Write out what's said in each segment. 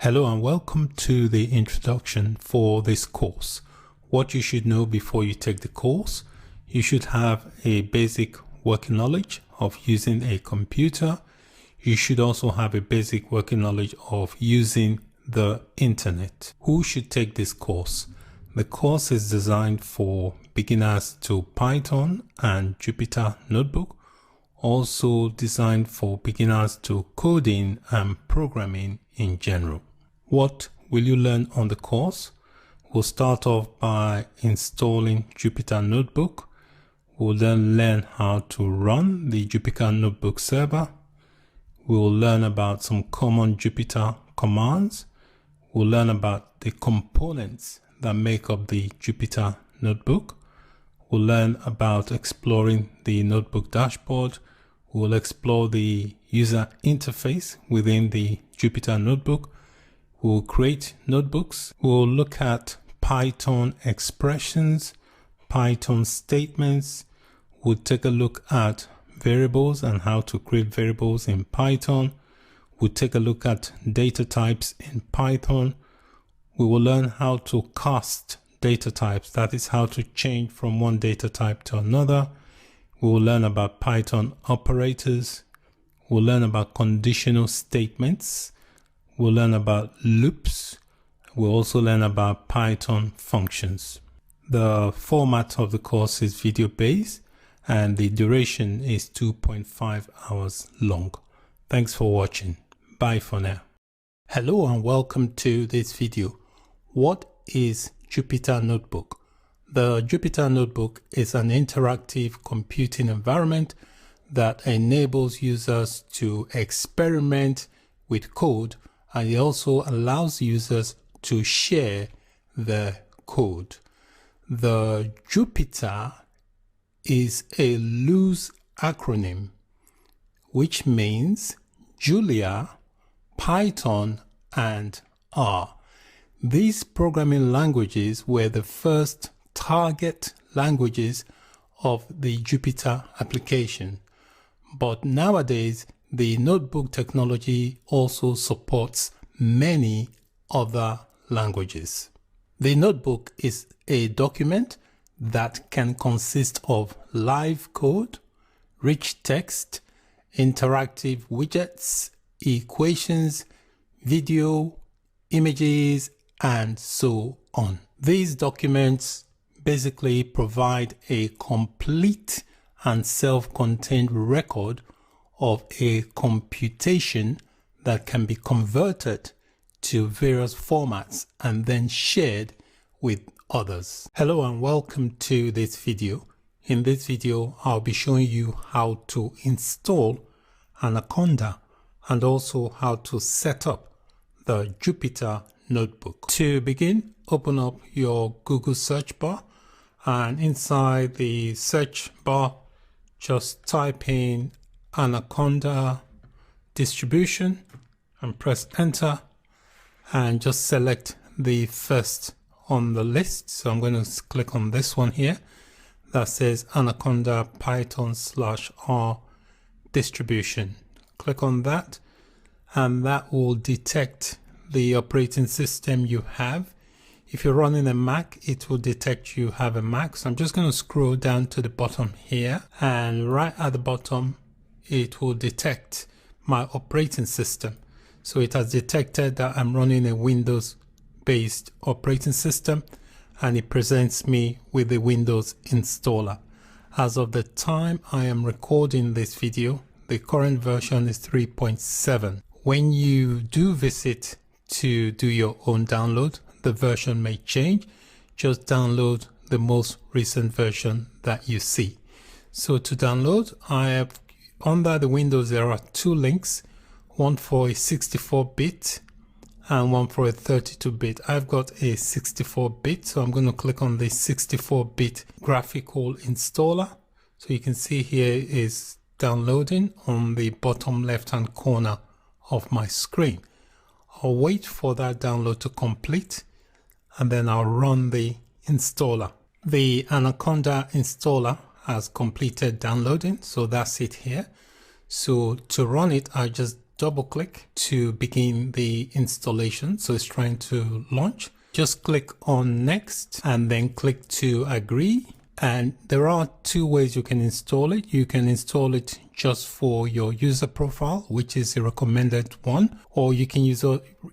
Hello and welcome to the introduction for this course. What you should know before you take the course: you should have a basic working knowledge of using a computer. You should also have a basic working knowledge of using the internet. Who should take this course? The course is designed for beginners to Python and Jupyter Notebook, also designed for beginners to coding and programming in general. What will you learn on the course? We'll start off by installing Jupyter Notebook. We'll then learn how to run the Jupyter Notebook server. We'll learn about some common Jupyter commands. We'll learn about the components that make up the Jupyter Notebook. We'll learn about exploring the notebook dashboard. We'll explore the user interface within the Jupyter Notebook. We'll create notebooks. We'll look at Python expressions, Python statements. We'll take a look at variables and how to create variables in Python. We'll take a look at data types in Python. We will learn how to cast data types, that is how to change from one data type to another. We will learn about Python operators. We'll learn about conditional statements. We'll learn about loops. We'll also learn about Python functions. The format of the course is video based and the duration is 2.5 hours long. Thanks for watching. Bye for now. Hello and welcome to this video. What is Jupyter Notebook? The Jupyter Notebook is an interactive computing environment that enables users to experiment with code, and it also allows users to share the code. The Jupyter is a loose acronym which means Julia, Python, and R. These programming languages were the first target languages of the Jupyter application. But nowadays, the notebook technology also supports many other languages. The notebook is a document that can consist of live code, rich text, interactive widgets, equations, video, images, and so on. These documents basically provide a complete and self-contained record of a computation that can be converted to various formats and then shared with others. Hello and welcome to this video. In this video, I'll be showing you how to install Anaconda and also how to set up the Jupyter Notebook. To begin, open up your Google search bar, and inside the search bar, just type in Anaconda distribution and press enter, and just select the first on the list. So I'm going to click on this one here that says Anaconda Python /R distribution. Click on that and that will detect the operating system you have. If you're running a Mac, it will detect you have a Mac. So I'm just going to scroll down to the bottom here, and right at the bottom it will detect my operating system. So it has detected that I'm running a Windows based operating system, and it presents me with the Windows installer. As of the time I am recording this video, the current version is 3.7. When you do visit to do your own download, the version may change. Just download the most recent version that you see. So to download, I have under the Windows, there are two links, one for a 64-bit and one for a 32-bit. I've got a 64-bit, so I'm going to click on the 64-bit graphical installer. So you can see here is downloading on the bottom left-hand corner of my screen. I'll wait for that download to complete and then I'll run the installer. The Anaconda installer has completed downloading, so that's it here. So to run it, I just double click to begin the installation. So it's trying to launch. Just click on next and then click to agree. And there are two ways you can install it. You can install it just for your user profile, which is a recommended one, or you can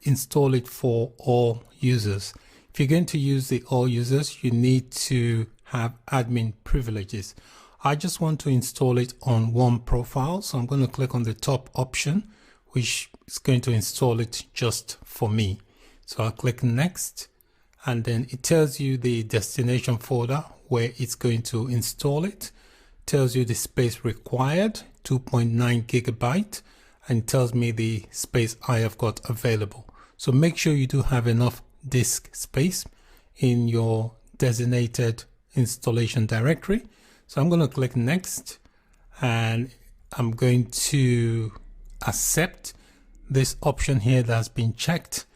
install it for all users. If you're going to use the all users, you need to have admin privileges. I just want to install it on one profile. So I'm going to click on the top option, which is going to install it just for me. So I'll click next, and then it tells you the destination folder where it's going to install it. Tells you the space required, 2.9 gigabyte, and tells me the space I have got available. So make sure you do have enough disk space in your designated installation directory. So I'm going to click next, and I'm going to accept this option here that's been checked,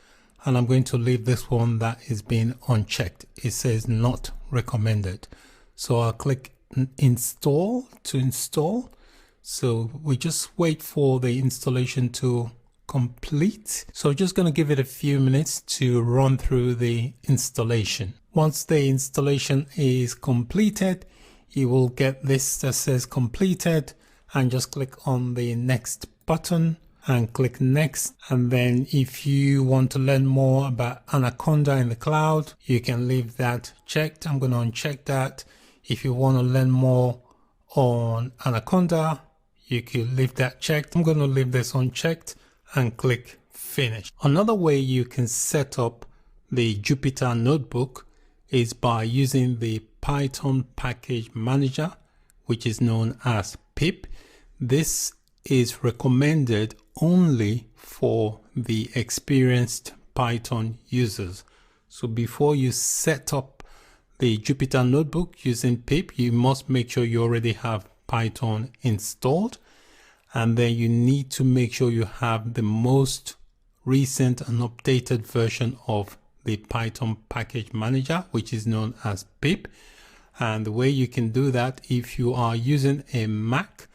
and I'm going to leave this one that is being unchecked. It says not recommended. So I'll click install to install. So we just wait for the installation to complete. So just going to give it a few minutes to run through the installation. Once the installation is completed, you will get this that says completed, and just click on the next button and click next. And then if you want to learn more about Anaconda in the cloud, you can leave that checked. I'm going to uncheck that. If you want to learn more on Anaconda, you can leave that checked. I'm going to leave this unchecked and click finish. Another way you can set up the Jupyter Notebook is by using the Python package manager, which is known as pip. This is recommended only for the experienced Python users. So before you set up the Jupyter Notebook using pip, you must make sure you already have Python installed, and then you need to make sure you have the most recent and updated version of the Python package manager, which is known as pip. And the way you can do that, if you are using a Mac,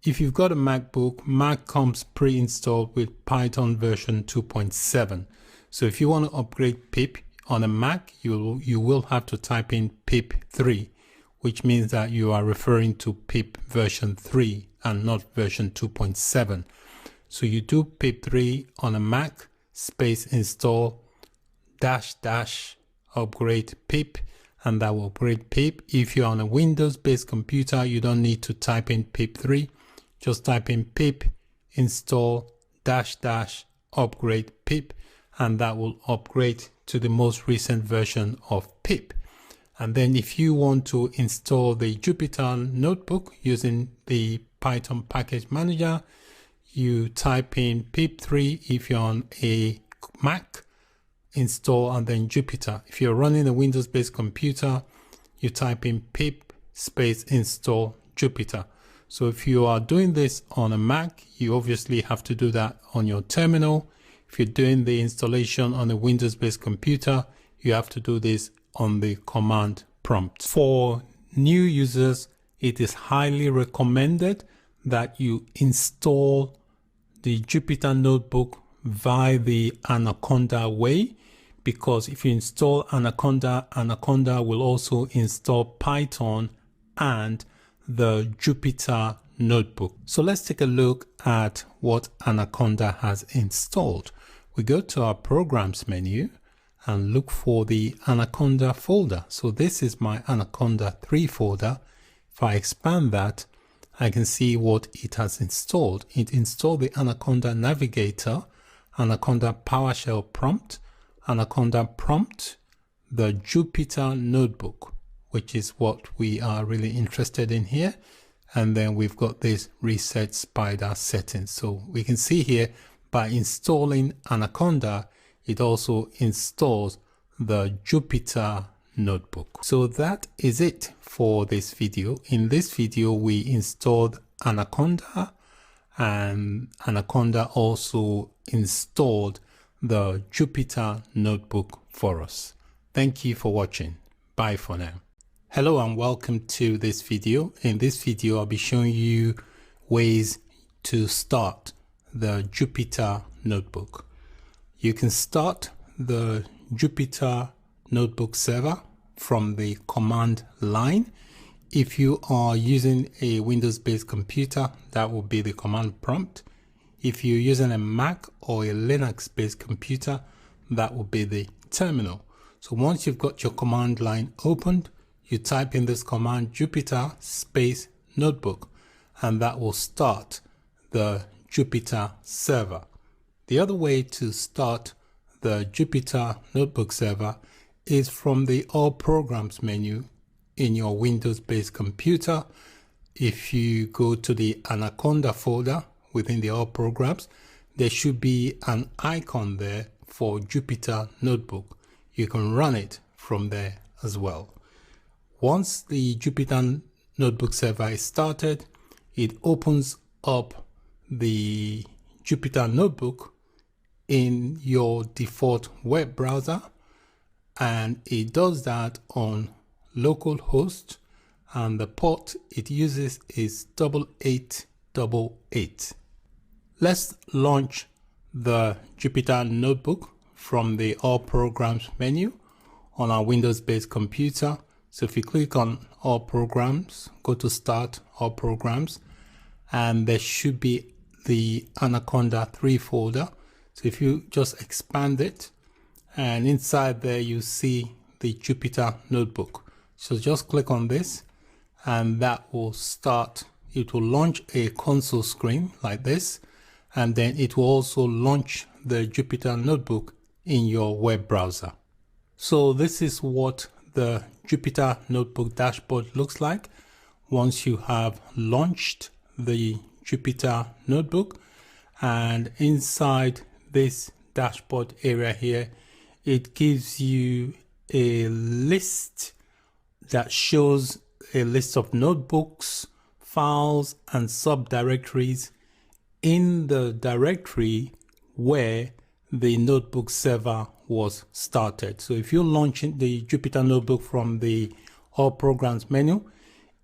if you've got a MacBook, Mac comes pre-installed with Python version 2.7. So if you want to upgrade pip on a Mac, you will have to type in pip 3, which means that you are referring to pip version 3 and not version 2.7. So you do pip 3 on a Mac, space install -- upgrade pip, and that will upgrade pip. If you're on a Windows-based computer, you don't need to type in pip 3. Just type in pip install -- upgrade pip, and that will upgrade to the most recent version of pip. And then if you want to install the Jupyter Notebook using the Python package manager, you type in pip 3 if you're on a Mac, install, and then Jupyter. If you're running a Windows-based computer, you type in pip space install Jupyter. So if you are doing this on a Mac, you obviously have to do that on your terminal. If you're doing the installation on a Windows-based computer, you have to do this on the command prompt. For new users, it is highly recommended that you install the Jupyter Notebook via the Anaconda way, because if you install Anaconda, Anaconda will also install Python and the Jupyter Notebook. So let's take a look at what Anaconda has installed. We go to our programs menu and look for the Anaconda folder. So this is my Anaconda 3 folder. If I expand that, I can see what it has installed. It installed the Anaconda Navigator, Anaconda PowerShell prompt, Anaconda prompt, the Jupyter Notebook, which is what we are really interested in here. And then we've got this reset spider settings. So we can see here by installing Anaconda, it also installs the Jupyter Notebook. So that is it for this video. In this video, we installed Anaconda, and Anaconda also installed the Jupyter Notebook for us. Thank you for watching. Bye for now. Hello and welcome to this video. In this video, I'll be showing you ways to start the Jupyter Notebook. You can start the Jupyter Notebook server from the command line. If you are using a Windows-based computer, that will be the command prompt. If you're using a Mac or a Linux-based computer, that will be the terminal. So once you've got your command line opened, you type in this command Jupyter space notebook, and that will start the Jupyter server. The other way to start the Jupyter Notebook server is from the All Programs menu in your Windows-based computer. If you go to the Anaconda folder within the All Programs, there should be an icon there for Jupyter Notebook. You can run it from there as well. Once the Jupyter Notebook server is started, it opens up the Jupyter Notebook in your default web browser, and it does that on localhost, and the port it uses is 8888. Let's launch the Jupyter Notebook from the All Programs menu on our Windows-based computer. So if you click on All Programs, go to Start All Programs, and there should be the Anaconda 3 folder. So if you just expand it, and inside there you see the Jupyter Notebook. So just click on this, and that will start. It will launch a console screen like this, and then it will also launch the Jupyter Notebook in your web browser. So this is what the Jupyter Notebook dashboard looks like once you have launched the Jupyter Notebook. And inside this dashboard area here, it gives you a list that shows a list of notebooks, files, and subdirectories in the directory where the notebook server was started. So if you launch the Jupyter Notebook from the All Programs menu,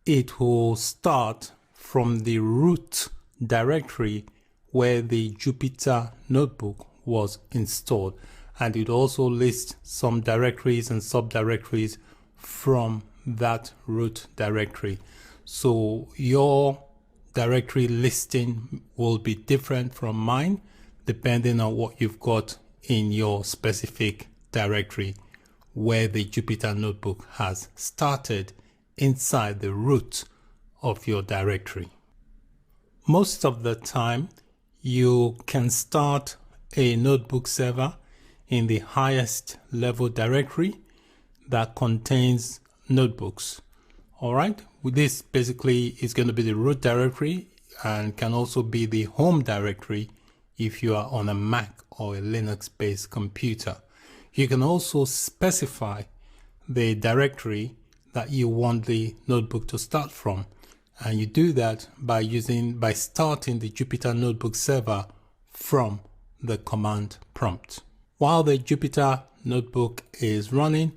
it will start from the root directory where the Jupyter Notebook was installed, and it also lists some directories and subdirectories from that root directory. So your directory listing will be different from mine depending on what you've got in your specific directory where the Jupyter Notebook has started inside the root of your directory. Most of the time, you can start a notebook server in the highest level directory that contains notebooks. All right, this basically is going to be the root directory and can also be the home directory if you are on a Mac or a Linux-based computer. You can also specify the directory that you want the notebook to start from, and you do that by starting the Jupyter Notebook server from the command prompt. While the Jupyter Notebook is running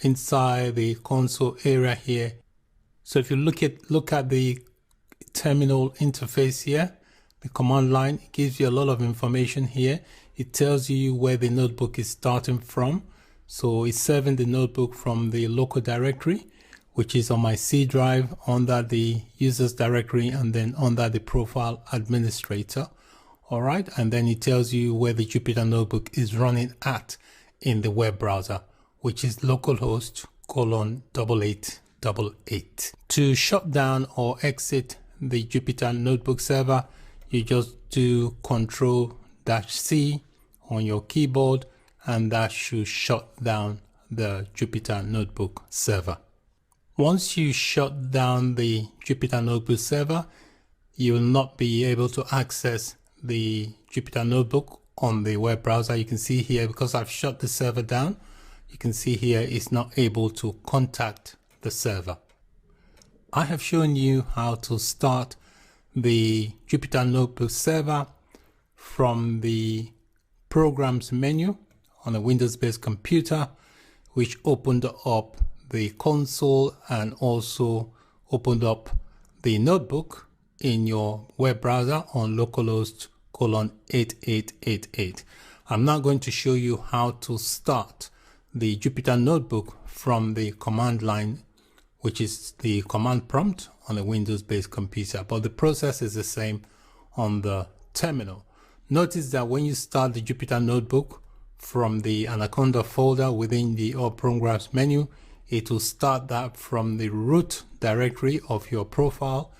inside the console area here, so if you look at the terminal interface here, the command line, it gives you a lot of information here. It tells you where the notebook is starting from. So it's serving the notebook from the local directory, which is on my C drive under the users directory and then under the profile administrator. All right. And then it tells you where the Jupyter Notebook is running at in the web browser, which is localhost:8888. To shut down or exit the Jupyter Notebook server, you just do Control-C on your keyboard, and that should shut down the Jupyter Notebook server. Once you shut down the Jupyter Notebook server, you will not be able to access the Jupyter Notebook on the web browser. You can see here, because I've shut the server down, you can see here it's not able to contact the server. I have shown you how to start the Jupyter Notebook server from the Programs menu on a Windows-based computer, which opened up the console and also opened up the notebook in your web browser on localhost 8888. I'm now going to show you how to start the Jupyter Notebook from the command line, which is the command prompt on a Windows-based computer, but the process is the same on the terminal. Notice that when you start the Jupyter Notebook from the Anaconda folder within the All Programs menu, it will start that from the root directory of your profile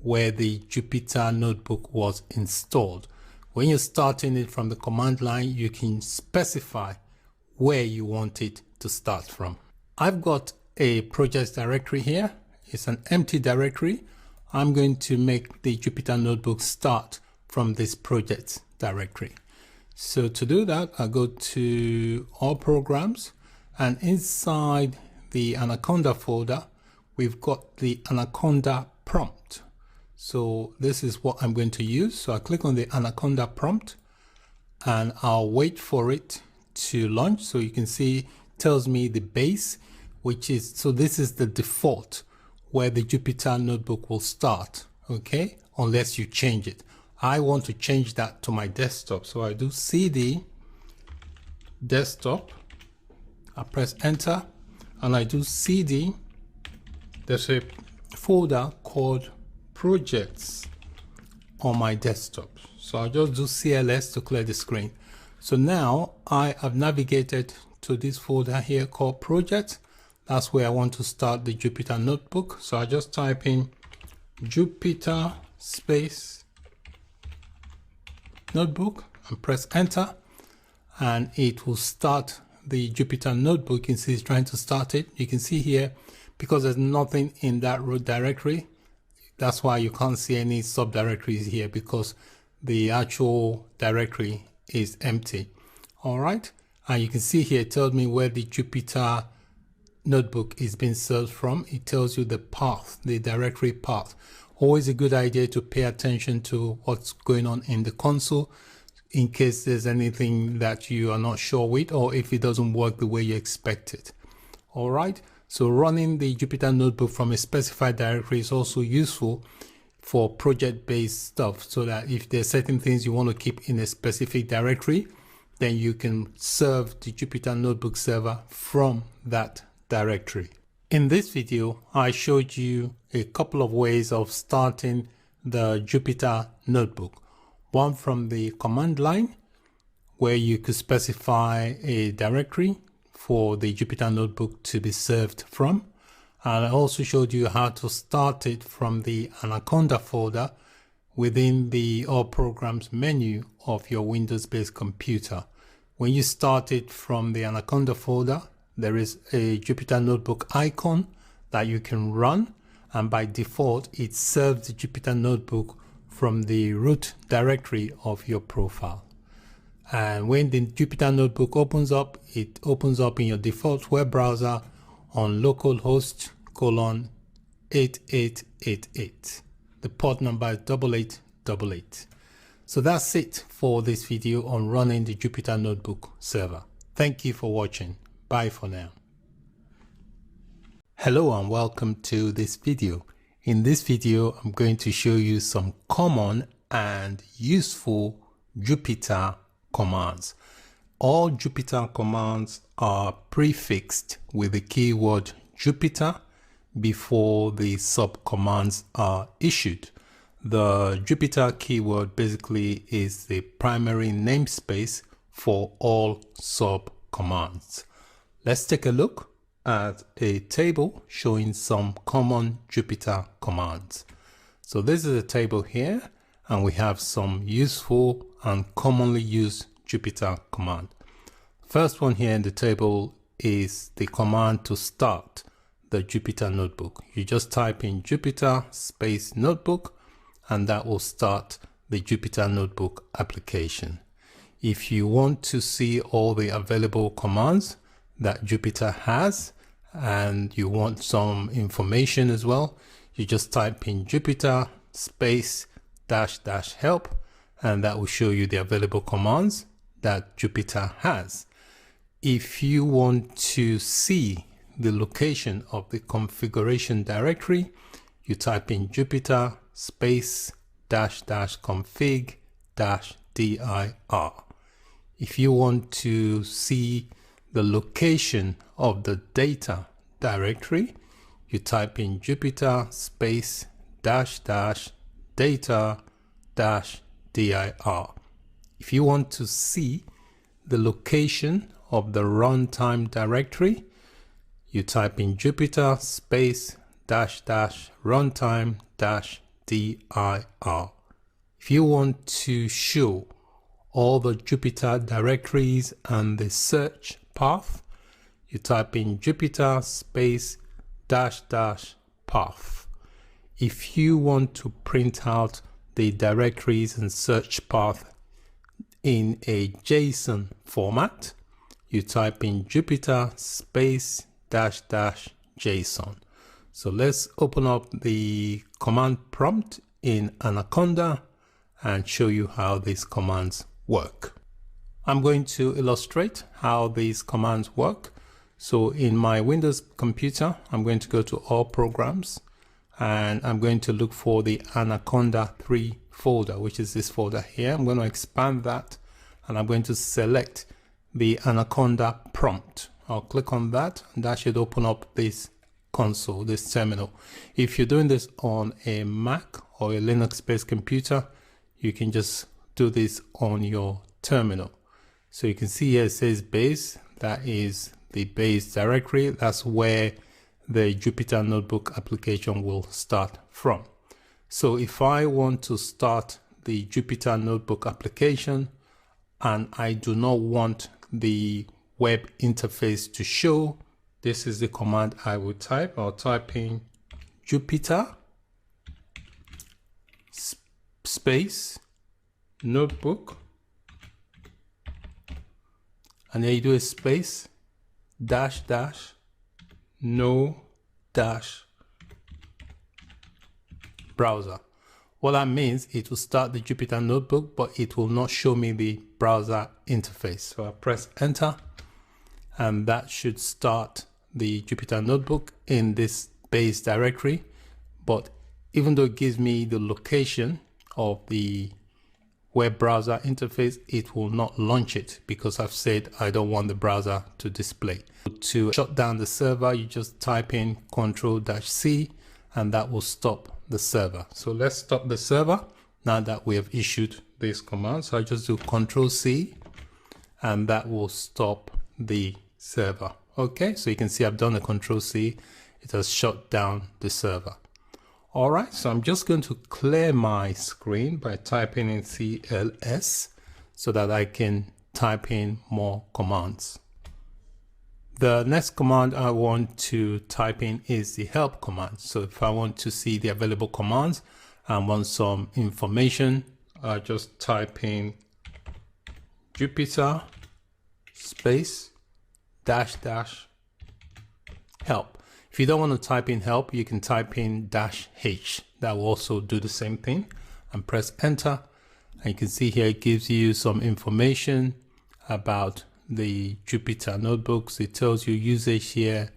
where the Jupyter Notebook was installed. When you're starting it from the command line, you can specify where you want it to start from. I've got a project directory here. It's an empty directory. I'm going to make the Jupyter Notebook start from this project directory. So to do that, I go to All Programs, and inside the Anaconda folder, we've got the Anaconda prompt. So this is what I'm going to use. So I click on the Anaconda prompt and I'll wait for it to launch. So you can see it tells me the base, which is, so this is the default where the Jupyter Notebook will start, okay, unless you change it. I want to change that to my desktop. So I do CD desktop, I press enter, and I do CD. There's a folder called projects on my desktop. So I'll just do CLS to clear the screen. So now I have navigated to this folder here called project. That's where I want to start the Jupyter Notebook. So I just type in Jupyter space notebook and press enter, and it will start the Jupyter Notebook. You can see it's trying to start it. You can see here, because there's nothing in that root directory, that's why you can't see any subdirectories here, because the actual directory is empty. All right, and you can see here it tells me where the Jupyter Notebook is being served from. It tells you the path, the directory path. Always a good idea to pay attention to what's going on in the console in case there's anything that you are not sure with, or if it doesn't work the way you expect it. All right, so running the Jupyter Notebook from a specified directory is also useful for project-based stuff, so that if there's certain things you want to keep in a specific directory, then you can serve the Jupyter Notebook server from that directory. In this video, I showed you a couple of ways of starting the Jupyter Notebook. One from the command line, where you could specify a directory for the Jupyter Notebook to be served from. And I also showed you how to start it from the Anaconda folder within the All Programs menu of your Windows-based computer. When you start it from the Anaconda folder, there is a Jupyter Notebook icon that you can run, and by default it serves the Jupyter Notebook from the root directory of your profile. And when the Jupyter Notebook opens up, it opens up in your default web browser on localhost :8888. The port number is 8888. So that's it for this video on running the Jupyter Notebook server. Thank you for watching. Bye for now. Hello and welcome to this video. In this video, I'm going to show you some common and useful Jupyter commands. All Jupyter commands are prefixed with the keyword Jupyter before the sub-commands are issued. The Jupyter keyword basically is the primary namespace for all sub-commands. Let's take a look at a table showing some common Jupyter commands. So this is a table here, and we have some useful and commonly used Jupyter command. First one here in the table is the command to start the Jupyter Notebook. You just type in Jupyter space notebook, and that will start the Jupyter Notebook application. If you want to see all the available commands that Jupyter has, and you want some information as well, you just type in Jupyter space -- help, and that will show you the available commands that Jupyter has. If you want to see the location of the configuration directory, you type in Jupyter space -- config -dir. If you want to see the location of the data directory, you type in Jupyter space data -dir. If you want to see the location of the runtime directory, you type in Jupyter space runtime -dir. If you want to show all the Jupyter directories and the search path, you type in Jupyter space --path. If you want to print out the directories and search path in a JSON format, you type in Jupyter space --JSON. So let's open up the command prompt in Anaconda and show you how these commands work. I'm going to illustrate how these commands work. So in my Windows computer, I'm going to go to All Programs, and I'm going to look for the Anaconda 3 folder, which is this folder here. I'm going to expand that, and I'm going to select the Anaconda prompt. I'll click on that, and that should open up this console, this terminal. If you're doing this on a Mac or a Linux-based computer, you can just do this on your terminal. So you can see here it says base. That is the base directory. That's where the Jupyter Notebook application will start from. So if I want to start the Jupyter Notebook application and I do not want the web interface to show, this is the command I would type. I'll type in Jupyter space notebook, and then you do a space no browser. What that means, it will start the Jupyter Notebook, but it will not show me the browser interface. So I press enter, and that should start the Jupyter Notebook in this base directory. But even though it gives me the location of the web browser interface, it will not launch it because I've said I don't want the browser to display. To shut down the server, you just type in Ctrl-C, and that will stop the server. So let's stop the server now that we have issued this command. So I just do Ctrl-C, and that will stop the server. Okay, so you can see I've done a Ctrl-C. It has shut down the server. All right, so I'm just going to clear my screen by typing in CLS so that I can type in more commands. The next command I want to type in is the help command. So if I want to see the available commands and want some information, I just type in Jupyter space --help. If you don't want to type in help, you can type in -h. That will also do the same thing, and press enter. And you can see here it gives you some information about the Jupyter Notebooks. It tells you usage here,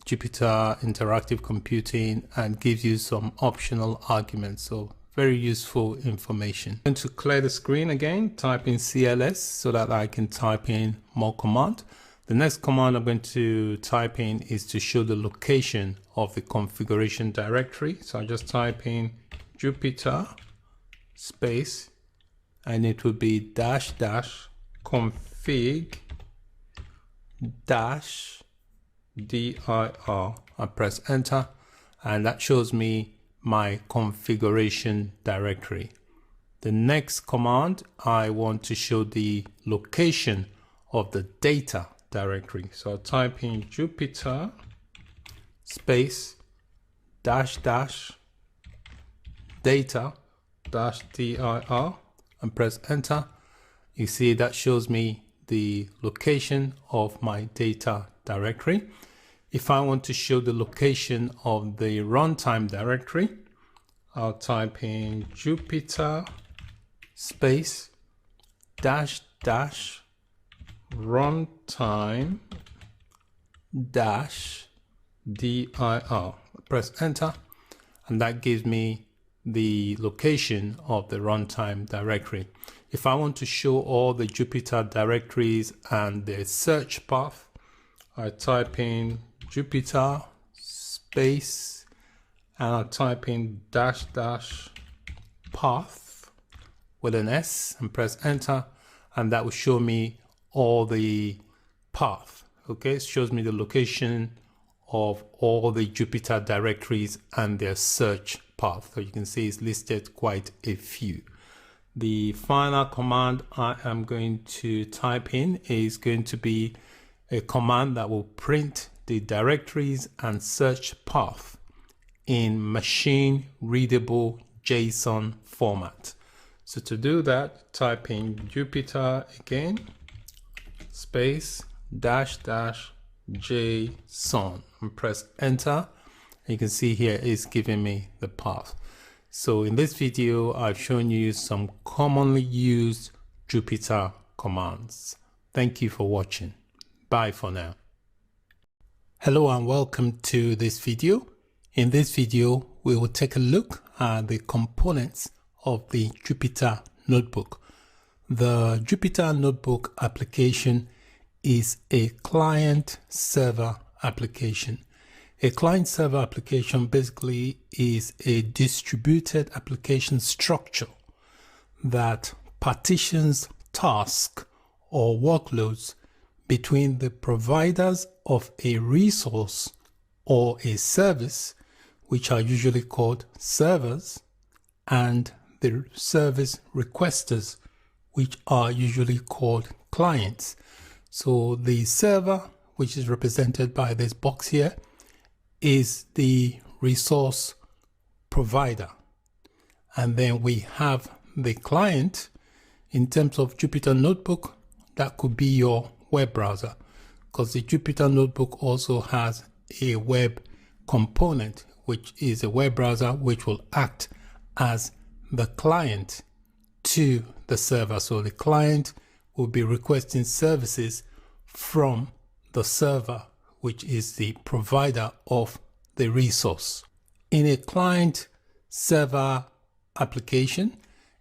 Jupyter Interactive Computing, and gives you some optional arguments. So very useful information. I'm going to clear the screen again, type in CLS so that I can type in more command. The next command I'm going to type in is to show the location of the configuration directory. So I just type in Jupyter space, and it would be --config -dir. I press enter, and that shows me my configuration directory. The next command, I want to show the location of the data directory. So I'll type in Jupyter space --data -dir and press enter. You see that shows me the location of my data directory. If I want to show the location of the runtime directory, I'll type in Jupyter space --runtime -dir. Press enter, and that gives me the location of the runtime directory. If I want to show all the Jupyter directories and the search path, I type in Jupyter space and I type in -- path with an S and press enter, and that will show me all the path. Okay, it shows me the location of all the Jupyter directories and their search path. So you can see it's listed quite a few. The final command I am going to type in is going to be a command that will print the directories and search path in machine readable JSON format. So to do that, type in Jupyter again, space --JSON and press enter. You can see here it's giving me the path. So in this video, I've shown you some commonly used Jupyter commands. Thank you for watching. Bye for now. Hello and welcome to this video. In this video, we will take a look at the components of the Jupyter Notebook. The Jupyter Notebook application is a client-server application. A client-server application basically is a distributed application structure that partitions tasks or workloads between the providers of a resource or a service, which are usually called servers, and the service requesters, which are usually called clients. So the server, which is represented by this box here, is the resource provider. And then we have the client. In terms of Jupyter Notebook, that could be your web browser, because the Jupyter Notebook also has a web component, which is a web browser which will act as the client to the server. So the client will be requesting services from the server, which is the provider of the resource. In a client-server application,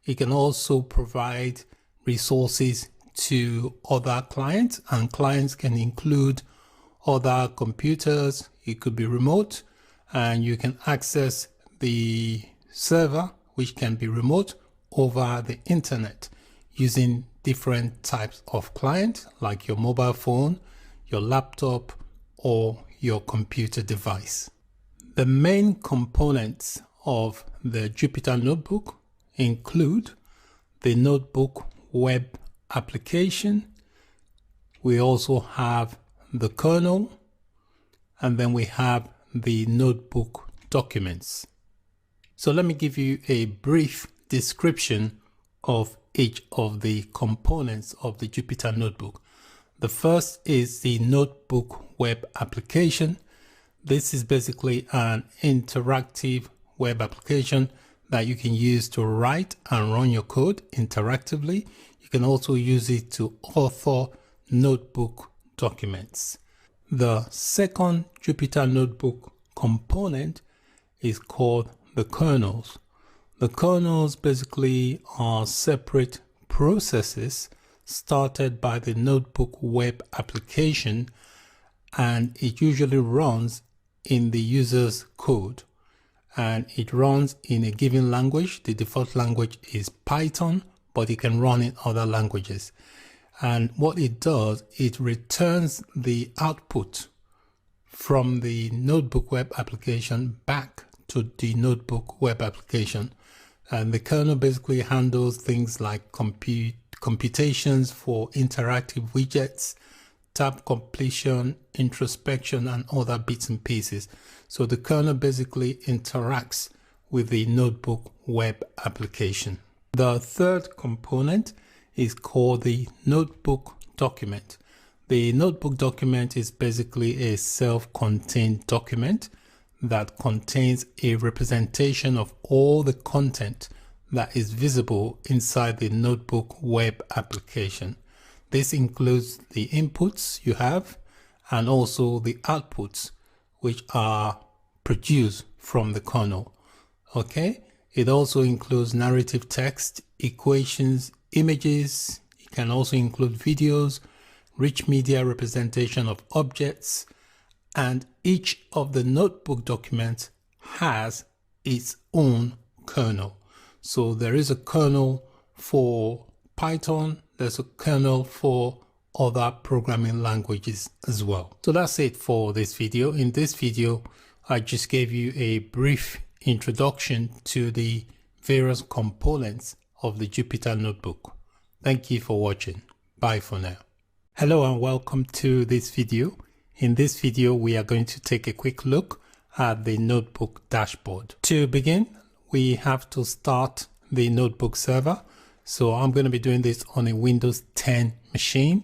it can also provide resources to other clients, and clients can include other computers. It could be remote, and you can access the server, which can be remote, over the internet using different types of client, like your mobile phone, your laptop, or your computer device. The main components of the Jupyter Notebook include the Notebook web application. We also have the kernel, and then we have the Notebook documents. So let me give you a brief description of each of the components of the Jupyter Notebook. The first is the Notebook web application. This is basically an interactive web application that you can use to write and run your code interactively. You can also use it to author notebook documents. The second Jupyter Notebook component is called the kernels. The kernels basically are separate processes started by the Notebook web application, and it usually runs in the user's code, and it runs in a given language. The default language is Python, but it can run in other languages. And what it does, it returns the output from the Notebook web application back to the Notebook web application. And the kernel basically handles things like computations for interactive widgets, tab completion, introspection, and other bits and pieces. So the kernel basically interacts with the Notebook web application. The third component is called the Notebook document. The Notebook document is basically a self-contained document that contains a representation of all the content that is visible inside the Notebook web application. This includes the inputs you have and also the outputs which are produced from the kernel. Okay, it also includes narrative text, equations, images, it can also include videos, rich media representation of objects, and each of the notebook documents has its own kernel. So there is a kernel for Python, there's a kernel for other programming languages as well. So that's it for this video. In this video, I just gave you a brief introduction to the various components of the Jupyter Notebook. Thank you for watching. Bye for now. Hello and welcome to this video. In this video, we are going to take a quick look at the notebook dashboard. To begin, we have to start the notebook server. So I'm going to be doing this on a Windows 10 machine.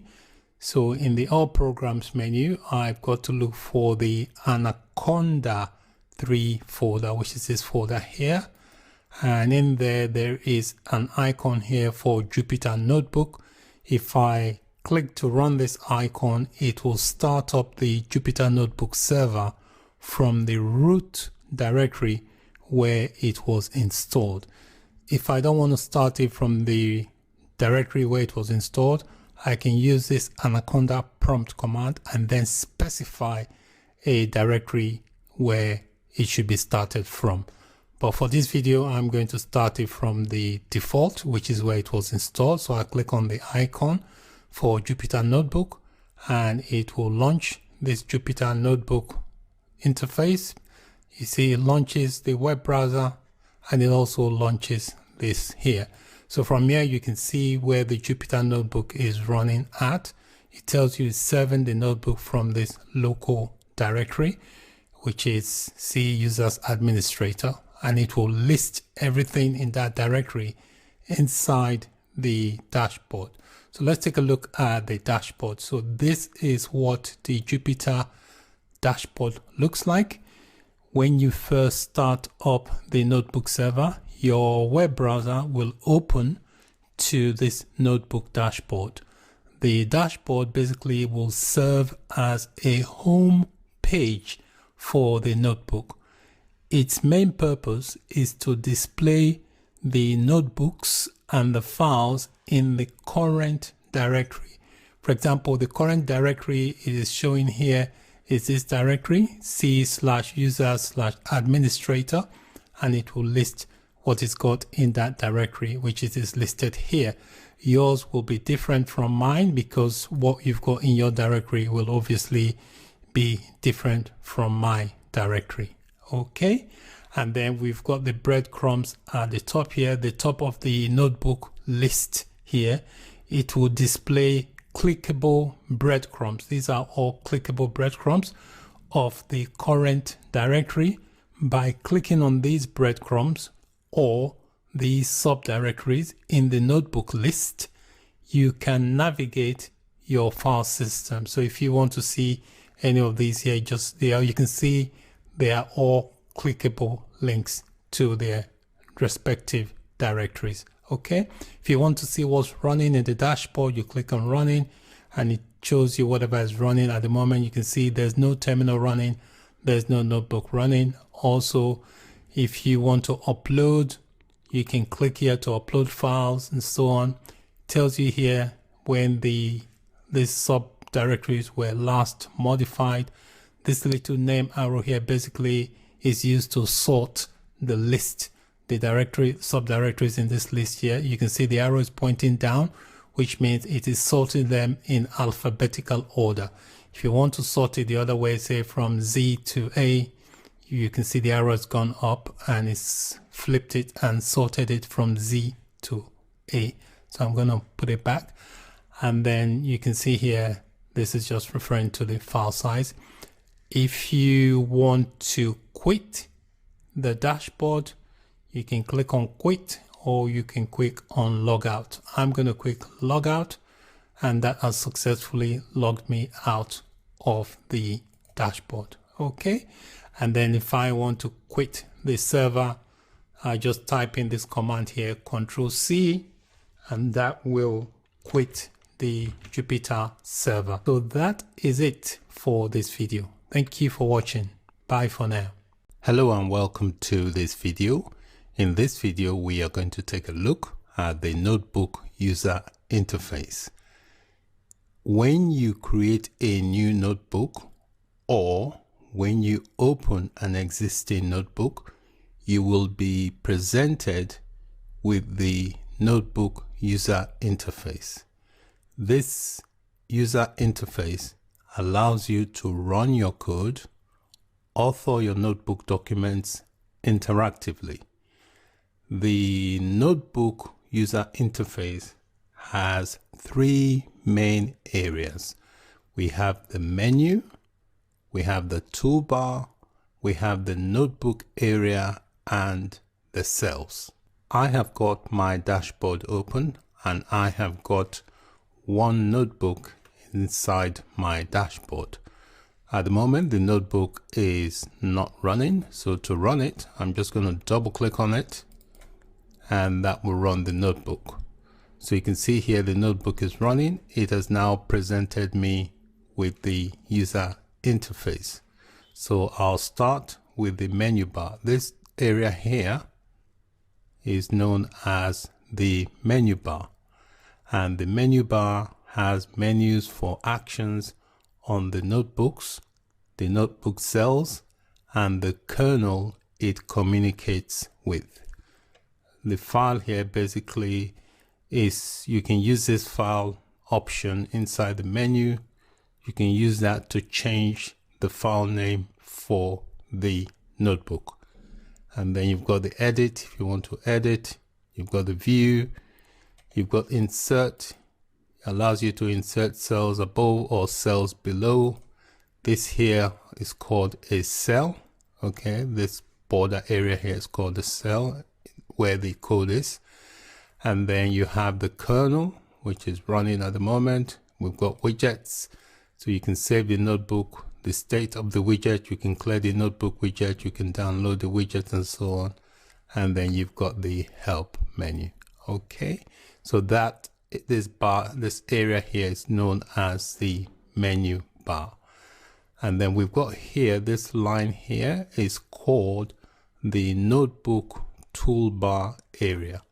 So in the All Programs menu, I've got to look for the Anaconda 3 folder, which is this folder here. And in there is an icon here for Jupyter Notebook. If I click to run this icon, it will start up the Jupyter Notebook server from the root directory where it was installed. If I don't want to start it from the directory where it was installed, I can use this Anaconda prompt command and then specify a directory where it should be started from. But for this video, I'm going to start it from the default, which is where it was installed. So I click on the icon for Jupyter Notebook and it will launch this Jupyter Notebook interface. You see it launches the web browser and it also launches this here. So from here, you can see where the Jupyter Notebook is running at. It tells you it's serving the notebook from this local directory, which is C users administrator, and it will list everything in that directory inside the dashboard. So let's take a look at the dashboard. So this is what the Jupyter dashboard looks like. When you first start up the notebook server, your web browser will open to this notebook dashboard. The dashboard basically will serve as a home page for the notebook. Its main purpose is to display the notebooks and the files in the current directory. For example, the current directory it is showing here is this directory, C/user/administrator, and it will list what is got in that directory, which is listed here. Yours will be different from mine because what you've got in your directory will obviously be different from my directory. Okay, and then we've got the breadcrumbs at the top here, the top of the notebook list here. It will display clickable breadcrumbs. These are all clickable breadcrumbs of the current directory. By clicking on these breadcrumbs or these subdirectories in the notebook list, you can navigate your file system. So if you want to see any of these here, just there, you can see they are all clickable links to their respective directories. Okay, if you want to see what's running in the dashboard, you click on running and it shows you whatever is running at the moment. You can see there's no terminal running, there's no notebook running. Also, if you want to upload, you can click here to upload files and so on. It tells you here when these subdirectories were last modified. This little name arrow here basically is used to sort the list, the subdirectories in this list here. You can see the arrow is pointing down, which means it is sorting them in alphabetical order. If you want to sort it the other way, say from Z to A, you can see the arrow has gone up and it's flipped it and sorted it from Z to A. So I'm going to put it back. And then you can see here, this is just referring to the file size. If you want to quit the dashboard, you can click on quit or you can click on log out. I'm going to click log out and that has successfully logged me out of the dashboard. Okay. And then if I want to quit the server, I just type in this command here, Control-C, and that will quit the Jupyter server. So that is it for this video. Thank you for watching. Bye for now. Hello and welcome to this video. In this video, we are going to take a look at the notebook user interface. When you create a new notebook or when you open an existing notebook, you will be presented with the notebook user interface. This user interface allows you to run your code, author your notebook documents interactively. The notebook user interface has three main areas. We have the menu, we have the toolbar, we have the notebook area, and the cells. I have got my dashboard open and I have got one notebook inside my dashboard. At the moment, the notebook is not running. So to run it, I'm just going to double click on it and that will run the notebook. So you can see here the notebook is running. It has now presented me with the user interface. So I'll start with the menu bar. This area here is known as the menu bar, and the menu bar has menus for actions on the notebooks, the notebook cells, and the kernel it communicates with. The file here basically is, you can use this file option inside the menu. You can use that to change the file name for the notebook. And then you've got the edit if you want to edit. You've got the view. You've got insert. It allows you to insert cells above or cells below. This here is called a cell. Okay, this border area here is called the cell where the code is. And then you have the kernel, which is running at the moment. We've got widgets. So you can save the notebook, the state of the widget, you can clear the notebook widget, you can download the widget and so on. And then you've got the help menu. Okay, so that this area here is known as the menu bar. And then we've got here, this line here is called the notebook toolbar area.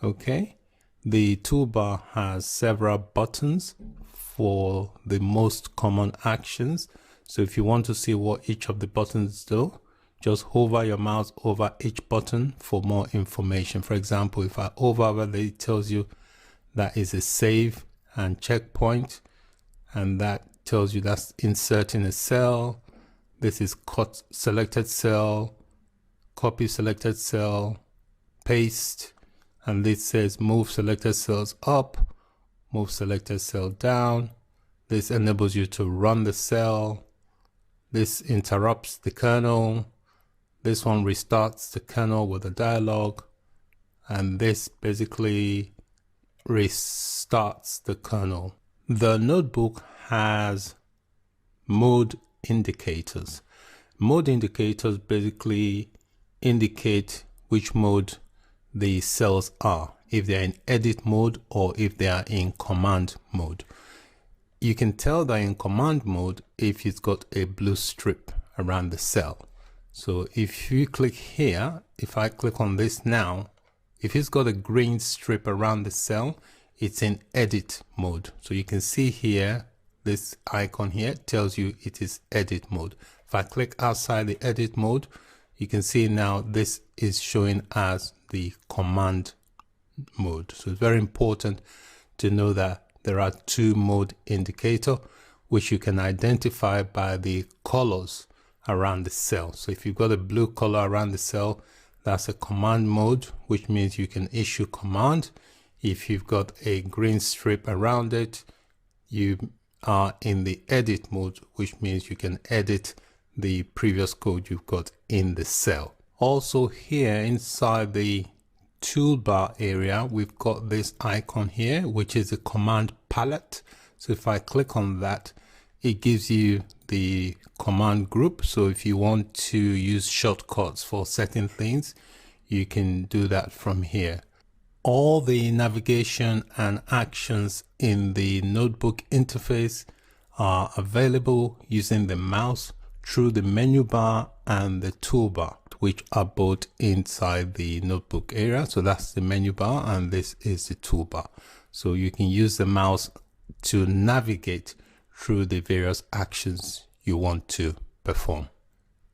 Okay, the toolbar has several buttons for the most common actions. So if you want to see what each of the buttons do, just hover your mouse over each button for more information. For example, if I hover over there, it tells you that is a save and checkpoint, and that tells you that's inserting a cell. This is cut selected cell, copy selected cell, paste, and this says move selected cells up, move selected cell down. This enables you to run the cell. This interrupts the kernel. This one restarts the kernel with a dialog, and this basically restarts the kernel. The notebook has mode indicators. Mode indicators basically indicate which mode the cells are, if they are in edit mode or if they are in command mode. You can tell they're in command mode if it's got a blue strip around the cell. So if you click here, if I click on this now, if it's got a green strip around the cell, it's in edit mode. So you can see here, this icon here tells you it is edit mode. If I click outside the edit mode, you can see now this is showing as the command mode. So it's very important to know that there are two mode indicators, which you can identify by the colors around the cell. So if you've got a blue color around the cell, that's a command mode, which means you can issue command. If you've got a green strip around it, you are in the edit mode, which means you can edit the previous code you've got in the cell. Also here inside the toolbar area, we've got this icon here, which is a command palette. So if I click on that, it gives you the command group. So if you want to use shortcuts for certain things, you can do that from here. All the navigation and actions in the notebook interface are available using the mouse through the menu bar and the toolbar. which are both inside the notebook area. So that's the menu bar and this is the toolbar. So you can use the mouse to navigate through the various actions you want to perform.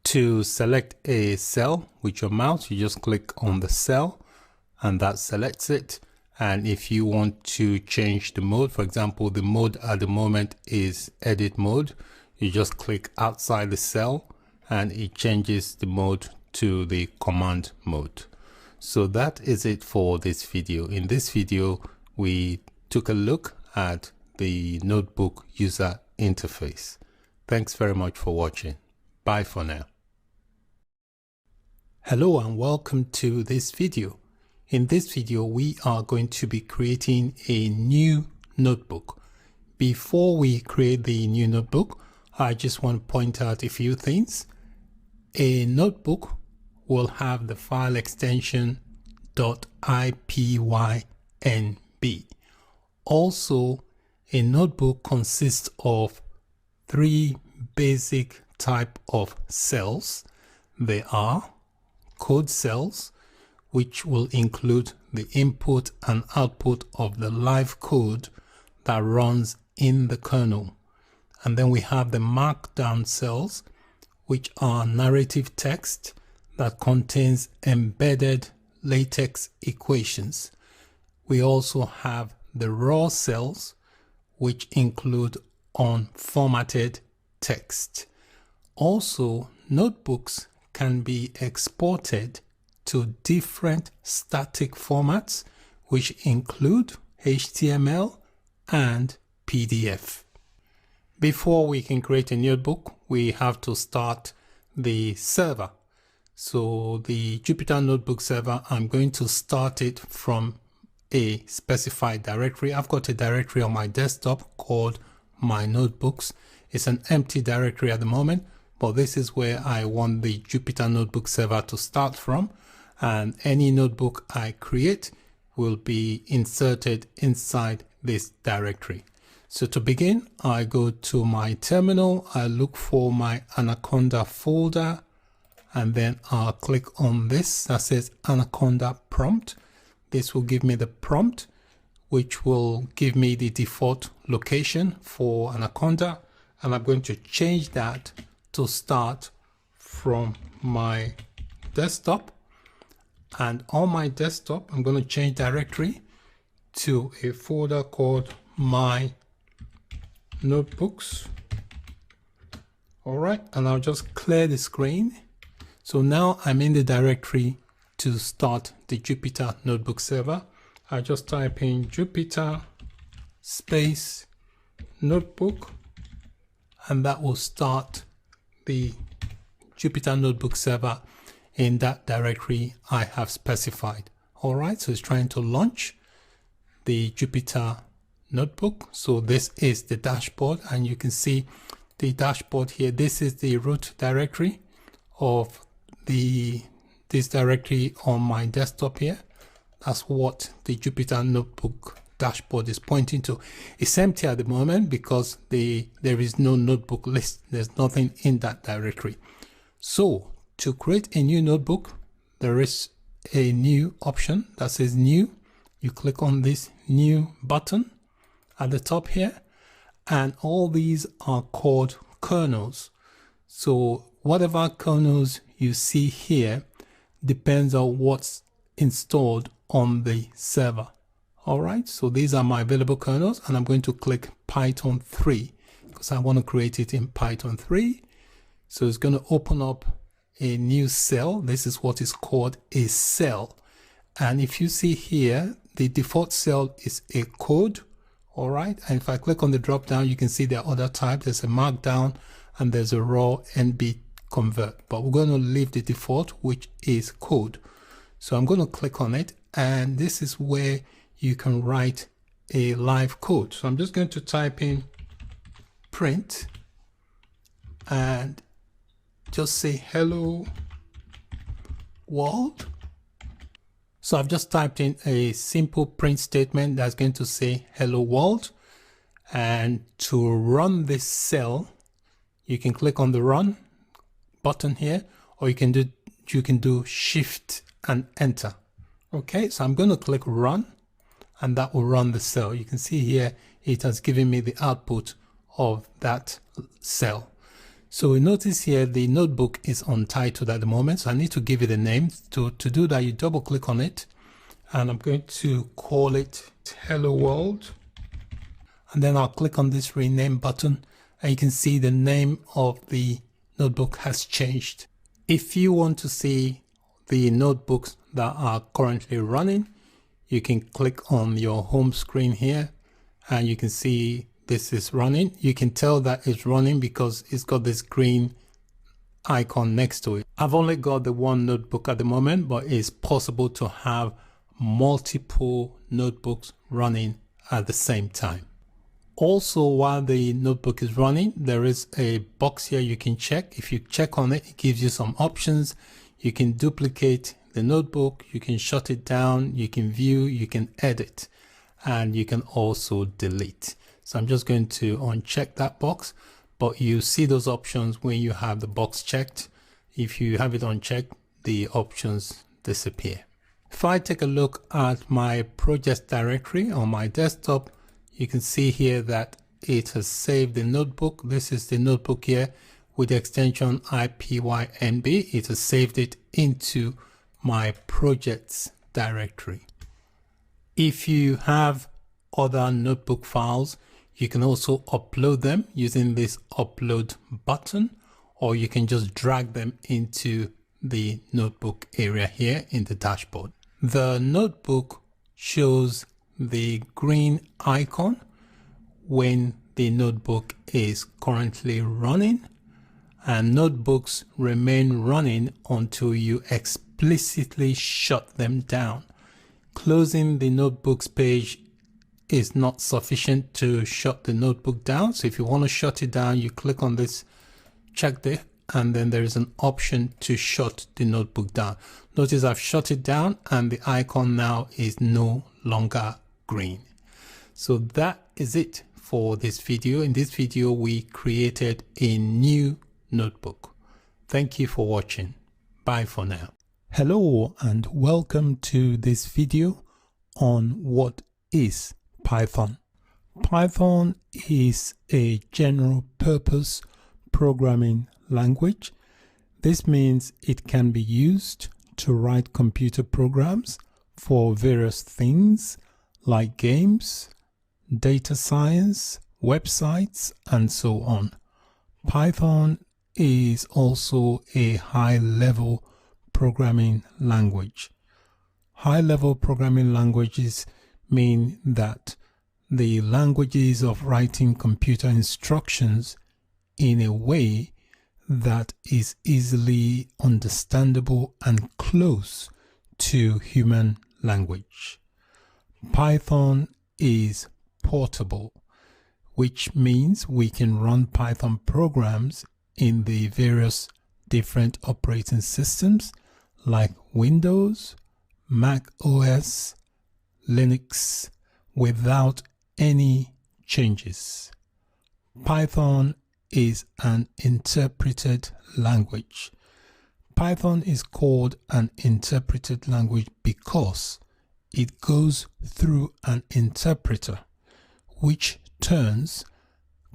To select a cell with your mouse, you just click on the cell and that selects it. And if you want to change the mode, for example, the mode at the moment is edit mode, you just click outside the cell and it changes the mode to the command mode. So that is it for this video. In this video, we took a look at the notebook user interface. Thanks very much for watching. Bye for now. Hello and welcome to this video. In this video, we are going to be creating a new notebook. Before we create the new notebook, I just want to point out a few things. A notebook will have the file extension .ipynb. Also, a notebook consists of three basic type of cells. They are code cells, which will include the input and output of the live code that runs in the kernel. And then we have the markdown cells, which are narrative text that contains embedded LaTeX equations. We also have the raw cells, which include unformatted text. Also, notebooks can be exported to different static formats, which include HTML and PDF. Before we can create a notebook, we have to start the server. So the Jupyter Notebook server, I'm going to start it from a specified directory. I've got a directory on my desktop called My Notebooks. It's an empty directory at the moment, but this is where I want the Jupyter Notebook server to start from. And any notebook I create will be inserted inside this directory. So to begin, I go to my terminal, I look for my Anaconda folder, and then I'll click on this that says Anaconda prompt. This will give me the prompt, which will give me the default location for Anaconda. And I'm going to change that to start from my desktop. And on my desktop, I'm going to change directory to a folder called My Notebooks. All right, and I'll just clear the screen. So now I'm in the directory to start the Jupyter Notebook server. I just type in Jupyter space notebook, and that will start the Jupyter Notebook server in that directory I have specified. All right, so it's trying to launch the Jupyter Notebook. So this is the dashboard, and you can see the dashboard here. This is the root directory of this directory on my desktop here. That's what the Jupyter Notebook dashboard is pointing to. It's empty at the moment because there is no notebook list. There's nothing in that directory. So to create a new notebook, there is a new option that says new. You click on this new button at the top here, and all these are called kernels. So whatever kernels you see here depends on what's installed on the server. All right, so these are my available kernels, and I'm going to click Python 3 because I want to create it in Python 3. So it's going to open up a new cell. This is what is called a cell. And if you see here, the default cell is a code. All right, and if I click on the drop down, you can see there are other types. There's a markdown and there's a raw NB convert, but we're going to leave the default, which is code. So I'm going to click on it, and this is where you can write a live code. So I'm just going to type in print and just say hello world. So I've just typed in a simple print statement that's going to say hello world. And to run this cell, you can click on the run button here, or you can you can do Shift and Enter. Okay, so I'm going to click Run, and that will run the cell. You can see here it has given me the output of that cell. So we notice here the notebook is untitled at the moment, so I need to give it a name. To do that, you double click on it, and I'm going to call it Hello World, and then I'll click on this rename button, and you can see the name of the notebook has changed. If you want to see the notebooks that are currently running, you can click on your home screen here, and you can see this is running. You can tell that it's running because it's got this green icon next to it. I've only got the one notebook at the moment, but it's possible to have multiple notebooks running at the same time. Also, while the notebook is running, there is a box here you can check. If you check on it, it gives you some options. You can duplicate the notebook, you can shut it down, you can view, you can edit, and you can also delete. So I'm just going to uncheck that box, but you see those options when you have the box checked. If you have it unchecked, the options disappear. If I take a look at my project directory on my desktop, you can see here that it has saved the notebook. This is the notebook here with the extension IPYNB. It has saved it into my projects directory. If you have other notebook files, you can also upload them using this upload button, or you can just drag them into the notebook area here in the dashboard. The notebook shows the green icon when the notebook is currently running, and notebooks remain running until you explicitly shut them down. Closing the notebooks page is not sufficient to shut the notebook down. So if you want to shut it down, you click on this check there, and then there is an option to shut the notebook down. Notice I've shut it down and the icon now is no longer green. So that is it for this video. In this video, we created a new notebook. Thank you for watching. Bye for now. Hello and welcome to this video on what is Python. Python is a general purpose programming language. This means it can be used to write computer programs for various things like games, data science, websites, and so on. Python is also a high-level programming language. High-level programming languages mean that the languages of writing computer instructions in a way that is easily understandable and close to human language. Python is portable, which means we can run Python programs in the various different operating systems like Windows, Mac OS, Linux without any changes. Python is an interpreted language. Python is called an interpreted language because it goes through an interpreter, which turns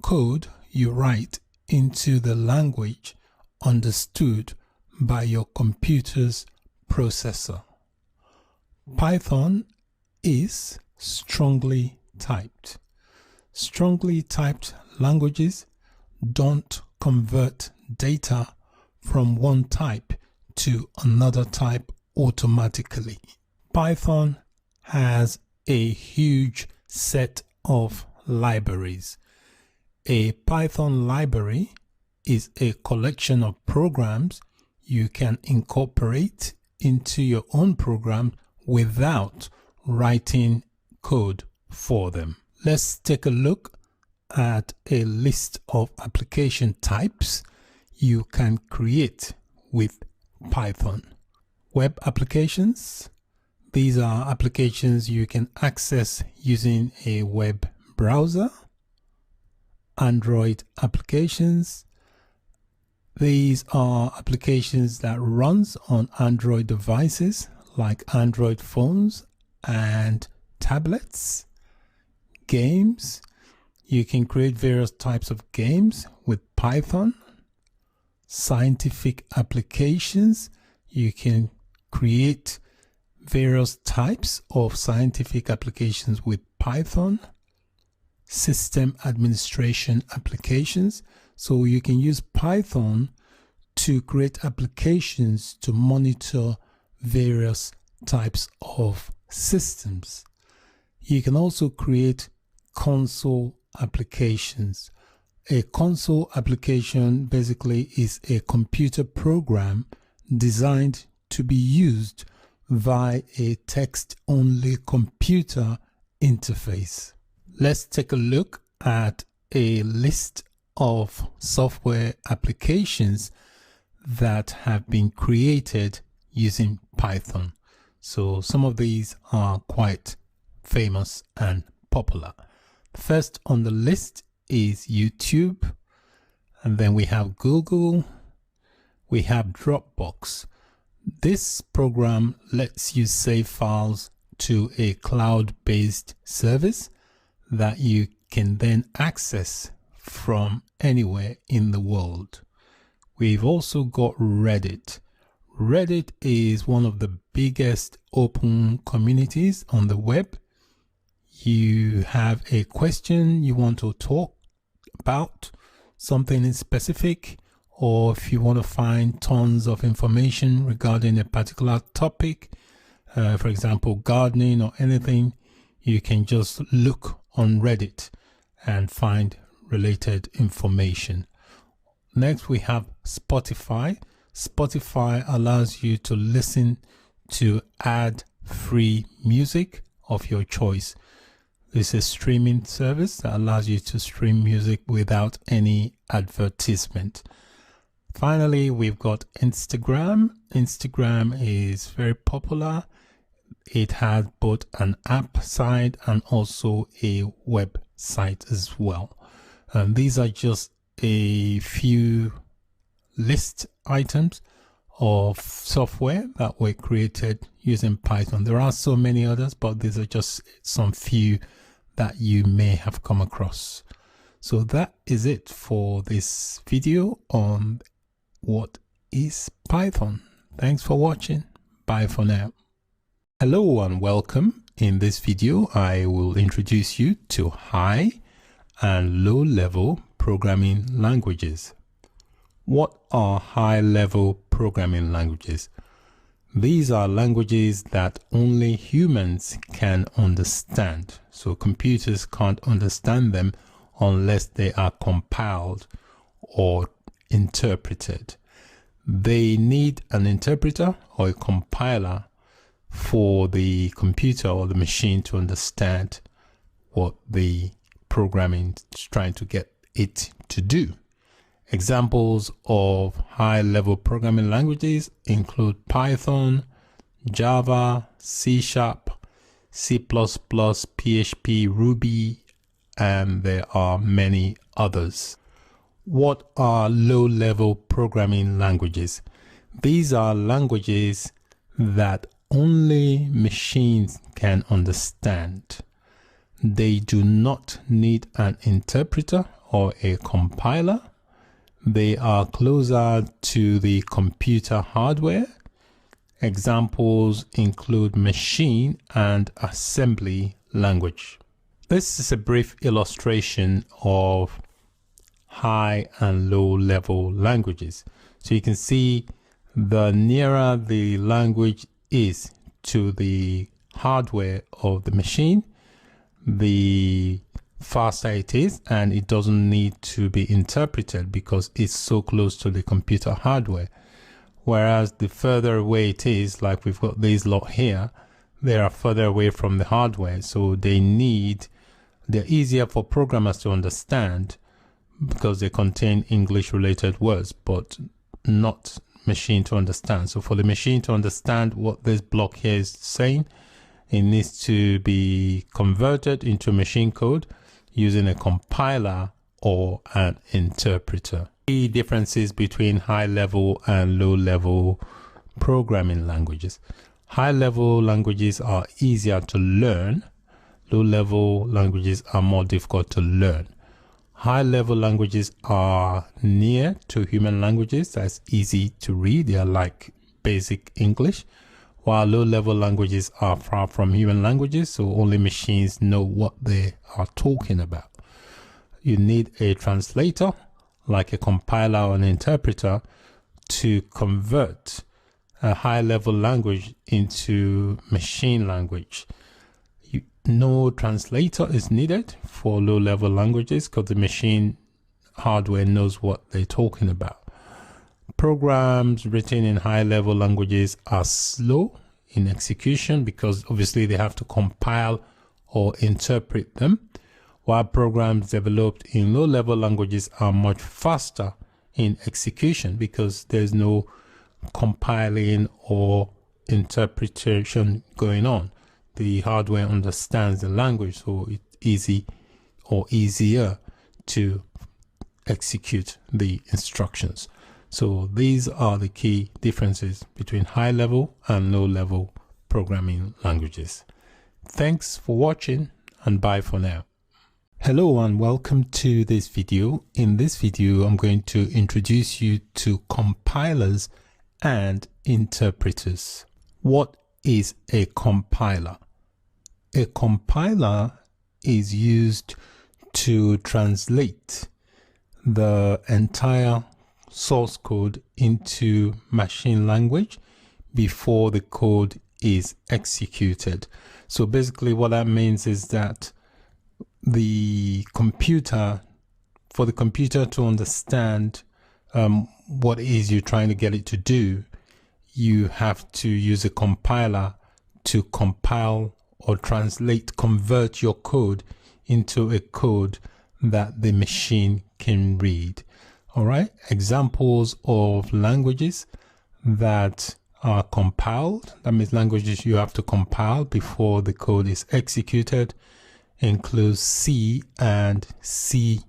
code you write into the language understood by your computer's processor. Python is strongly typed. Strongly typed languages don't convert data from one type to another type automatically. Python has a huge set of libraries. A Python library is a collection of programs you can incorporate into your own program without writing code for them. Let's take a look at a list of application types you can create with Python. Web applications. These are applications you can access using a web browser. Android applications. These are applications that runs on Android devices like Android phones and tablets. Games. You can create various types of games with Python. Scientific applications. You can create various types of scientific applications with Python. System administration applications. So you can use Python to create applications to monitor various types of systems. You can also create console applications. A console application basically is a computer program designed to be used via a text-only computer interface. Let's take a look at a list of software applications that have been created using Python. So some of these are quite famous and popular. First on the list is YouTube, and then we have Google, we have Dropbox. This program lets you save files to a cloud-based service that you can then access from anywhere in the world. We've also got Reddit. Reddit is one of the biggest open communities on the web. You have a question you want to talk about, something in specific, or if you want to find tons of information regarding a particular topic, for example, gardening or anything, you can just look on Reddit and find related information. Next, we have Spotify. Spotify allows you to listen to ad-free music of your choice. This is a streaming service that allows you to stream music without any advertisement. Finally, we've got Instagram. Instagram is very popular. It has both an app side and also a website as well. These are just a few list items of software that were created using Python. There are so many others, but these are just some few that you may have come across. So that is it for this video on what is Python. Thanks for watching. Bye for now. Hello and welcome. In this video, I will introduce you to high and low-level programming languages. What are high-level programming languages? These are languages that only humans can understand. So computers can't understand them unless they are compiled or interpreted. They need an interpreter or a compiler for the computer or the machine to understand what the programming is trying to get it to do. Examples of high-level programming languages include Python, Java, C#, C++, PHP, Ruby, and there are many others. What are low-level programming languages? These are languages that only machines can understand. They do not need an interpreter or a compiler. They are closer to the computer hardware. Examples include machine and assembly language. This is a brief illustration of high and low level languages. So you can see the nearer the language is to the hardware of the machine, the faster it is, and it doesn't need to be interpreted because it's so close to the computer hardware. Whereas the further away it is, like we've got these lot here, they are further away from the hardware, so they're easier for programmers to understand because they contain English related words, but not machine to understand. So for the machine to understand what this block here is saying, it needs to be converted into machine code using a compiler or an interpreter. Key differences between high-level and low-level programming languages. High-level languages are easier to learn. Low-level languages are more difficult to learn. High-level languages are near to human languages. That's easy to read. They are like basic English. While low-level languages are far from human languages, so only machines know what they are talking about. You need a translator, like a compiler or an interpreter, to convert a high-level language into machine language. No translator is needed for low-level languages because the machine hardware knows what they're talking about. Programs written in high-level languages are slow in execution because obviously they have to compile or interpret them, while programs developed in low-level languages are much faster in execution because there's no compiling or interpretation going on. The hardware understands the language, so it's easy or easier to execute the instructions. So these are the key differences between high-level and low-level programming languages. Thanks for watching, and bye for now. Hello and welcome to this video. In this video, I'm going to introduce you to compilers and interpreters. What is a compiler? A compiler is used to translate the entire source code into machine language before the code is executed. So basically what that means is that for the computer to understand what it is you're trying to get it to do, you have to use a compiler to compile or convert your code into a code that the machine can read. All right, examples of languages that are compiled, that means languages you have to compile before the code is executed, includes C and C++.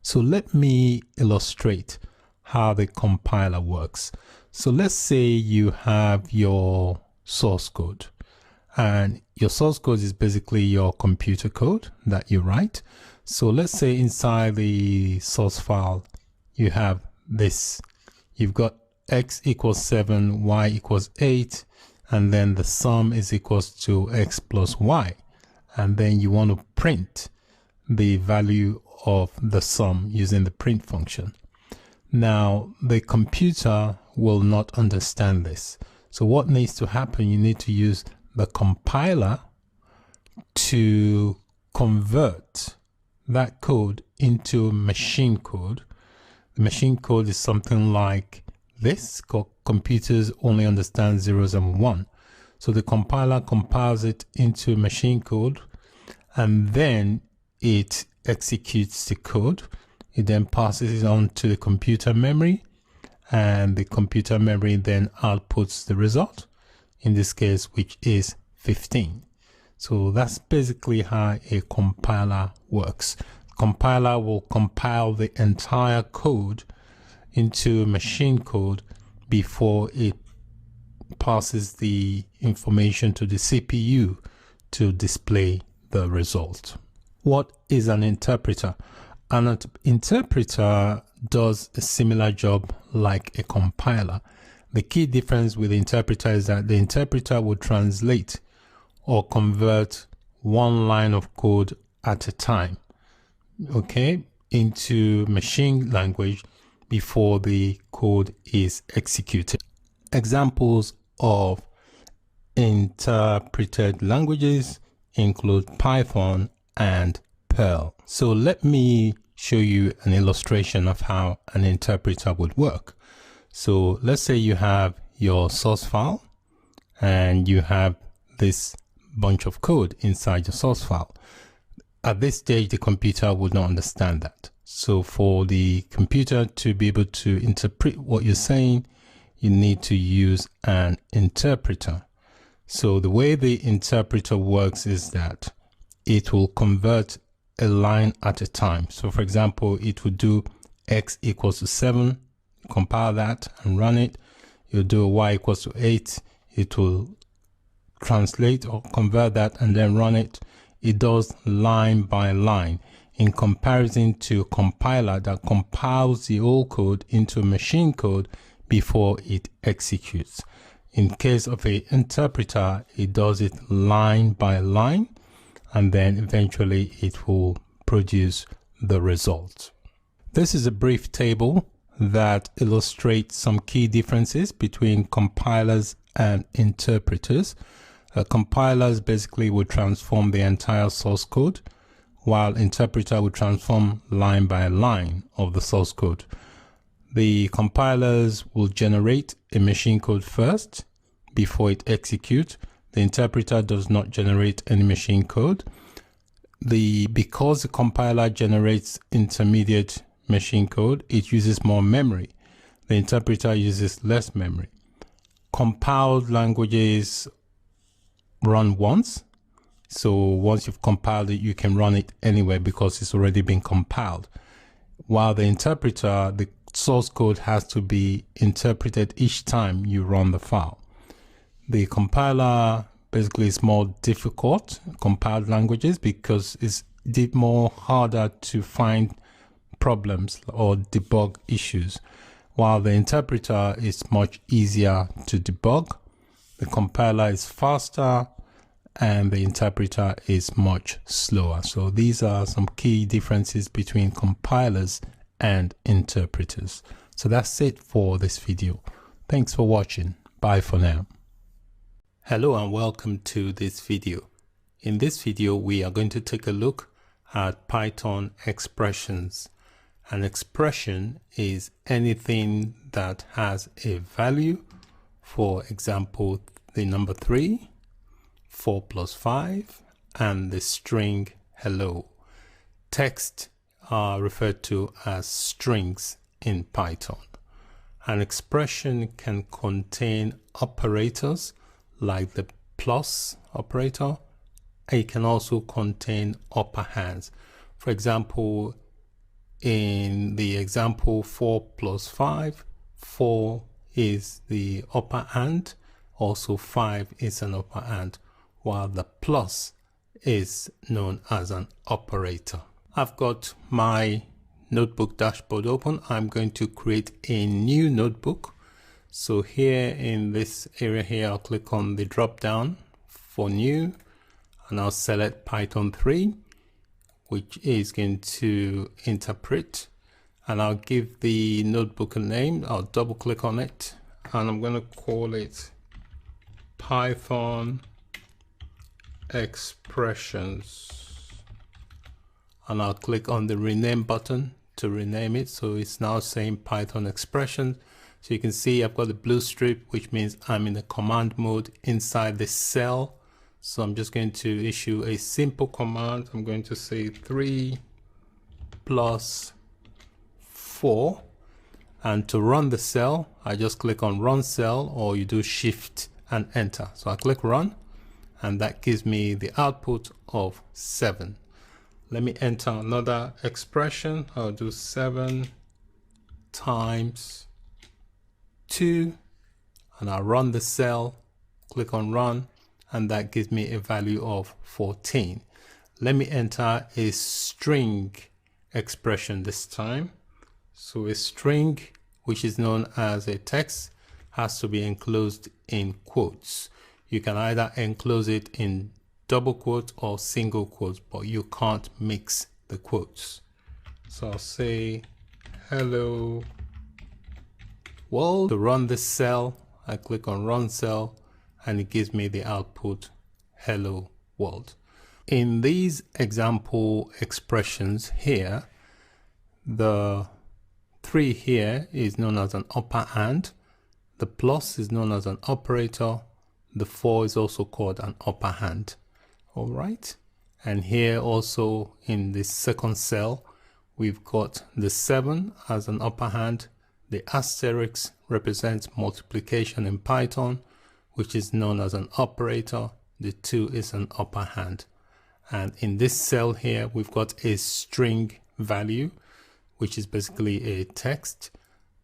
So let me illustrate how the compiler works. So let's say you have your source code, and your source code is basically your computer code that you write. So let's say inside the source file, you have this. You've got x equals 7, y equals 8, and then the sum is equals to x plus y. And then you want to print the value of the sum using the print function. Now, the computer will not understand this. So what needs to happen? You need to use the compiler to convert that code into machine code. The machine code is something like this. Computers only understand zeros and one. So the compiler compiles it into machine code, and then it executes the code. It then passes it on to the computer memory, and the computer memory then outputs the result, in this case, which is 15. So that's basically how a compiler works. Compiler will compile the entire code into machine code before it passes the information to the CPU to display the result. What is an interpreter? An interpreter does a similar job like a compiler. The key difference with the interpreter is that the interpreter will translate or convert one line of code at a time, okay, into machine language before the code is executed. Examples of interpreted languages include Python and Perl. So let me show you an illustration of how an interpreter would work. So let's say you have your source file and you have this bunch of code inside your source file. At this stage, the computer would not understand that. So for the computer to be able to interpret what you're saying, you need to use an interpreter. So the way the interpreter works is that it will convert a line at a time. So for example, it would do x equals to 7, compile that and run it. You do y equals to 8, it will translate or convert that and then run it. It does line by line in comparison to a compiler that compiles the old code into machine code before it executes. In case of an interpreter, it does it line by line, and then eventually it will produce the result. This is a brief table that illustrates some key differences between compilers and interpreters. Compilers basically would transform the entire source code, while interpreter would transform line by line of the source code. The compilers will generate a machine code first before it executes. The interpreter does not generate any machine code. Because the compiler generates intermediate machine code, it uses more memory. The interpreter uses less memory. Compiled languages run once. So once you've compiled it, you can run it anywhere because it's already been compiled. While the interpreter, the source code has to be interpreted each time you run the file. The compiler basically is more difficult, compiled languages, because it's more harder to find problems or debug issues, while the interpreter is much easier to debug. The compiler is faster and the interpreter is much slower. So these are some key differences between compilers and interpreters. So that's it for this video. Thanks for watching. Bye for now. Hello and welcome to this video. In this video, we are going to take a look at Python expressions. An expression is anything that has a value. For example, the number 3, 4 plus 5, and the string hello. Text are referred to as strings in Python. An expression can contain operators like the plus operator. It can also contain operands. For example, in the example 4 plus 5, 4 is the operand, also 5 is an operand, while the plus is known as an operator. I've got my notebook dashboard open. I'm going to create a new notebook. So here in this area here, I'll click on the drop down for new, and I'll select Python 3, which is going to interpret, and I'll give the notebook a name. I'll double click on it and I'm going to call it Python expressions, and I'll click on the rename button to rename it. So it's now saying Python expressions. So you can see I've got the blue strip, which means I'm in the command mode inside the cell. So I'm just going to issue a simple command. I'm going to say 3 plus 4, and to run the cell, I just click on run cell, or you do shift and enter. So I click run, and that gives me the output of 7. Let me enter another expression. I'll do 7 times 2, and I'll run the cell, click on run, and that gives me a value of 14. Let me enter a string expression this time. So a string, which is known as a text, has to be enclosed in quotes. You can either enclose it in double quotes or single quotes, but you can't mix the quotes. So I'll say hello world. To run this cell, I click on run cell, and it gives me the output hello world. In these example expressions here, the 3 here is known as an operand, the plus is known as an operator, the 4 is also called an operand. All right, and here also in the second cell, we've got the 7 as an operand. The asterisk represents multiplication in Python, which is known as an operator. The 2 is an operand. And in this cell here, we've got a string value, which is basically a text.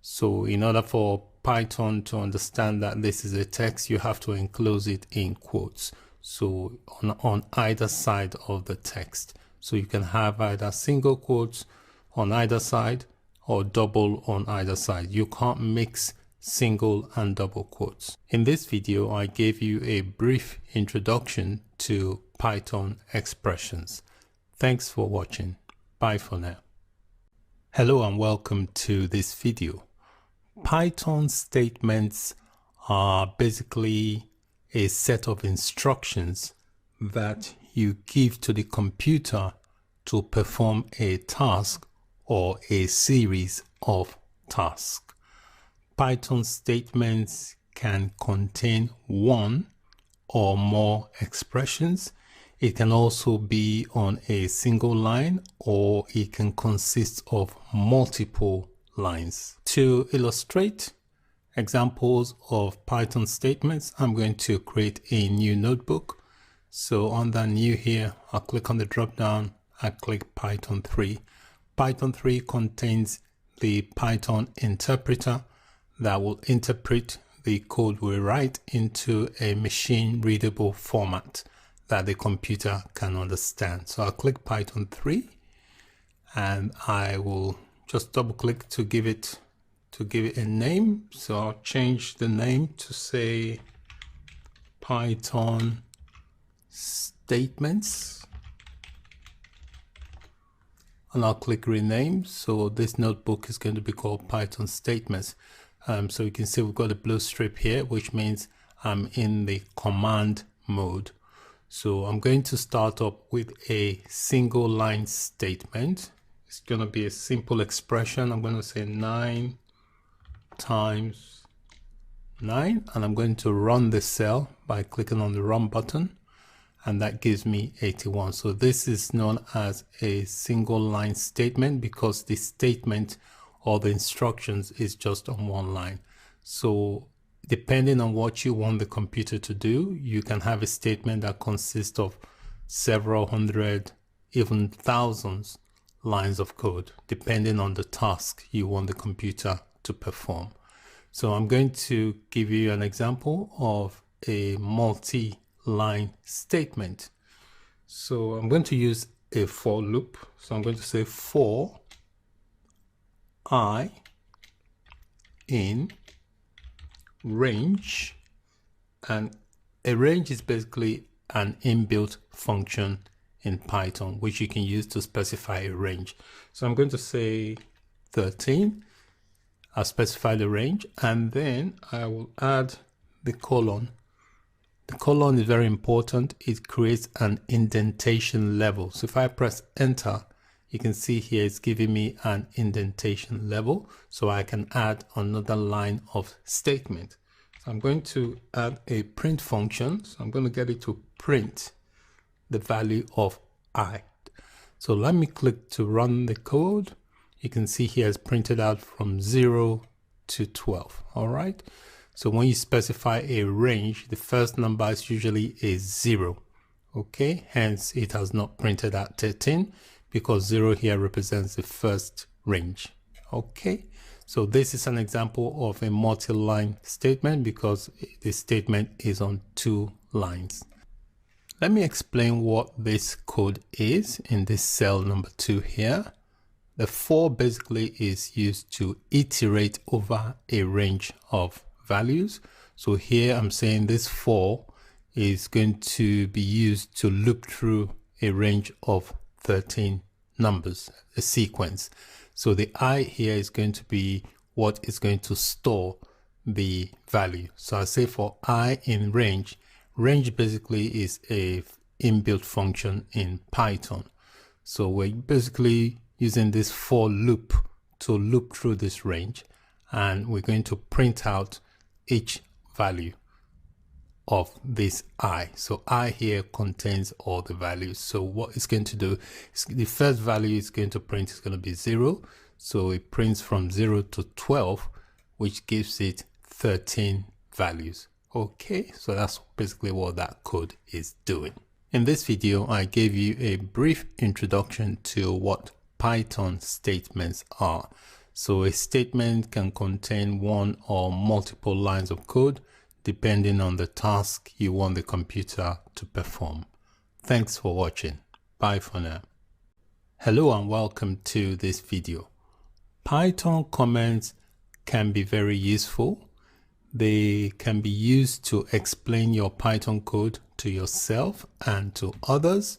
So in order for Python to understand that this is a text, you have to enclose it in quotes. So on either side of the text. So you can have either single quotes on either side or double on either side. You can't mix single and double quotes. In this video, I gave you a brief introduction to Python expressions. Thanks for watching. Bye for now. Hello and welcome to this video. Python statements are basically a set of instructions that you give to the computer to perform a task or a series of tasks. Python statements can contain one or more expressions. It can also be on a single line, or it can consist of multiple lines. To illustrate examples of Python statements, I'm going to create a new notebook. So under new here, I'll click on the drop down, I click Python 3. Python 3 contains the Python interpreter that will interpret the code we write into a machine readable format that the computer can understand. So I'll click Python 3 and I will just double click to give it a name. So I'll change the name to say Python statements and I'll click rename. So this notebook is going to be called Python statements. So you can see we've got a blue strip here, which means I'm in the command mode. So I'm going to start up with a single line statement. It's going to be a simple expression. I'm going to say 9 times 9, and I'm going to run the cell by clicking on the run button, and that gives me 81. So this is known as a single line statement because the statement or the instructions is just on one line. So depending on what you want the computer to do, you can have a statement that consists of several hundred, even thousands lines of code, depending on the task you want the computer to perform. So I'm going to give you an example of a multi-line statement. So I'm going to use a for loop. So I'm going to say for I in range, and a range is basically an inbuilt function in Python which you can use to specify a range. So I'm going to say 13. I'll specify the range and then I will add the colon. The colon is very important. It creates an indentation level. So if I press enter, you can see here it's giving me an indentation level, so I can add another line of statement. So I'm going to add a print function. So I'm going to get it to print the value of I. So let me click to run the code. You can see here it's printed out from 0 to 12. All right. So when you specify a range, the first number is usually a 0. Okay. Hence it has not printed out 13. Because 0 here represents the first range. Okay, so this is an example of a multi-line statement because the statement is on 2 lines. Let me explain what this code is in this cell number 2 here. The for basically is used to iterate over a range of values. So here I'm saying this for is going to be used to loop through a range of 13 numbers, a sequence. So the I here is going to be what is going to store the value. So I say for I in range, range basically is a inbuilt function in Python. So we're basically using this for loop to loop through this range, and we're going to print out each value of this I. So I here contains all the values. So what it's going to do is the first value it's going to print is going to be 0. So it prints from 0 to 12, which gives it 13 values. Okay, so that's basically what that code is doing. In this video, I gave you a brief introduction to what Python statements are. So a statement can contain one or multiple lines of code depending on the task you want the computer to perform. Thanks for watching. Bye for now. Hello and welcome to this video. Python comments can be very useful. They can be used to explain your Python code to yourself and to others.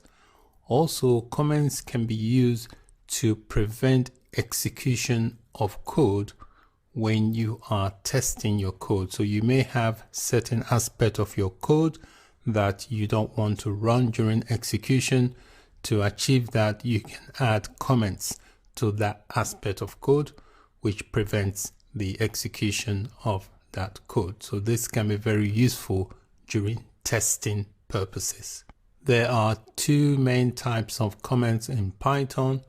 Also, comments can be used to prevent execution of code when you are testing your code. So you may have certain aspect of your code that you don't want to run during execution. To achieve that, you can add comments to that aspect of code, which prevents the execution of that code. So this can be very useful during testing purposes. There are two main types of comments in Python.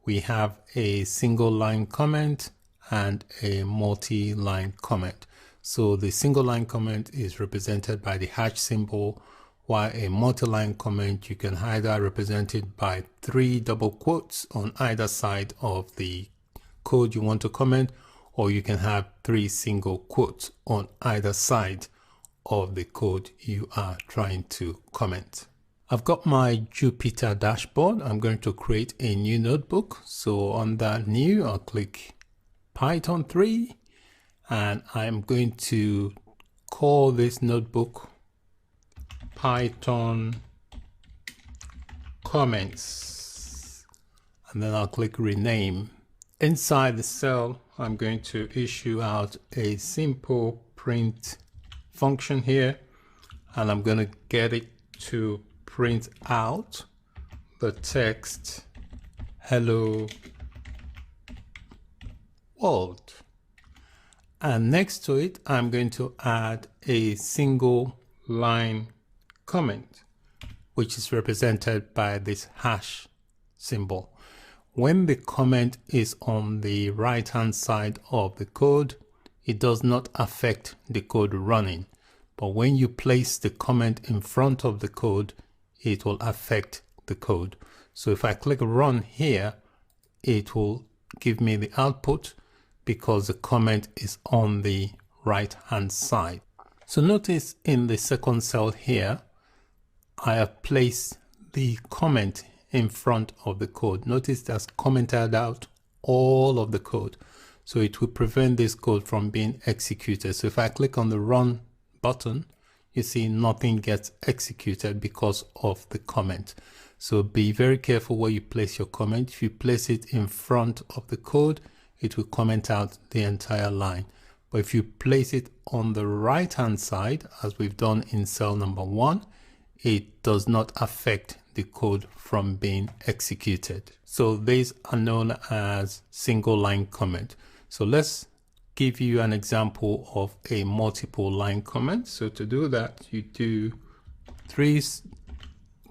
We have a single line comment and a multi-line comment. So the single line comment is represented by the hash symbol, while a multi-line comment, you can either represent it by 3 double quotes on either side of the code you want to comment, or you can have 3 single quotes on either side of the code you are trying to comment. I've got my Jupyter dashboard. I'm going to create a new notebook. So on that new, I'll click Python 3, and I'm going to call this notebook Python Comments, and then I'll click rename. Inside the cell, I'm going to issue out a simple print function here, and I'm going to get it to print out the text hello world. And next to it, I'm going to add a single line comment, which is represented by this hash symbol. When the comment is on the right hand side of the code, it does not affect the code running. But when you place the comment in front of the code, it will affect the code. So if I click run here, it will give me the output because the comment is on the right hand side. So notice in the second cell here, I have placed the comment in front of the code. Notice that's commented out all of the code. So it will prevent this code from being executed. So if I click on the run button, you see nothing gets executed because of the comment. So be very careful where you place your comment. If you place it in front of the code, it will comment out the entire line. But if you place it on the right hand side, as we've done in cell number 1, it does not affect the code from being executed. So these are known as single line comment. So let's give you an example of a multiple line comment. So to do that, you do 3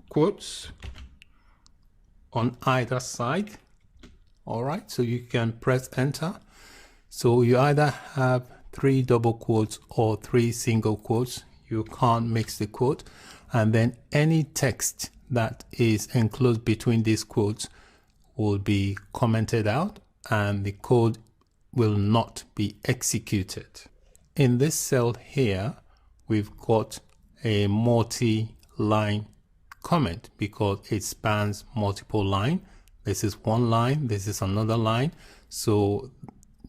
quotes on either side. All right, so you can press enter. So you either have 3 double quotes or 3 single quotes. You can't mix the quote. And then any text that is enclosed between these quotes will be commented out and the code will not be executed. In this cell here, we've got a multi-line comment because it spans multiple lines. This is one line, this is another line. So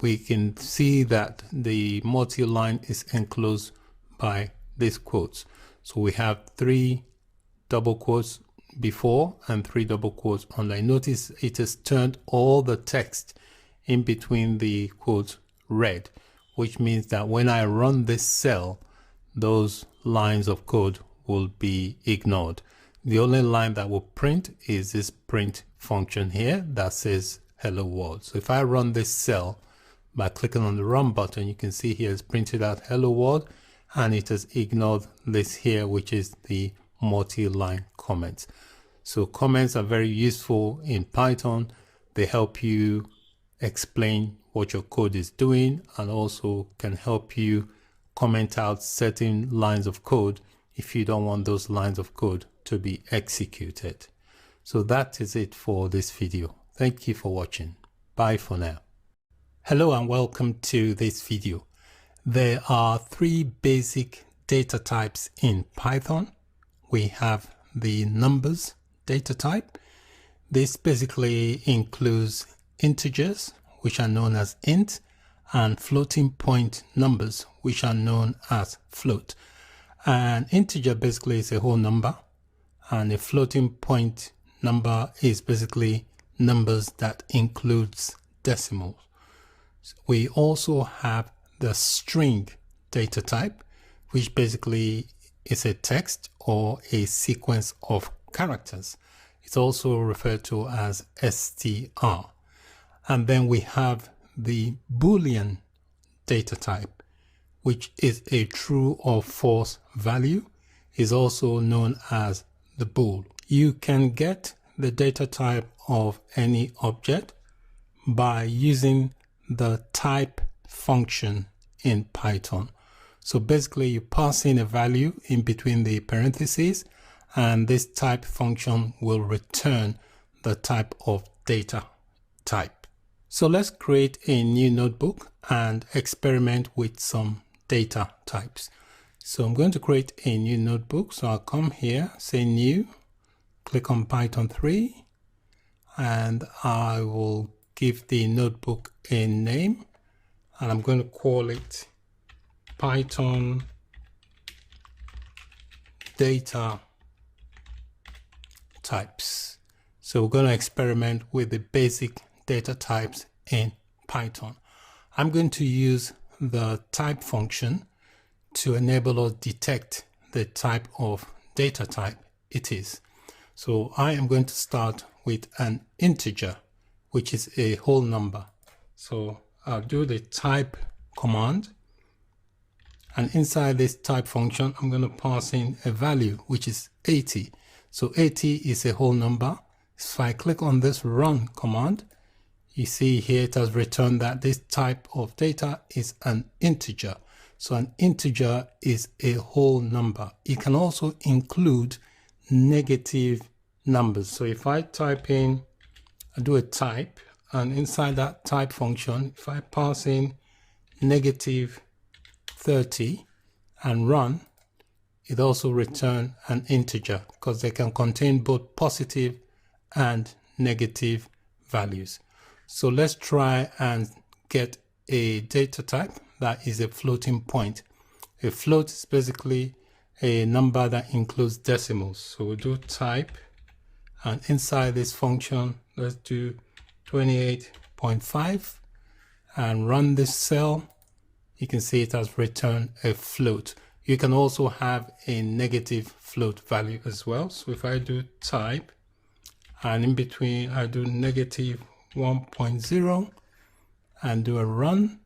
we can see that the multi-line is enclosed by these quotes. So we have 3 double quotes before and 3 double quotes under. Notice it has turned all the text in between the quotes red, which means that when I run this cell, those lines of code will be ignored. The only line that will print is this print function here that says hello world. So if I run this cell by clicking on the run button, you can see here it's printed out hello world, and it has ignored this here, which is the multi-line comments. So comments are very useful in Python. They help you explain what your code is doing and also can help you comment out certain lines of code if you don't want those lines of code to be executed. So that is it for this video. Thank you for watching. Bye for now. Hello and welcome to this video. There are three basic data types in Python. We have the numbers data type. This basically includes integers, which are known as int, and floating point numbers, which are known as float. An integer basically is a whole number, and a floating point number is basically numbers that includes decimals. We also have the string data type, which basically is a text or a sequence of characters. It's also referred to as str. And then we have the Boolean data type, which is a true or false value, is also known as the bool. You can get the data type of any object by using the type function in Python. So basically you pass in a value in between the parentheses, and this type function will return the type of data type. So let's create a new notebook and experiment with some data types. So I'm going to create a new notebook. So I'll come here, say new, click on Python 3, and I will give the notebook a name, and I'm going to call it Python data types. So we're going to experiment with the basic data types in Python. I'm going to use the type function to enable us detect the type of data type it is. So I am going to start with an integer, which is a whole number. So I'll do the type command, and inside this type function I'm going to pass in a value which is 80. So 80 is a whole number. So I click on this run command, you see here it has returned that this type of data is an integer. So an integer is a whole number. It can also include negative numbers. So if I type in, I do a type, and inside that type function, if I pass in negative 30 and run, it also returns an integer because they can contain both positive and negative values. So let's try and get a data type that is a floating point. A float is basically a number that includes decimals. So we'll do type, and inside this function, let's do 28.5 and run this cell. You can see it has returned a float. You can also have a negative float value as well. So if I do type, and in between I do negative 1.0 and do a run,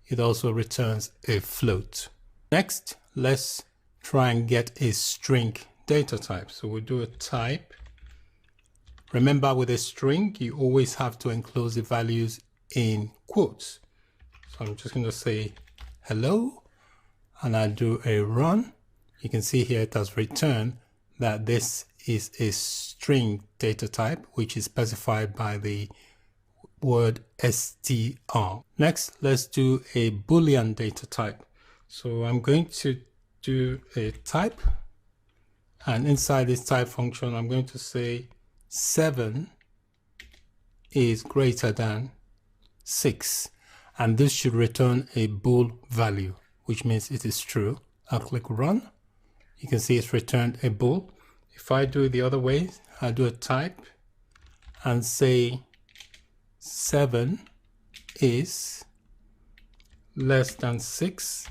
it also returns a float. Next, let's try and get a string data type. So we'll do a type. Remember, with a string, you always have to enclose the values in quotes. So I'm just going to say hello, and I do a run. You can see here it has returned that this is a string data type, which is specified by the word str. Next, let's do a Boolean data type. So I'm going to do a type, and inside this type function, I'm going to say 7 is greater than 6, and this should return a bool value, which means it is true. I'll click run. You can see it's returned a bool. If I do it the other way, I do a type and say 7 is less than 6,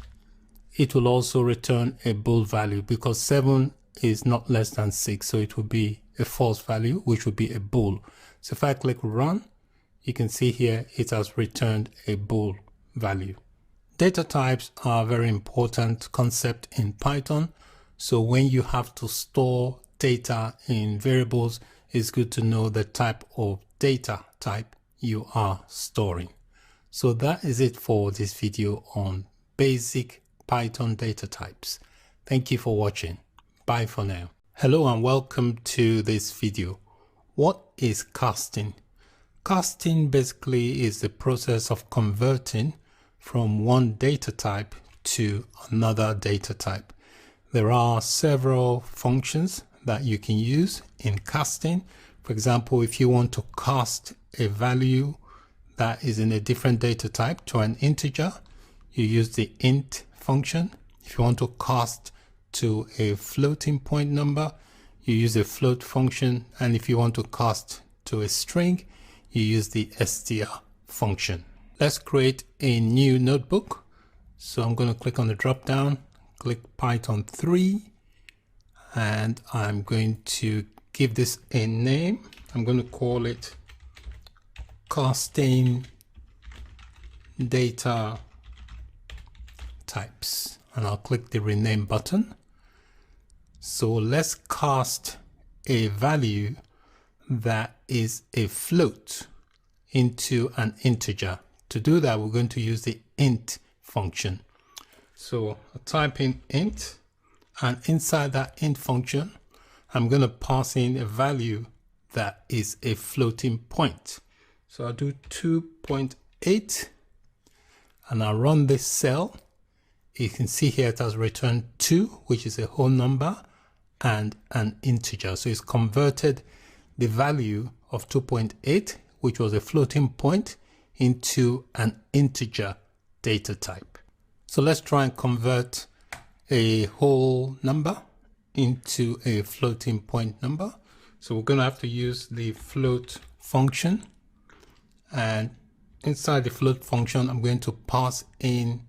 it will also return a bool value because 7 is not less than 6, so it will be a false value, which would be a bool. So if I click run, you can see here it has returned a bool value. Data types are a very important concept in Python. So when you have to store data in variables, it's good to know the type of data type you are storing. So that is it for this video on basic Python data types. Thank you for watching. Bye for now. Hello and welcome to this video. What is casting? Casting basically is the process of converting from one data type to another data type. There are several functions that you can use in casting. For example, if you want to cast a value that is in a different data type to an integer, you use the int function. If you want to cast to a floating point number, you use a float function. And if you want to cast to a string, you use the str function. Let's create a new notebook. So I'm going to click on the drop down, click Python 3, and I'm going to give this a name. I'm going to call it casting data types, and I'll click the rename button. So let's cast a value that is a float into an integer. To do that, we're going to use the int function. So I'll type in int, and inside that int function, I'm going to pass in a value that is a floating point. So I'll do 2.8, and I'll run this cell. You can see here it has returned 2, which is a whole number, and an integer. So it's converted the value of 2.8, which was a floating point, into an integer data type. So let's try and convert a whole number into a floating point number. So we're going to have to use the float function, and inside the float function, I'm going to pass in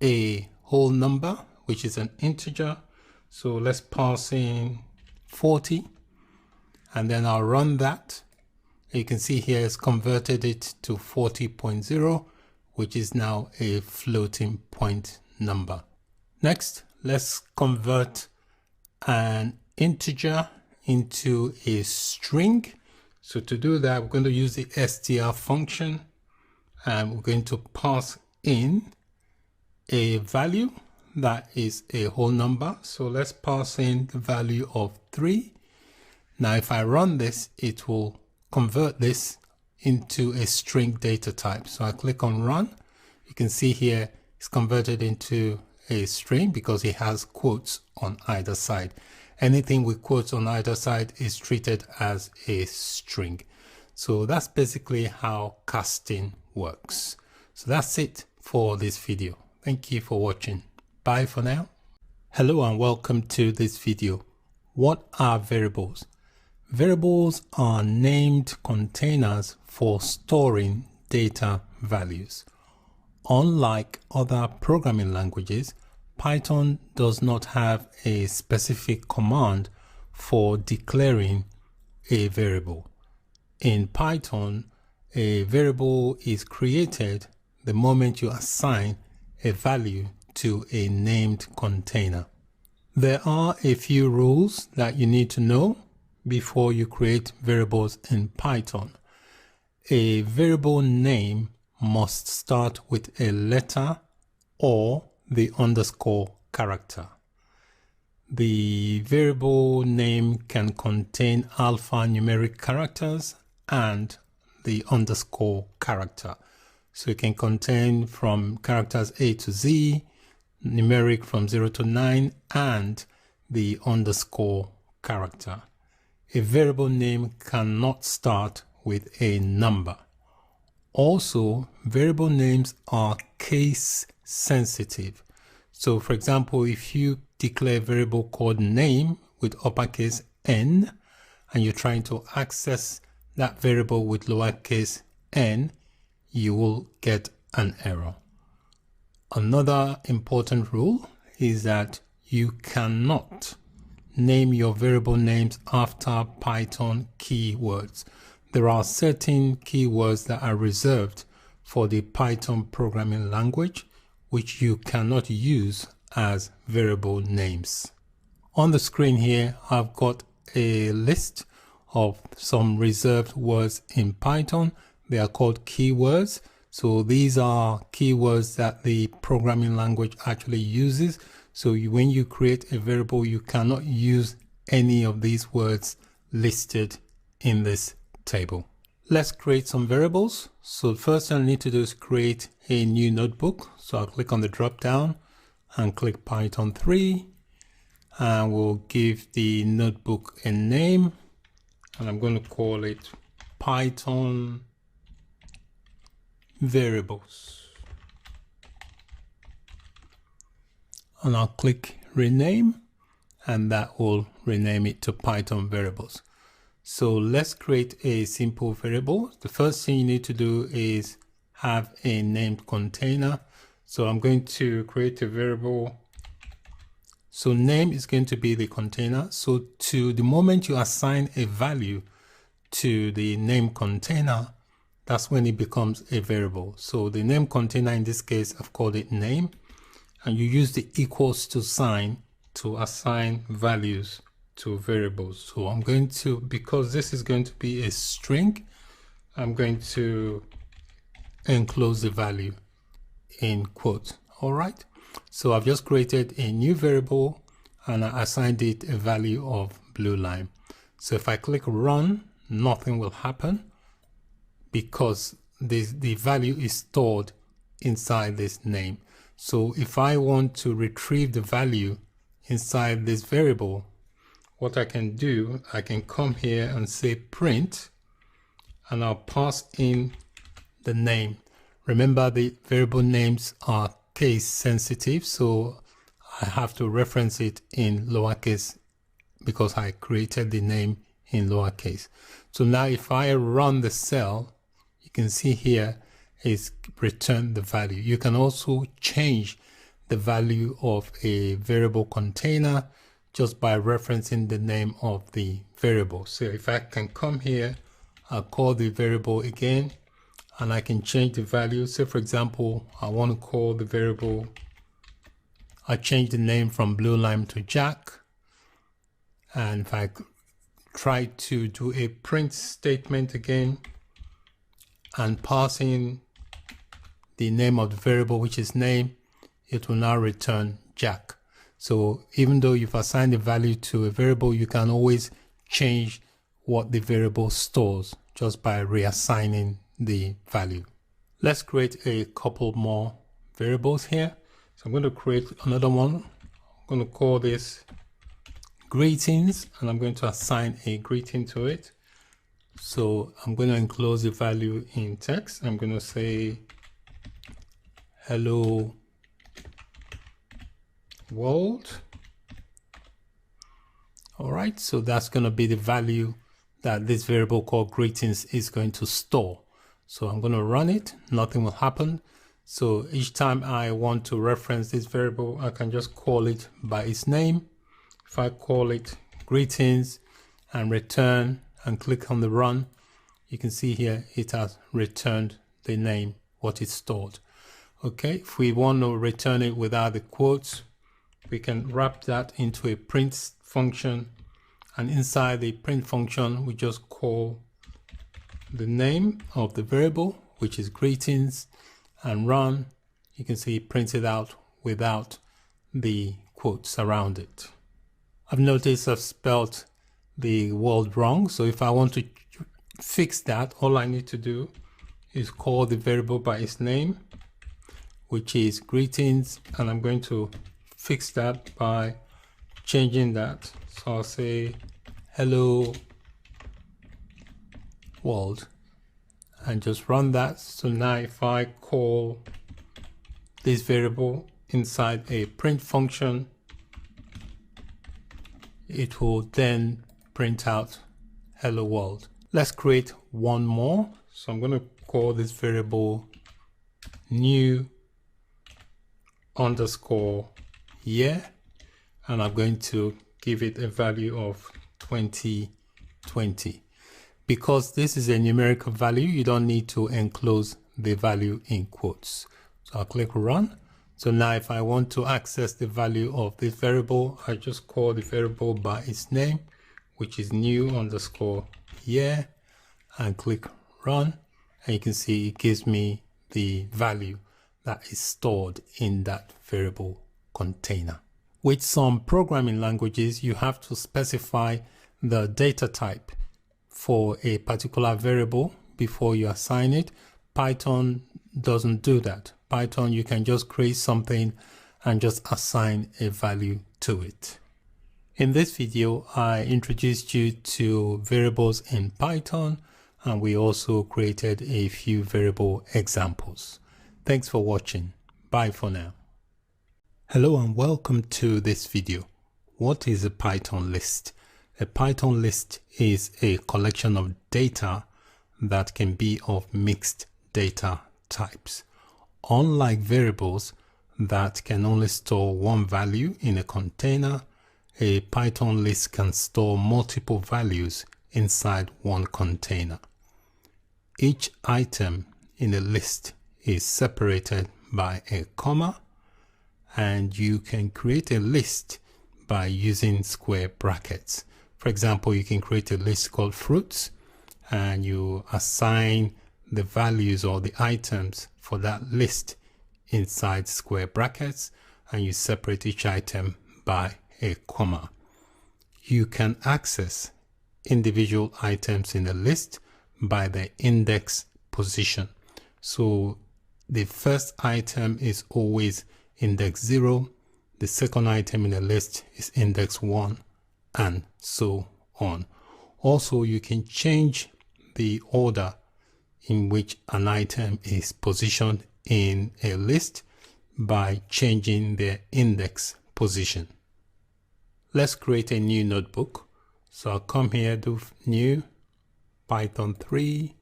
a whole number, which is an integer. So let's pass in 40, and then I'll run that. You can see here it's converted it to 40.0, which is now a floating point number. Next, let's convert an integer into a string. So to do that, we're going to use the str function, and we're going to pass in a value that is a whole number. So let's pass in the value of 3. Now, if I run this, it will convert this into a string data type. So I click on run. You can see here it's converted into a string because it has quotes on either side. Anything with quotes on either side is treated as a string. So that's basically how casting works. So that's it for this video. Thank you for watching. Bye for now. Hello and welcome to this video. What are variables? Variables are named containers for storing data values. Unlike other programming languages, Python does not have a specific command for declaring a variable. In Python, a variable is created the moment you assign a value to a named container. There are a few rules that you need to know before you create variables in Python. A variable name must start with a letter or the underscore character. The variable name can contain alphanumeric characters and the underscore character. So it can contain from characters A to Z, numeric from 0 to 9, and the underscore character. A variable name cannot start with a number. Also, variable names are case sensitive. So for example, if you declare a variable called name with uppercase N, and you're trying to access that variable with lowercase n, you will get an error. Another important rule is that you cannot name your variable names after Python keywords. There are certain keywords that are reserved for the Python programming language, which you cannot use as variable names. On the screen here, I've got a list of some reserved words in Python. They are called keywords. So these are keywords that the programming language actually uses. So when you create a variable, you cannot use any of these words listed in this table. Let's create some variables. So the first thing I need to do is create a new notebook. So I'll click on the drop down and click Python 3, and we'll give the notebook a name, and I'm going to call it Python variables, and I'll click rename, and that will rename it to Python variables. So let's create a simple variable. The first thing you need to do is have a named container. So I'm going to create a variable. So name is going to be the container. So to the moment you assign a value to the name container, that's when it becomes a variable. So the name container, in this case, I've called it name, and you use the equals to sign to assign values to variables. So I'm going to, because this is going to be a string, I'm going to enclose the value in quotes. All right. So I've just created a new variable and I assigned it a value of blue line. So if I click run, nothing will happen because the value is stored inside this name. So if I want to retrieve the value inside this variable, what I can do, I can come here and say print, and I'll pass in the name. Remember, the variable names are case sensitive, so I have to reference it in lowercase because I created the name in lowercase. So now if I run the cell, you can see here is return the value. You can also change the value of a variable container just by referencing the name of the variable. So if I can come here, I'll call the variable again, and I can change the value. Say for example, I want to call the variable, I change the name from blue lime to Jack. And if I try to do a print statement again and pass in the name of the variable, which is name, it will now return Jack. So even though you've assigned a value to a variable, you can always change what the variable stores just by reassigning the value. Let's create a couple more variables here. So I'm going to create another one. I'm going to call this greetings, and I'm going to assign a greeting to it. So I'm going to enclose the value in text. I'm going to say hello world. All right, so that's going to be the value that this variable called greetings is going to store. So I'm going to run it, nothing will happen. So each time I want to reference this variable, I can just call it by its name. If I call it greetings and return and click on the run, you can see here it has returned the name, what it stored. Okay, if we want to return it without the quotes, we can wrap that into a print function, and inside the print function we just call the name of the variable, which is greetings, and run. You can see it printed out without the quotes around it. I've noticed I've spelled the word wrong, so if I want to fix that, all I need to do is call the variable by its name, which is greetings, and I'm going to fix that by changing that. So I'll say hello world and just run that. So now if I call this variable inside a print function, it will then print out hello world. Let's create one more. So I'm going to call this variable new underscore year, and I'm going to give it a value of 2020. Because this is a numerical value, you don't need to enclose the value in quotes. So I'll click run. So now if I want to access the value of this variable, I just call the variable by its name, which is new underscore year, and click run. And you can see it gives me the value that is stored in that variable container. With some programming languages, you have to specify the data type for a particular variable before you assign it. Python doesn't do that. Python, you can just create something and just assign a value to it. In this video, I introduced you to variables in Python, and we also created a few variable examples. Thanks for watching. Bye for now. Hello and welcome to this video. What is a Python list? A Python list is a collection of data that can be of mixed data types. Unlike variables that can only store one value in a container, a Python list can store multiple values inside one container. Each item in a list is separated by a comma, and you can create a list by using square brackets. For example, you can create a list called fruits, and you assign the values or the items for that list inside square brackets, and you separate each item by a comma. You can access individual items in a list by their index position. So the first item is always index 0, the second item in a list is index 1, and so on. Also, you can change the order in which an item is positioned in a list by changing their index position. Let's create a new notebook. So I'll come here, do new, Python 3,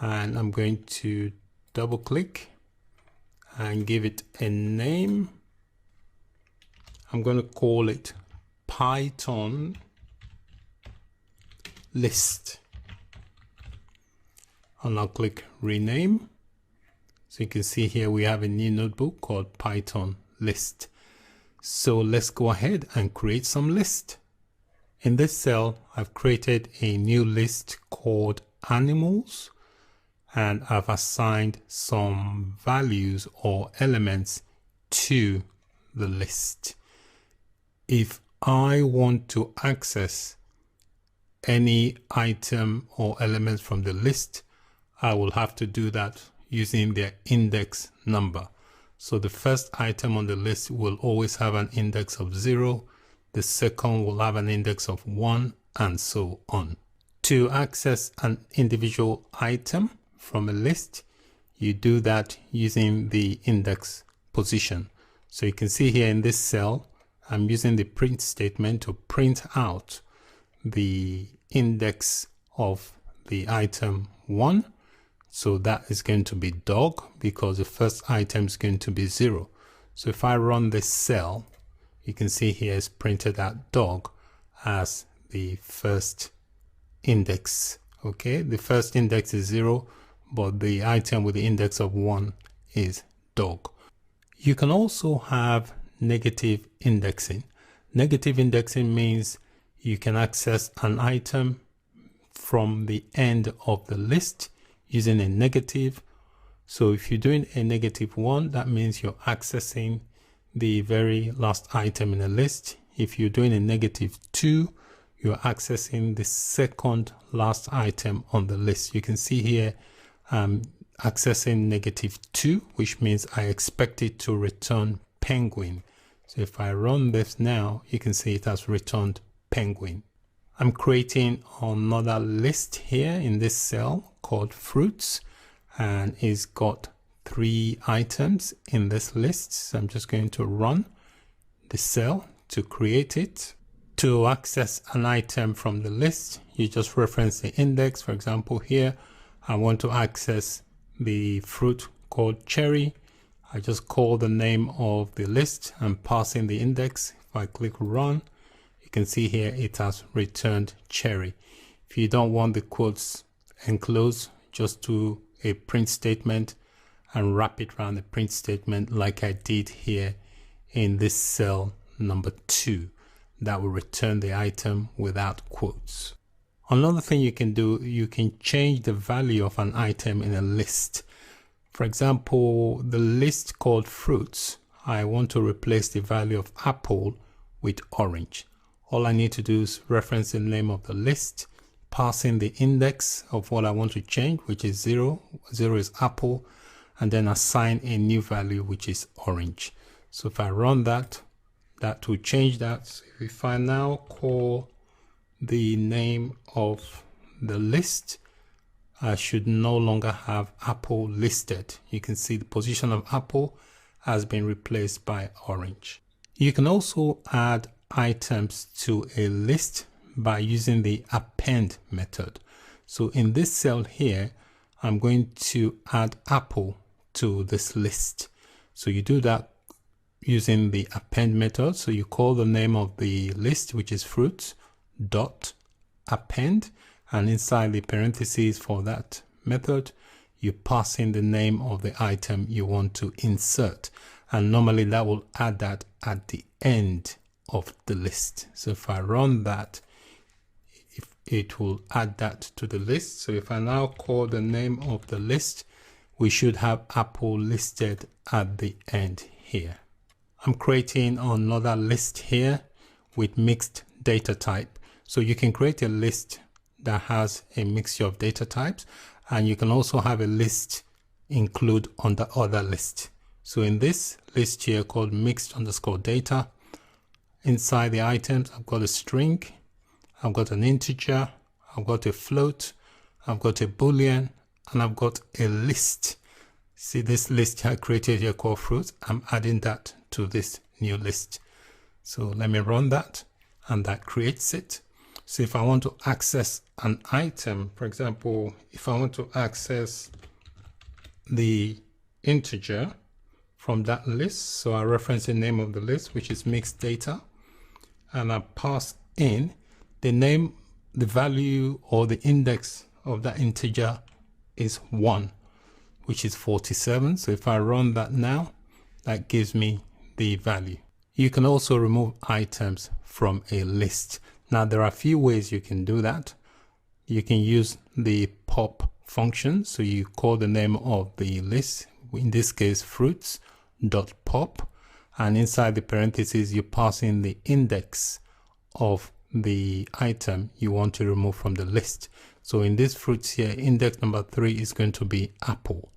and I'm going to double click and give it a name. I'm going to call it Python list, and I'll click rename. So you can see here we have a new notebook called Python list. So let's go ahead and create some list. In this cell, I've created a new list called animals, and I've assigned some values or elements to the list. If I want to access any item or elements from the list, I will have to do that using their index number. So the first item on the list will always have an index of 0, the second will have an index of 1, and so on. To access an individual item from a list, you do that using the index position. So you can see here in this cell, I'm using the print statement to print out the index of the item 1. So that is going to be dog, because the first item is going to be 0. So if I run this cell, you can see here it's printed out dog as the first index. Okay, the first index is 0, but the item with the index of 1 is dog. You can also have negative indexing. Negative indexing means you can access an item from the end of the list using a negative. So if you're doing a -1, that means you're accessing the very last item in a list. If you're doing a -2, you're accessing the second last item on the list. You can see here I'm accessing -2, which means I expect it to return penguin. So if I run this now, you can see it has returned penguin. I'm creating another list here in this cell called fruits, and it's got 3 items in this list. So I'm just going to run the cell to create it. To access an item from the list, you just reference the index. For example, here I want to access the fruit called cherry. I just call the name of the list and pass in the index. If I click run, you can see here it has returned cherry. If you don't want the quotes enclosed, just do a print statement and wrap it around the print statement like I did here in this cell number 2. That will return the item without quotes. Another thing you can do, you can change the value of an item in a list. For example, the list called fruits, I want to replace the value of apple with orange. All I need to do is reference the name of the list, pass in the index of what I want to change, which is 0. 0 is apple, and then assign a new value, which is orange. So if I run that, that will change that. So if I now call the name of the list, I should no longer have apple listed. You can see the position of apple has been replaced by orange. You can also add items to a list by using the append method. So in this cell here, I'm going to add apple to this list. So you do that using the append method. So you call the name of the list, which is fruits, dot append, and inside the parentheses for that method, you pass in the name of the item you want to insert. And normally that will add that at the end of the list. So if I run that, it will add that to the list. So if I now call the name of the list, we should have apple listed at the end here. I'm creating another list here with mixed data type. So you can create a list that has a mixture of data types, and you can also have a list include under other list. So in this list here called mixed underscore data, inside the items, I've got a string, I've got an integer, I've got a float, I've got a boolean, and I've got a list. See this list I created here called fruits. I'm adding that to this new list. So let me run that, and that creates it. So if I want to access an item, for example, if I want to access the integer from that list, so I reference the name of the list, which is mixed data, and I pass in the name, the value or the index of that integer is 1, which is 47. So if I run that now, that gives me the value. You can also remove items from a list. Now there are a few ways you can do that. You can use the pop function. So you call the name of the list, in this case fruits.pop, and inside the parentheses you pass in the index of the item you want to remove from the list. So in this fruits here, index number 3 is going to be apple.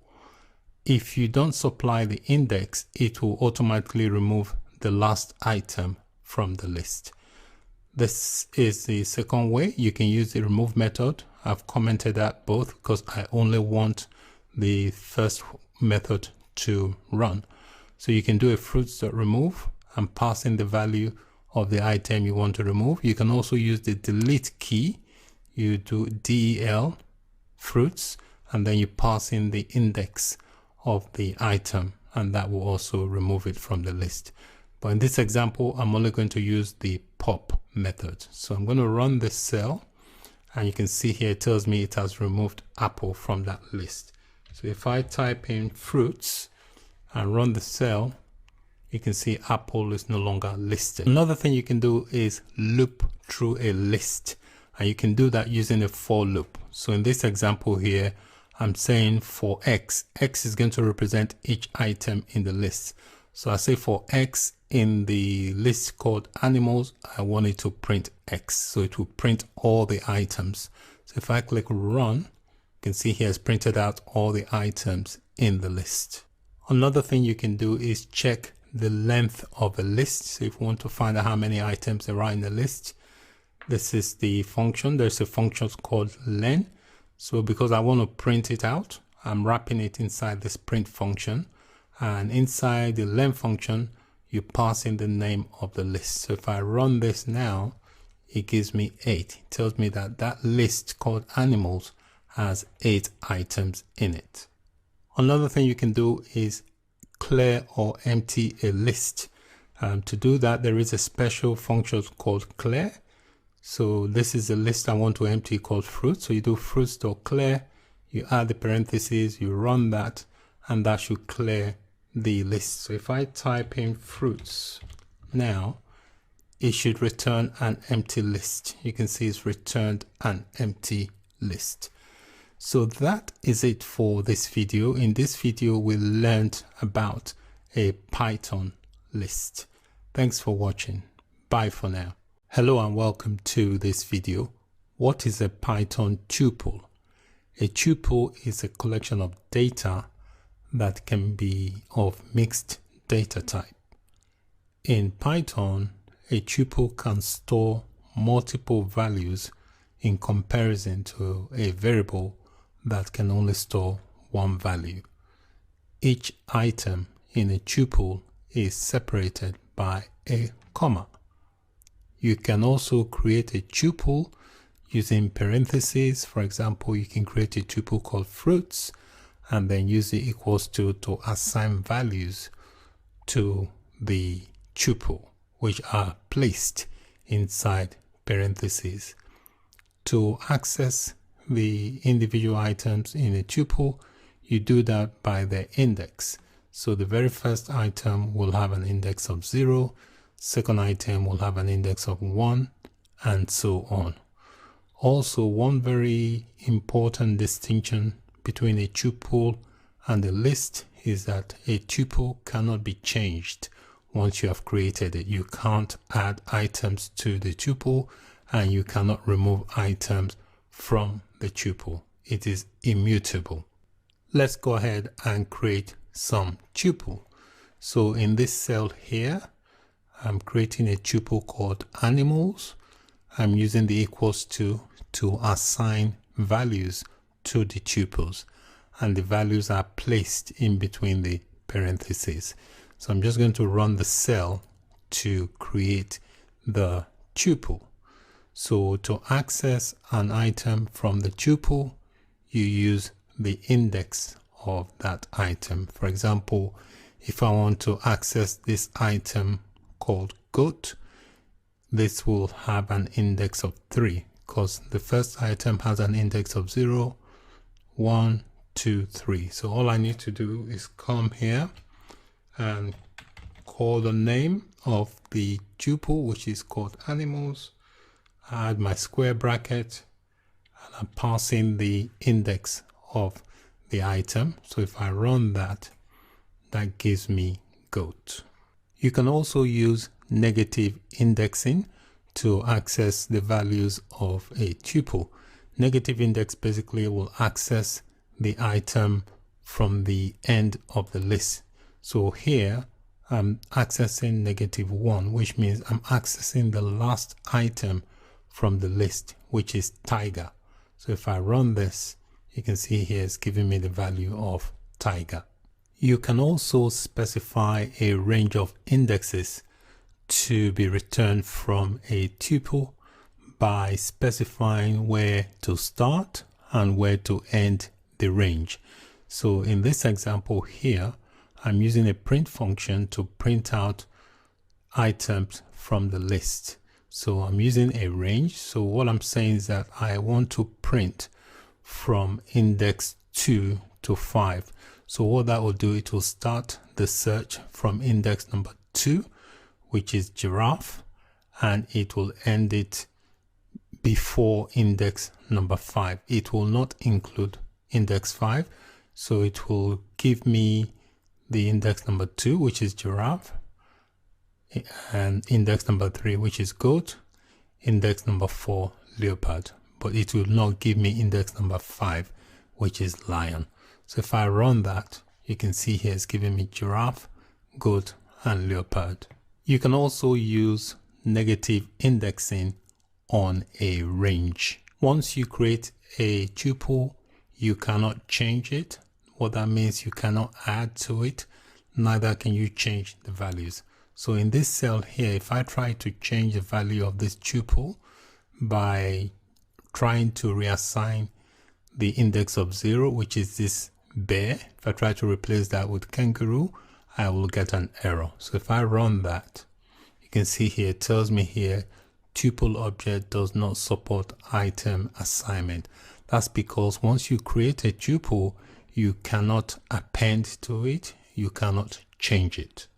If you don't supply the index, it will automatically remove the last item from the list. This is the second way. You can use the remove method. I've commented that both because I only want the first method to run. So you can do a fruits.remove and pass in the value of the item you want to remove. You can also use the delete key. You do del fruits, and then you pass in the index of the item, and that will also remove it from the list. But in this example, I'm only going to use the pop method. So I'm going to run this cell, and you can see here it tells me it has removed apple from that list. So if I type in fruits and run the cell, you can see apple is no longer listed. Another thing you can do is loop through a list, and you can do that using a for loop. So in this example here, I'm saying for x is going to represent each item in the list. So I say for x in the list called animals, I want it to print x. So it will print all the items. So if I click run, you can see here it's printed out all the items in the list. Another thing you can do is check the length of a list. So if you want to find out how many items there are in the list, this is the function. There's a function called len. So because I want to print it out, I'm wrapping it inside this print function, and inside the len function you pass in the name of the list. So if I run this now, it gives me 8. It tells me that that list called animals has 8 items in it. Another thing you can do is clear or empty a list. To do that, there is a special function called clear. So this is a list I want to empty called fruits. So you do fruits.clear, you add the parentheses, you run that, and that should clear the list. So if I type in fruits now, it should return an empty list. You can see it's returned an empty list. So that is it for this video. In this video, we learned about a Python list. Thanks for watching. Bye for now. Hello and welcome to this video. What is a Python tuple? A tuple is a collection of data that can be of mixed data type. In Python, a tuple can store multiple values in comparison to a variable that can only store one value. Each item in a tuple is separated by a comma. You can also create a tuple using parentheses. For example, you can create a tuple called fruits and then use the equals to assign values to the tuple, which are placed inside parentheses. To access the individual items in a tuple, you do that by their index. So the very first item will have an index of 0, second item will have an index of 1, and so on. Also, one very important distinction between a tuple and a list is that a tuple cannot be changed once you have created it. You can't add items to the tuple and you cannot remove items from the tuple. It is immutable. Let's go ahead and create some tuple. So in this cell here, I'm creating a tuple called animals. I'm using the equals to assign values to the tuples, and the values are placed in between the parentheses. So I'm just going to run the cell to create the tuple. So to access an item from the tuple, you use the index of that item. For example, if I want to access this item called goat, this will have an index of 3 because the first item has an index of 0, 1, 2, 3. So all I need to do is come here and call the name of the tuple, which is called animals, add my square bracket, and I'm passing the index of the item. So if I run that, that gives me goat. You can also use negative indexing to access the values of a tuple. Negative index basically will access the item from the end of the list. So here I'm accessing -1, which means I'm accessing the last item from the list, which is tiger. So if I run this, you can see here it's giving me the value of tiger. You can also specify a range of indexes to be returned from a tuple by specifying where to start and where to end the range. So in this example here, I'm using a print function to print out items from the list. So I'm using a range. So what I'm saying is that I want to print from index 2 to 5. So what that will do, it will start the search from index number 2, which is giraffe, and it will end it before index number 5. It will not include index 5. So it will give me the index number 2, which is giraffe, and index number 3, which is goat, index number 4, leopard, but it will not give me index number 5, which is lion. So if I run that, you can see here it's giving me giraffe, goat, and leopard. You can also use negative indexing on a range. Once you create a tuple, you cannot change it. What that means, you cannot add to it, neither can you change the values. So in this cell here, if I try to change the value of this tuple by trying to reassign the index of 0, which is this bear, if I try to replace that with kangaroo, I will get an error. So if I run that, you can see here, it tells me here, tuple object does not support item assignment. That's because once you create a tuple, you cannot append to it, you cannot change it.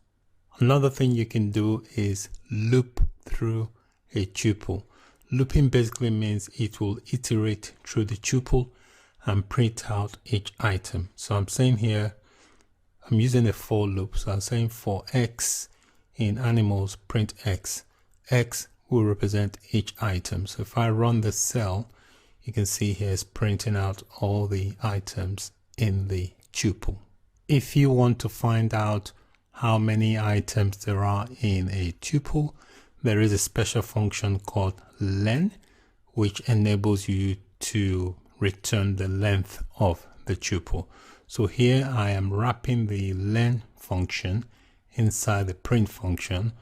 Another thing you can do is loop through a tuple. Looping basically means it will iterate through the tuple and print out each item. So I'm saying here, I'm using a for loop. So I'm saying for x in animals, print x. X will represent each item. So if I run the cell, You can see here it's printing out all the items in the tuple. If you want to find out how many items there are in a tuple, there is a special function called len, which enables you to return the length of the tuple. So here I am wrapping the len function inside the print function,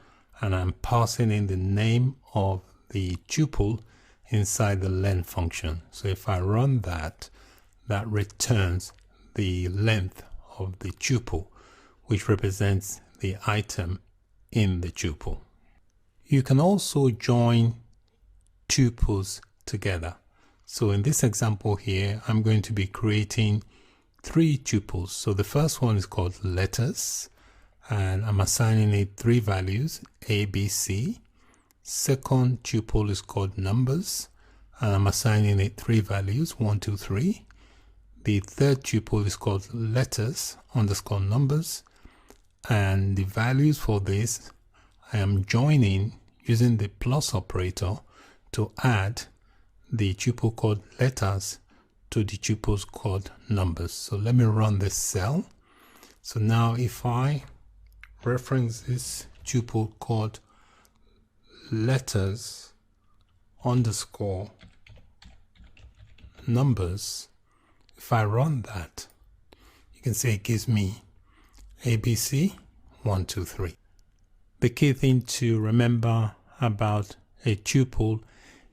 and I'm passing in the name of the tuple inside the len function. So if I run that, that returns the length of the tuple, which represents the item in the tuple. You can also join tuples together. So in this example here, I'm going to be creating 3 tuples. So the first one is called letters, and I'm assigning it 3 values, A, B, C. Second tuple is called numbers, and I'm assigning it 3 values, 1, 2, 3. The third tuple is called letters underscore numbers, and the values for this I am joining using the plus operator to add the tuple called letters to the tuples called numbers. So let me run this cell. So now if I reference this tuple called letters underscore numbers, if I run that, you can see it gives me ABC 1, 2, 3. The key thing to remember about a tuple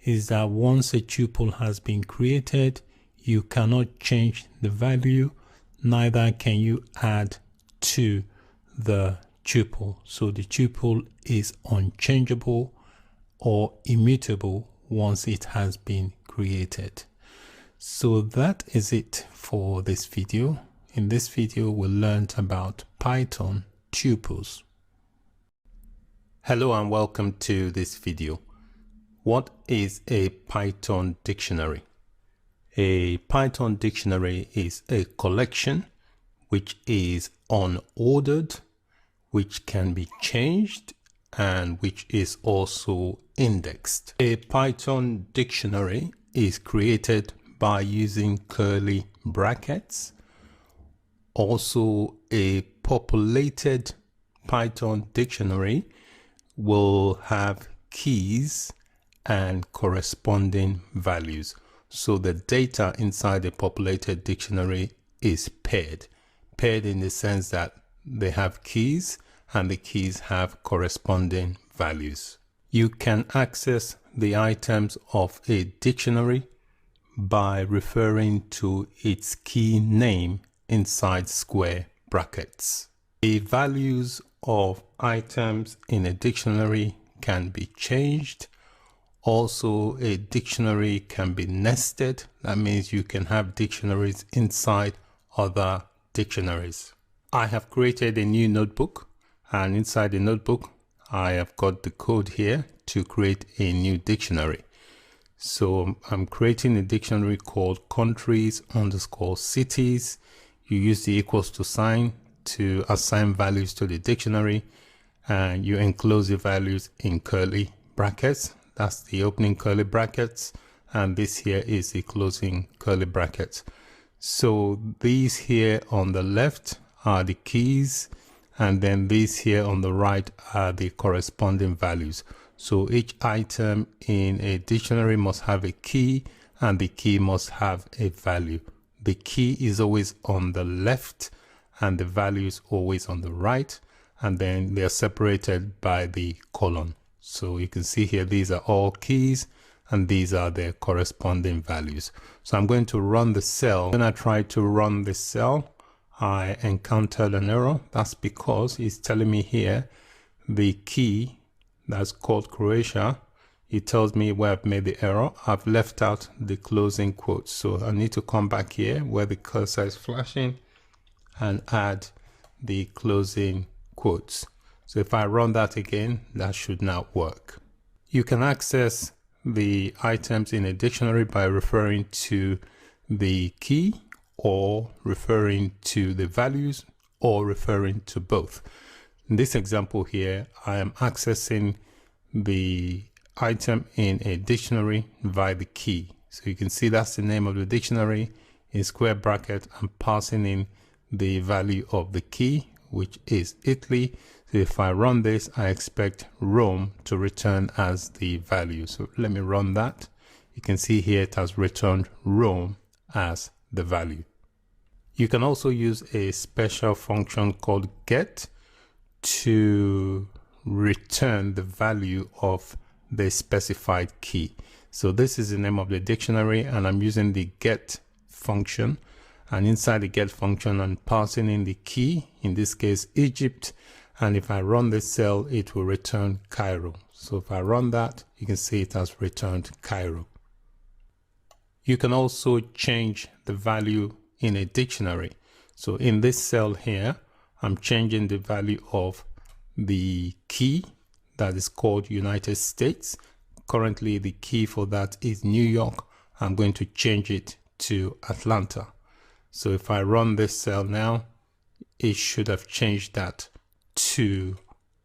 is that once a tuple has been created, you cannot change the value, neither can you add to the tuple. So the tuple is unchangeable or immutable once it has been created. So that is it for this video. In this video, we learned about Python tuples. Hello and welcome to this video. What is a Python dictionary? A Python dictionary is a collection which is unordered, which can be changed, and which is also indexed. A Python dictionary is created by using curly brackets. Also, a populated Python dictionary will have keys and corresponding values. So the data inside a populated dictionary is paired. Paired in the sense that they have keys and the keys have corresponding values. You can access the items of a dictionary by referring to its key name inside square brackets. The values of items in a dictionary can be changed. Also, a dictionary can be nested. That means you can have dictionaries inside other dictionaries. I have created a new notebook, and inside the notebook, I have got the code here to create a new dictionary. So I'm creating a dictionary called countries underscore cities. You use the equals to sign to assign values to the dictionary, and you enclose the values in curly brackets. That's the opening curly brackets, and this here is the closing curly brackets. So these here on the left are the keys, and then these here on the right are the corresponding values. So each item in a dictionary must have a key, and the key must have a value. The key is always on the left and the value is always on the right, and then they are separated by the colon. So you can see here, these are all keys and these are their corresponding values. So I'm going to run the cell. When I try to run the cell, I encountered an error. That's because it's telling me here the key that's called Croatia. It tells me where I've made the error. I've left out the closing quotes. So I need to come back here where the cursor is flashing and add the closing quotes. So if I run that again, that should now work. You can access the items in a dictionary by referring to the key, or referring to the values, or referring to both. In this example here, I am accessing the item in a dictionary via the key. So you can see that's the name of the dictionary in square bracket. I'm passing in the value of the key, which is Italy. So if I run this, I expect Rome to return as the value. So let me run that. You can see here it has returned Rome as the value. You can also use a special function called get to return the value of the specified key. So this is the name of the dictionary, and I'm using the get function, and inside the get function I'm passing in the key, in this case Egypt, and if I run this cell it will return Cairo. So if I run that, you can see it has returned Cairo. You can also change the value in a dictionary. So in this cell here, I'm changing the value of the key that is called United States. Currently the key for that is New York. I'm going to change it to Atlanta. So if I run this cell now, it should have changed that to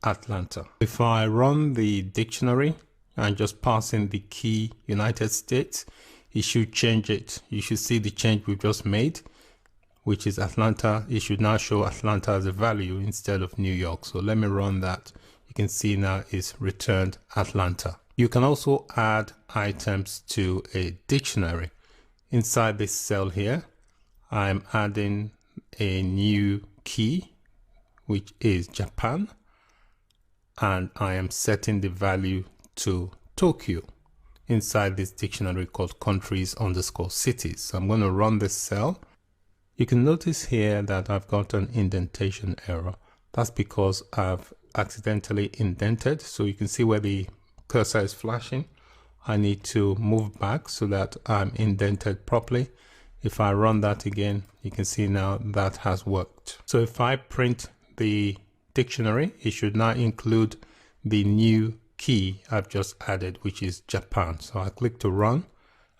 Atlanta. If I run the dictionary and just pass in the key United States, it should change it. You should see the change we've just made, which is Atlanta. It should now show Atlanta as a value instead of New York. So let me run that. You can see now it's returned Atlanta. You can also add items to a dictionary. Inside this cell here, I'm adding a new key, which is Japan, and I am setting the value to Tokyo inside this dictionary called countries_cities. So I'm going to run this cell. You can notice here that I've got an indentation error. That's because I've accidentally indented. So you can see where the cursor is flashing. I need to move back so that I'm indented properly. If I run that again, you can see now that has worked. So if I print the dictionary, it should now include the new key I've just added, which is Japan. So I click to run.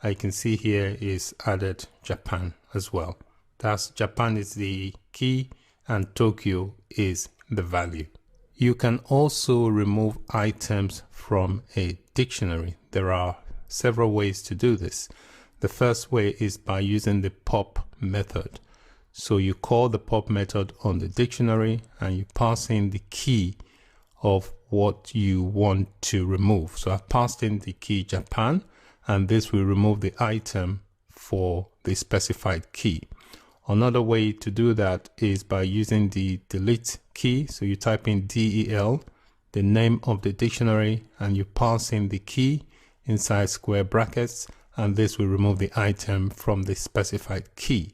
I can see here is added Japan as well. That's Japan is the key and Tokyo is the value. You can also remove items from a dictionary. There are several ways to do this. The first way is by using the pop method. So you call the pop method on the dictionary and you pass in the key of what you want to remove. So I've passed in the key Japan, and this will remove the item for the specified key. Another way to do that is by using the delete key. So you type in DEL, the name of the dictionary, and you pass in the key inside square brackets, and this will remove the item from the specified key.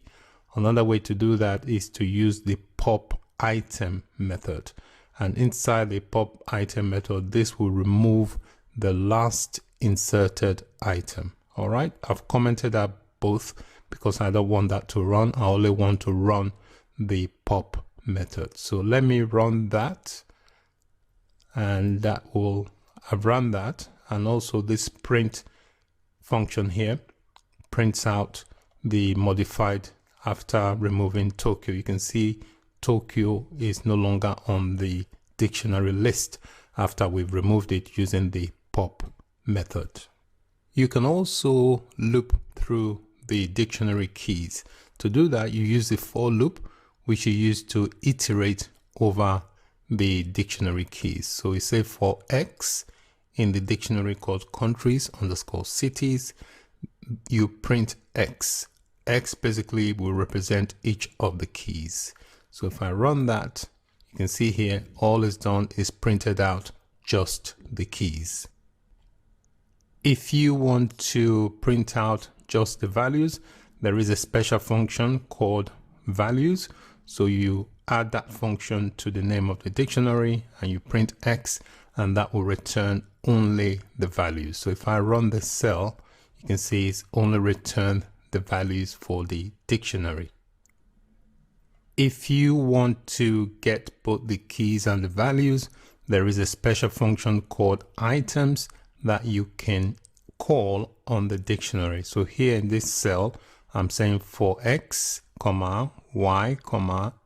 Another way to do that is to use the pop item method. And inside the pop item method, this will remove the last inserted item. All right, I've commented out both because I don't want that to run. I only want to run the pop method. So let me run that, and that will, I've run that. And also this print function here prints out the modified after removing Tokyo. You can see Tokyo is no longer on the dictionary list after we've removed it using the pop method. You can also loop through the dictionary keys. To do that, you use the for loop, which you use to iterate over the dictionary keys. So we say for X in the dictionary called countries_cities, you print X. X basically will represent each of the keys. So if I run that, you can see here, all is done is printed out just the keys. If you want to print out just the values, there is a special function called values. So you add that function to the name of the dictionary and you print X, and that will return only the values. So if I run this cell, you can see it's only returned the values for the dictionary. If you want to get both the keys and the values, there is a special function called items that you can call on the dictionary. So here in this cell, I'm saying for X, Y,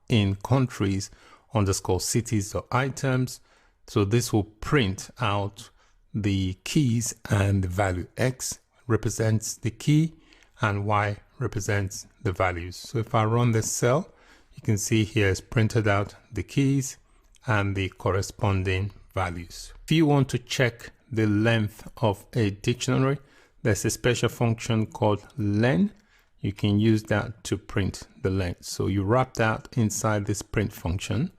in countries_cities.items. So this will print out the keys and the value X. represents the key and Y represents the values. So if I run this cell, you can see here it's printed out the keys and the corresponding values. If you want to check the length of a dictionary, there's a special function called len. You can use that to print the length. So you wrap that inside this print function,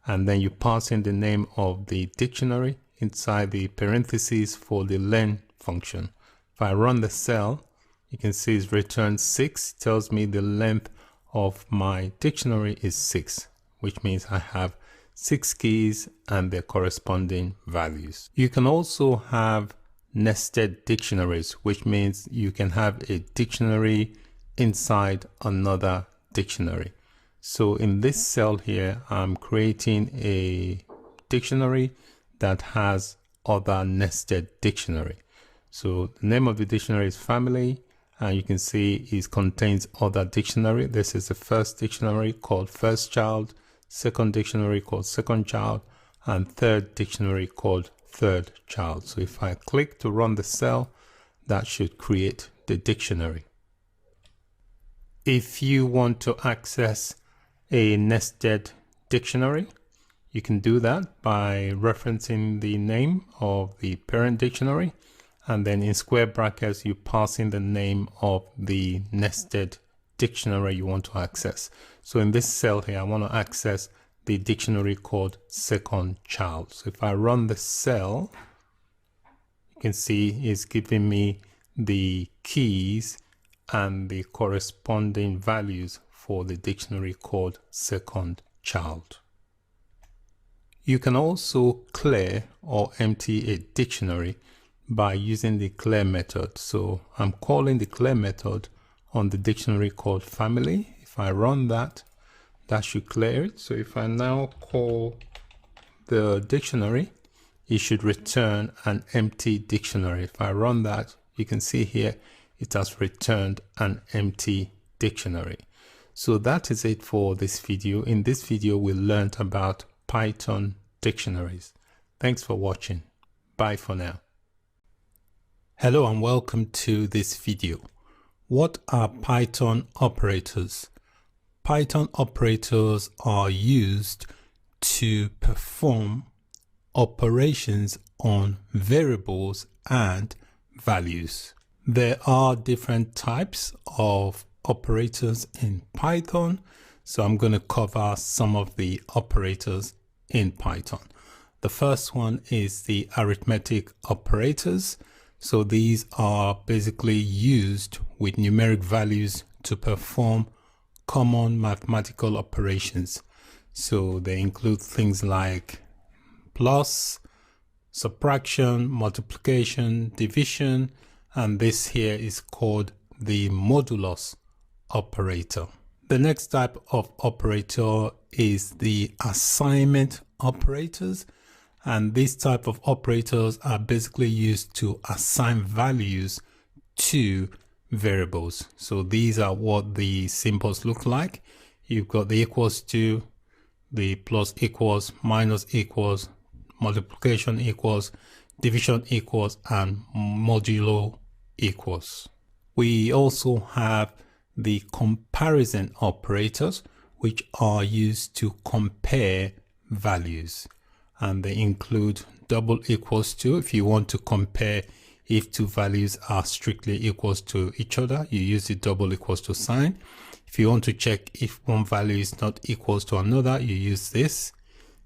and then you pass in the name of the dictionary inside the parentheses for the len function. If I run the cell, you can see it's returned 6. It tells me the length of my dictionary is 6, which means I have 6 keys and their corresponding values. You can also have nested dictionaries, which means you can have a dictionary inside another dictionary. So in this cell here, I'm creating a dictionary that has other nested dictionary. So the name of the dictionary is family, and you can see it contains other dictionary. This is the first dictionary called first child, second dictionary called second child, and third dictionary called third child. So if I click to run the cell, that should create the dictionary. If you want to access a nested dictionary, you can do that by referencing the name of the parent dictionary, and then in square brackets you pass in the name of the nested dictionary you want to access. So in this cell here, I want to access the dictionary called second child. So if I run the cell, you can see it's giving me the keys and the corresponding values for the dictionary called second child. You can also clear or empty a dictionary by using the clear method. So I'm calling the clear method on the dictionary called family. If I run that, that should clear it. So if I now call the dictionary, it should return an empty dictionary. If I run that, you can see here it has returned an empty dictionary. So that is it for this video. In this video, we learned about Python dictionaries. Thanks for watching. Bye for now. Hello and welcome to this video. What are Python operators? Python operators are used to perform operations on variables and values. There are different types of operators in Python, so I'm going to cover some of the operators in Python. The first one is the arithmetic operators. So these are basically used with numeric values to perform common mathematical operations. So they include things like plus, subtraction, multiplication, division, and this here is called the modulus operator. The next type of operator is the assignment operators. And these type of operators are basically used to assign values to variables. So these are what the symbols look like. You've got the equals to, the plus equals, minus equals, multiplication equals, division equals, and modulo equals. We also have the comparison operators, which are used to compare values. And they include double equals to. If you want to compare if two values are strictly equals to each other, you use the double equals to sign. If you want to check if one value is not equals to another, you use this.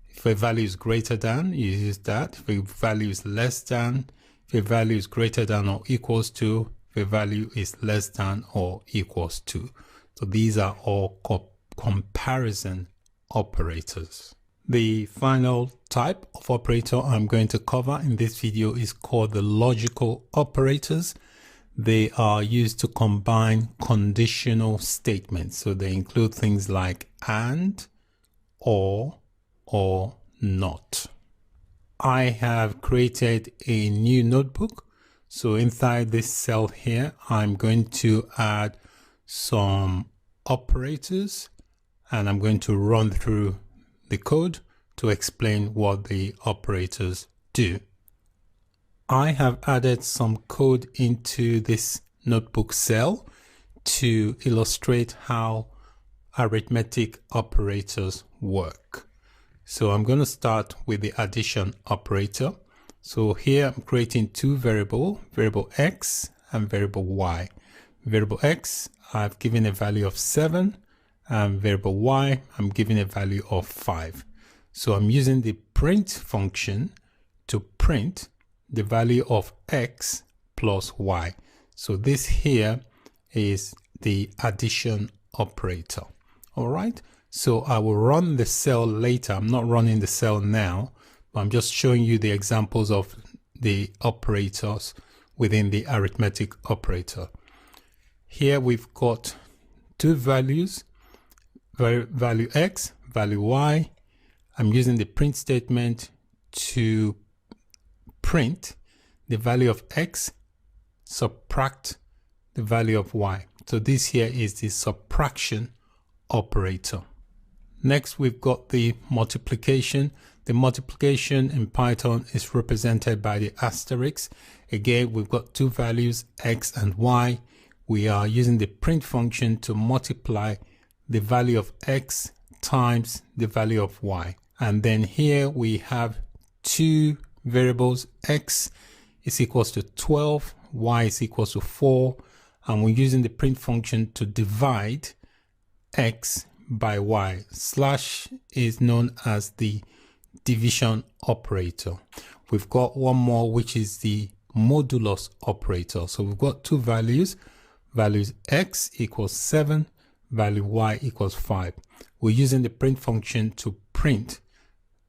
If a value is greater than, you use that. If a value is less than, if a value is greater than or equals to, if a value is less than or equals to. So these are all comparison operators. The final type of operator I'm going to cover in this video is called the logical operators. They are used to combine conditional statements. So they include things like and, or not. I have created a new notebook. So inside this cell here, I'm going to add some operators and I'm going to run through the code to explain what the operators do. I have added some code into this notebook cell to illustrate how arithmetic operators work. So I'm going to start with the addition operator. So here I'm creating two variables, variable x and variable y. Variable x, I've given a value of 7, and variable y, I'm giving a value of 5. So I'm using the print function to print the value of x plus y. So this here is the addition operator. All right. So I will run the cell later. I'm not running the cell now, but I'm just showing you the examples of the operators within the arithmetic operator. Here we've got two values, value x, value y. I'm using the print statement to print the value of x, subtract the value of y. So this here is the subtraction operator. Next, we've got the multiplication. The multiplication in Python is represented by the asterisk. Again, we've got two values, x and y. We are using the print function to multiply the value of x times the value of y. And then here we have two variables, x is equals to 12, y is equals to 4, and we're using the print function to divide x by y. Slash is known as the division operator. We've got one more, which is the modulus operator. So we've got two values, values x equals 7, value y equals 5. We're using the print function to print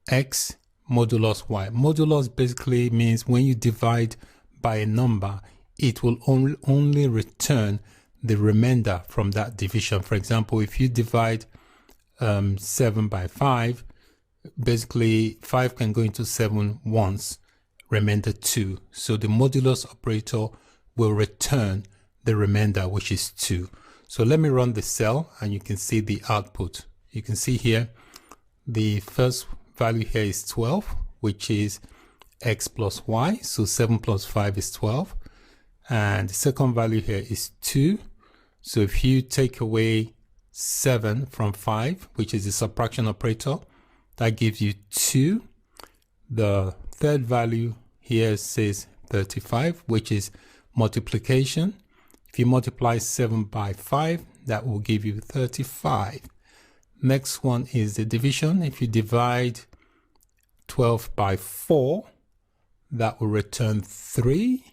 x modulus y. Modulus basically means when you divide by a number, it will only return the remainder from that division. For example, if you divide 7 by 5, basically 5 can go into 7 once, remainder 2. So the modulus operator will return the remainder, which is 2. So let me run the cell and you can see the output. You can see here the first value here is 12, which is x plus y. So 7 plus 5 is 12. And the second value here is 2. So if you take away 7 from 5, which is the subtraction operator, that gives you 2. The third value here says 35, which is multiplication. If you multiply 7 by 5, that will give you 35. Next one is the division. If you divide 12 by 4, that will return 3.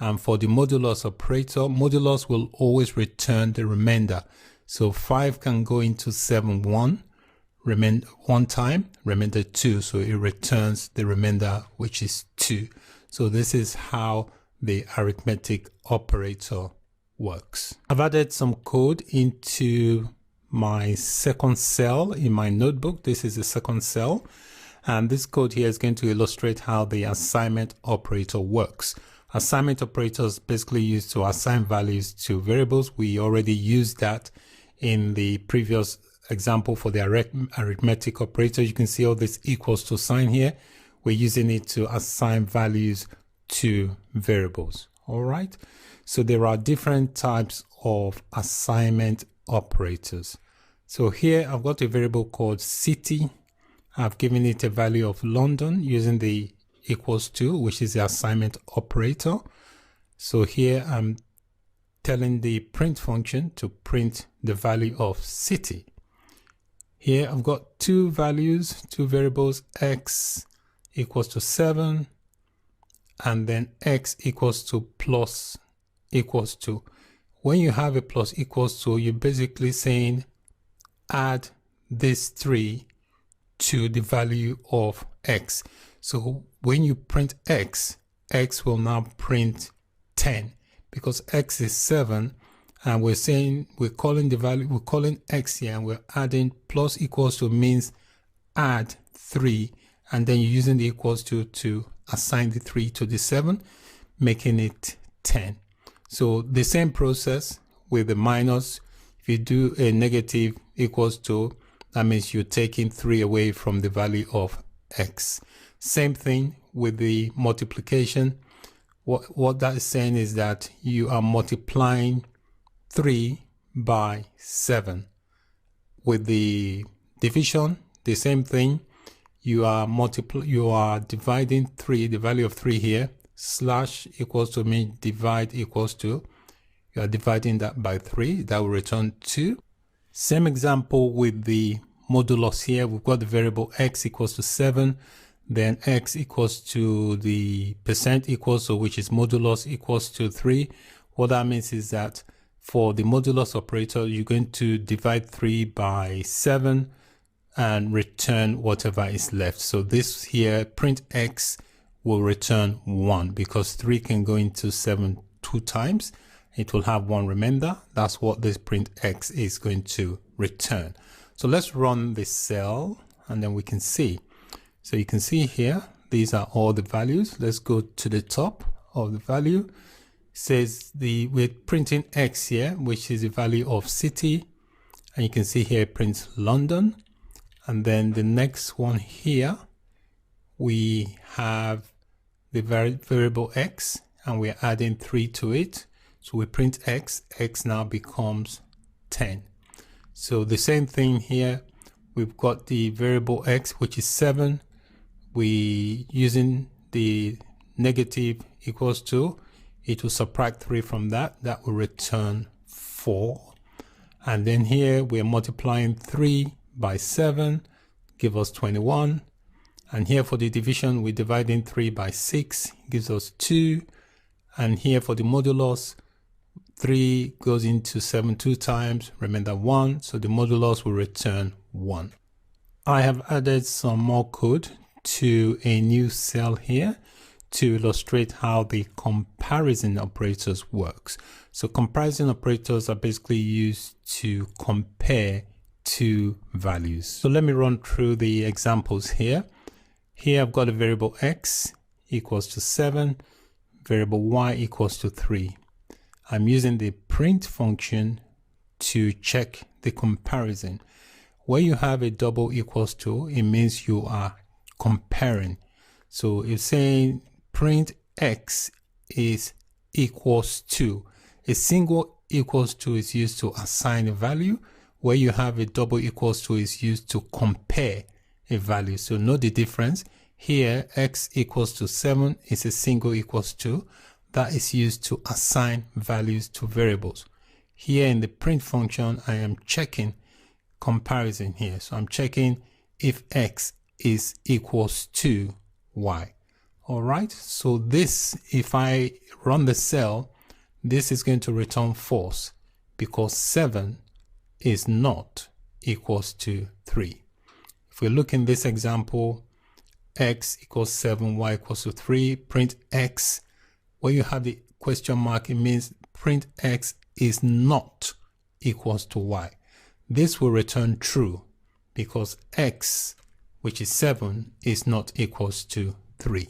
And for the modulus operator, modulus will always return the remainder. So 5 can go into 7 one time, remainder 2. So it returns the remainder, which is 2. So this is how the arithmetic operator works. I've added some code into my second cell in my notebook. This is the second cell. And this code here is going to illustrate how the assignment operator works. Assignment operators basically used to assign values to variables. We already used that in the previous example for the arithmetic operator. You can see all this equals to sign here. We're using it to assign values to variables. All right. So there are different types of assignment operators. So here I've got a variable called city. I've given it a value of London using the equals to, which is the assignment operator. So here I'm telling the print function to print the value of city. Here I've got two values, two variables, x equals to 7, and then x equals to plus equals to. When you have a plus equals to, you're basically saying add this 3 to the value of x. So when you print x, x will now print 10 because x is 7, and we're saying we're calling the value, we're calling x here, and we're adding plus equals to means add 3, and then you're using the equals to assign the 3 to the 7, making it 10. So the same process with the minus. If you do a negative equals to, that means you're taking 3 away from the value of x. Same thing with the multiplication. What that is saying is that you are multiplying 3 by 7. With the division, the same thing. You are dividing 3, the value of 3 here, slash equals to mean divide equals to. You are dividing that by 3, that will return 2. Same example with the modulus here. We've got the variable x equals to 7, then x equals to the percent equals to, which is modulus equals to 3. What that means is that for the modulus operator, you're going to divide 3 by 7 and return whatever is left. So this here, print x, will return 1 because 3 can go into 7 2 times. It will have 1 remainder. That's what this print x is going to return. So let's run this cell and then we can see. So you can see here, these are all the values. Let's go to the top of the value. It says we're printing x here, which is the value of city. And you can see here it prints London. And then the next one here, we have the variable x and we're adding 3 to it. So we print x, x now becomes 10. So the same thing here, we've got the variable x, which is 7. We using the negative equals to, it will subtract 3 from that, that will return 4. And then here we're multiplying 3 by 7, give us 21. And here for the division, we're dividing 3 by 6, gives us 2. And here for the modulus, 3 goes into 7 2 times, remainder 1, so the modulus will return 1. I have added some more code to a new cell here to illustrate how the comparison operators works. So comparison operators are basically used to compare two values. So let me run through the examples here. Here I've got a variable x equals to 7, variable y equals to 3. I'm using the print function to check the comparison. Where you have a double equals to, it means you are comparing. So it's saying print x is equals to. A single equals to is used to assign a value. Where you have a double equals to is used to compare a value. So note the difference. Here x equals to 7 is a single equals to. That is used to assign values to variables. Here in the print function, I am checking comparison here. So I'm checking if x is equals to y. All right. So this, if I run the cell, this is going to return false because 7 is not equals to 3. If we look in this example, x equals 7, y equals to 3, print x. Where you have the question mark, it means print x is not equals to y. This will return true because x, which is 7, is not equals to 3.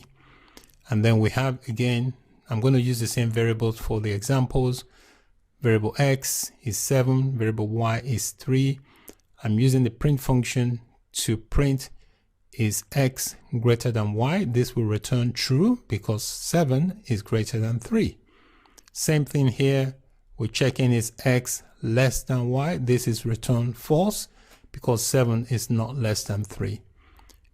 And then we have, again, I'm going to use the same variables for the examples. Variable x is 7, variable y is 3. I'm using the print function to print is x greater than y. This will return true because 7 is greater than 3. Same thing here. We're checking is x less than y. This is returned false because 7 is not less than 3.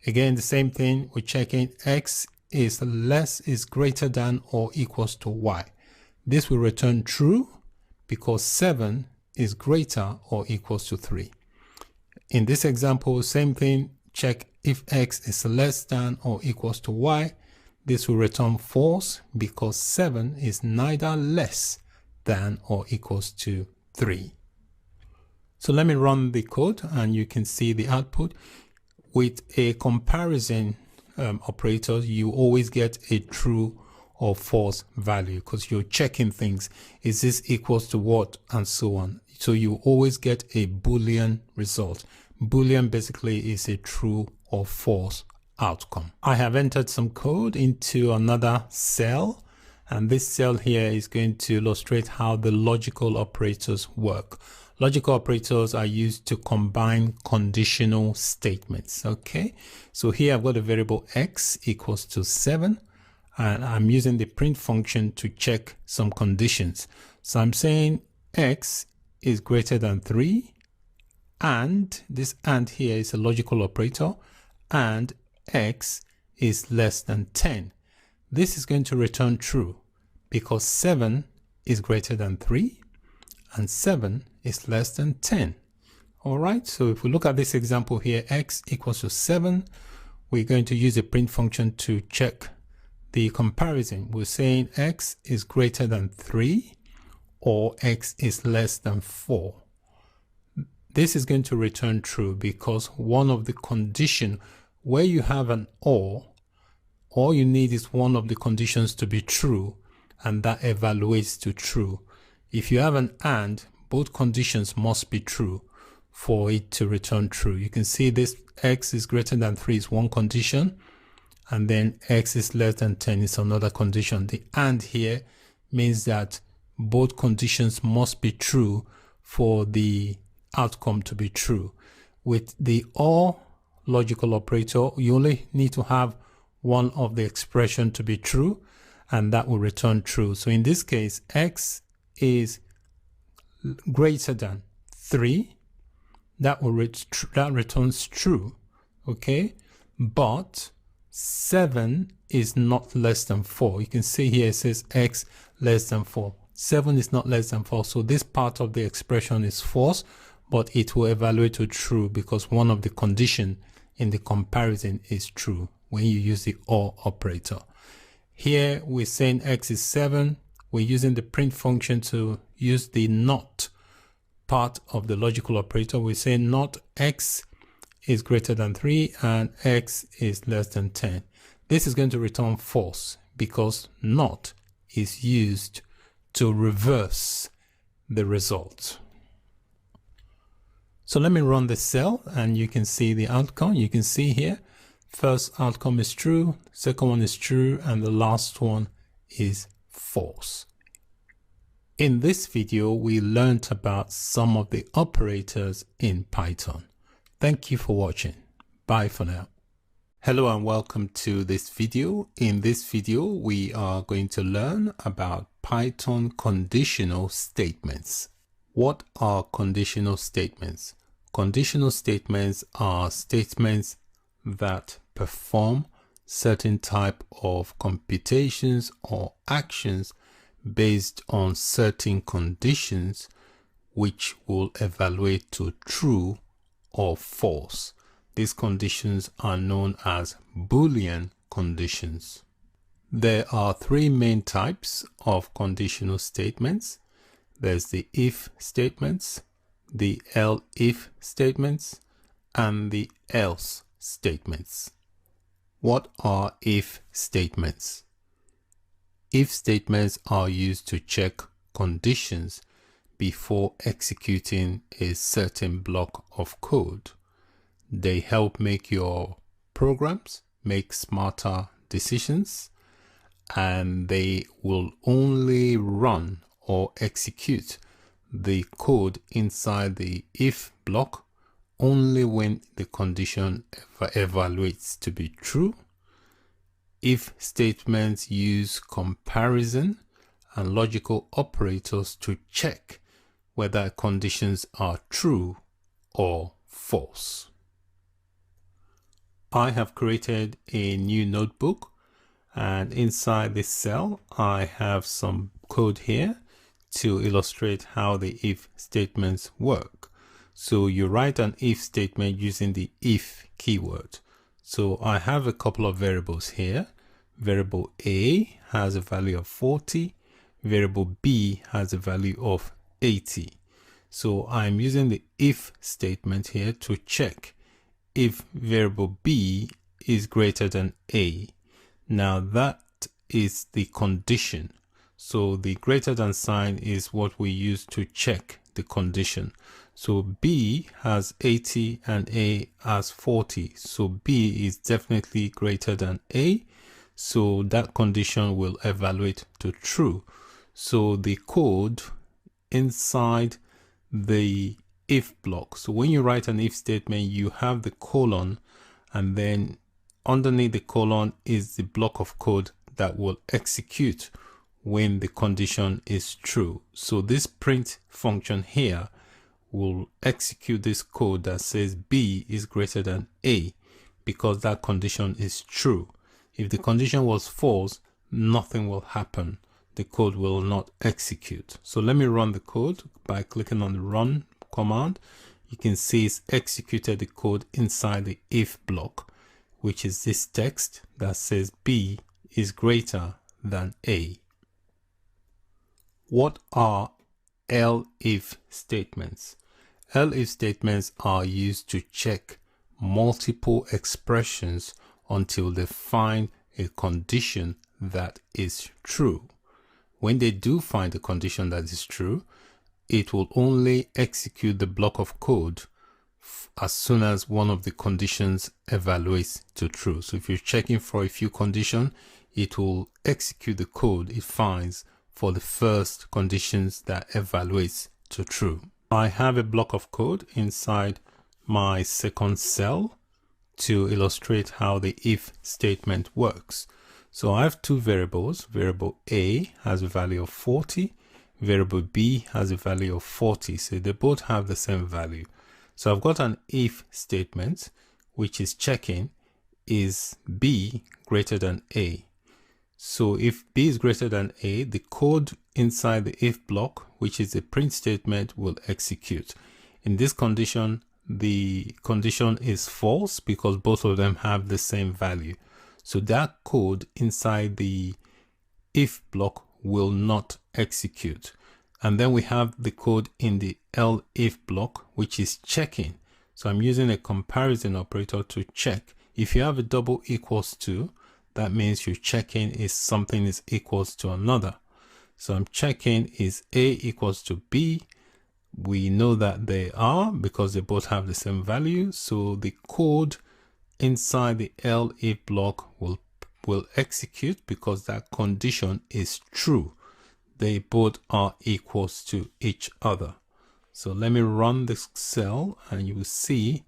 Again, the same thing. We're checking x is greater than or equals to y. This will return true because 7 is greater or equals to 3. In this example, same thing. Check if x is less than or equals to y. This will return false because 7 is neither less than or equals to 3. So let me run the code and you can see the output. With a comparison operator, you always get a true or false value because you're checking things. Is this equals to what, and so on. So you always get a Boolean result. Boolean basically is a true or false outcome. I have entered some code into another cell, and this cell here is going to illustrate how the logical operators work. Logical operators are used to combine conditional statements. Okay, so here I've got a variable x equals to 7. and I'm using the print function to check some conditions. So I'm saying x is greater than 3, and this and here is a logical operator, and x is less than 10. This is going to return true because 7 is greater than 3 and 7 is less than 10. All right, so if we look at this example here, x equals to 7, we're going to use a print function to check the comparison. We're saying x is greater than 3 or x is less than 4. This is going to return true because one of the condition where you have an or, all you need is one of the conditions to be true, and that evaluates to true. If you have an and, both conditions must be true for it to return true. You can see this x is greater than 3 is one condition, and then x is less than 10 is another condition. The and here means that both conditions must be true for the outcome to be true. With the or logical operator, you only need to have one of the expression to be true, and that will return true. So in this case, x is greater than 3. That returns true, okay? But 7 is not less than 4. You can see here it says x less than 4. 7 is not less than 4, so this part of the expression is false, but it will evaluate to true because one of the condition in the comparison is true when you use the or operator. Here we're saying x is 7. We're using the print function to use the not part of the logical operator. We're saying not x is greater than 3 and x is less than 10. This is going to return false because not is used to reverse the result. So let me run the cell and you can see the outcome. You can see here, first outcome is true, second one is true, and the last one is false. In this video, we learned about some of the operators in Python. Thank you for watching. Bye for now. Hello and welcome to this video. In this video, we are going to learn about Python conditional statements. What are conditional statements? Conditional statements are statements that perform certain type of computations or actions based on certain conditions which will evaluate to true or false. These conditions are known as Boolean conditions. There are three main types of conditional statements. There's the if statements, the elif statements, and the else statements. What are if statements? If statements are used to check conditions before executing a certain block of code. They help make your programs make smarter decisions, and they will only run or execute the code inside the if block only when the condition evaluates to be true. If statements use comparison and logical operators to check whether conditions are true or false. I have created a new notebook, and inside this cell I have some code here to illustrate how the if statements work. So you write an if statement using the if keyword. So I have a couple of variables here. Variable A has a value of 40. Variable B has a value of 80. So I'm using the if statement here to check if variable B is greater than A. Now that is the condition. So the greater than sign is what we use to check the condition. So B has 80 and A has 40. So B is definitely greater than A. So that condition will evaluate to true. So the code inside the if block. So when you write an if statement, you have the colon, and then underneath the colon is the block of code that will execute when the condition is true. So this print function here will execute this code that says B is greater than A because that condition is true. If the condition was false, nothing will happen. The code will not execute. So let me run the code by clicking on the run command. You can see it's executed the code inside the if block, which is this text that says B is greater than A. What are elif statements? Elif statements are used to check multiple expressions until they find a condition that is true. When they do find a condition that is true, it will only execute the block of code as soon as one of the conditions evaluates to true. So if you're checking for a few conditions, it will execute the code it finds for the first conditions that evaluates to true. I have a block of code inside my second cell to illustrate how the if statement works. So I have two variables. Variable A has a value of 40. Variable B has a value of 40. So they both have the same value. So I've got an if statement, which is checking is B greater than A. So if B is greater than A, the code inside the if block, which is a print statement, will execute. In this condition, the condition is false because both of them have the same value. So that code inside the if block will not execute. And then we have the code in the elif block, which is checking. So I'm using a comparison operator to check. If you have a double equals to, that means you're checking is something is equals to another. So I'm checking is A equals to B. We know that they are because they both have the same value. So the code inside the elif block will execute because that condition is true. They both are equals to each other. So let me run this cell and you will see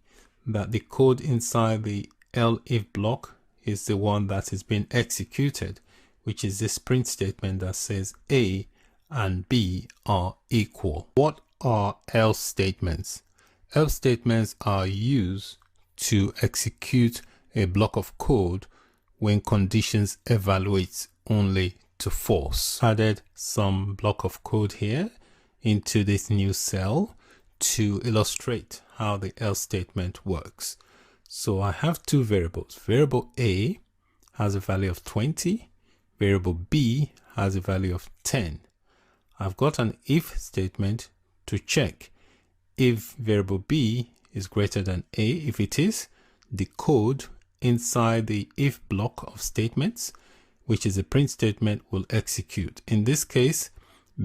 that the code inside the elif block is the one that is being executed, which is this print statement that says A and B are equal. What are else statements? Else statements are used to execute a block of code when conditions evaluate only to false. Added some block of code here into this new cell to illustrate how the else statement works. So I have two variables. Variable A has a value of 20. Variable B has a value of 10. I've got an if statement to check if variable B is greater than A. If it is, the code inside the if block of statements, which is a print statement, will execute. In this case,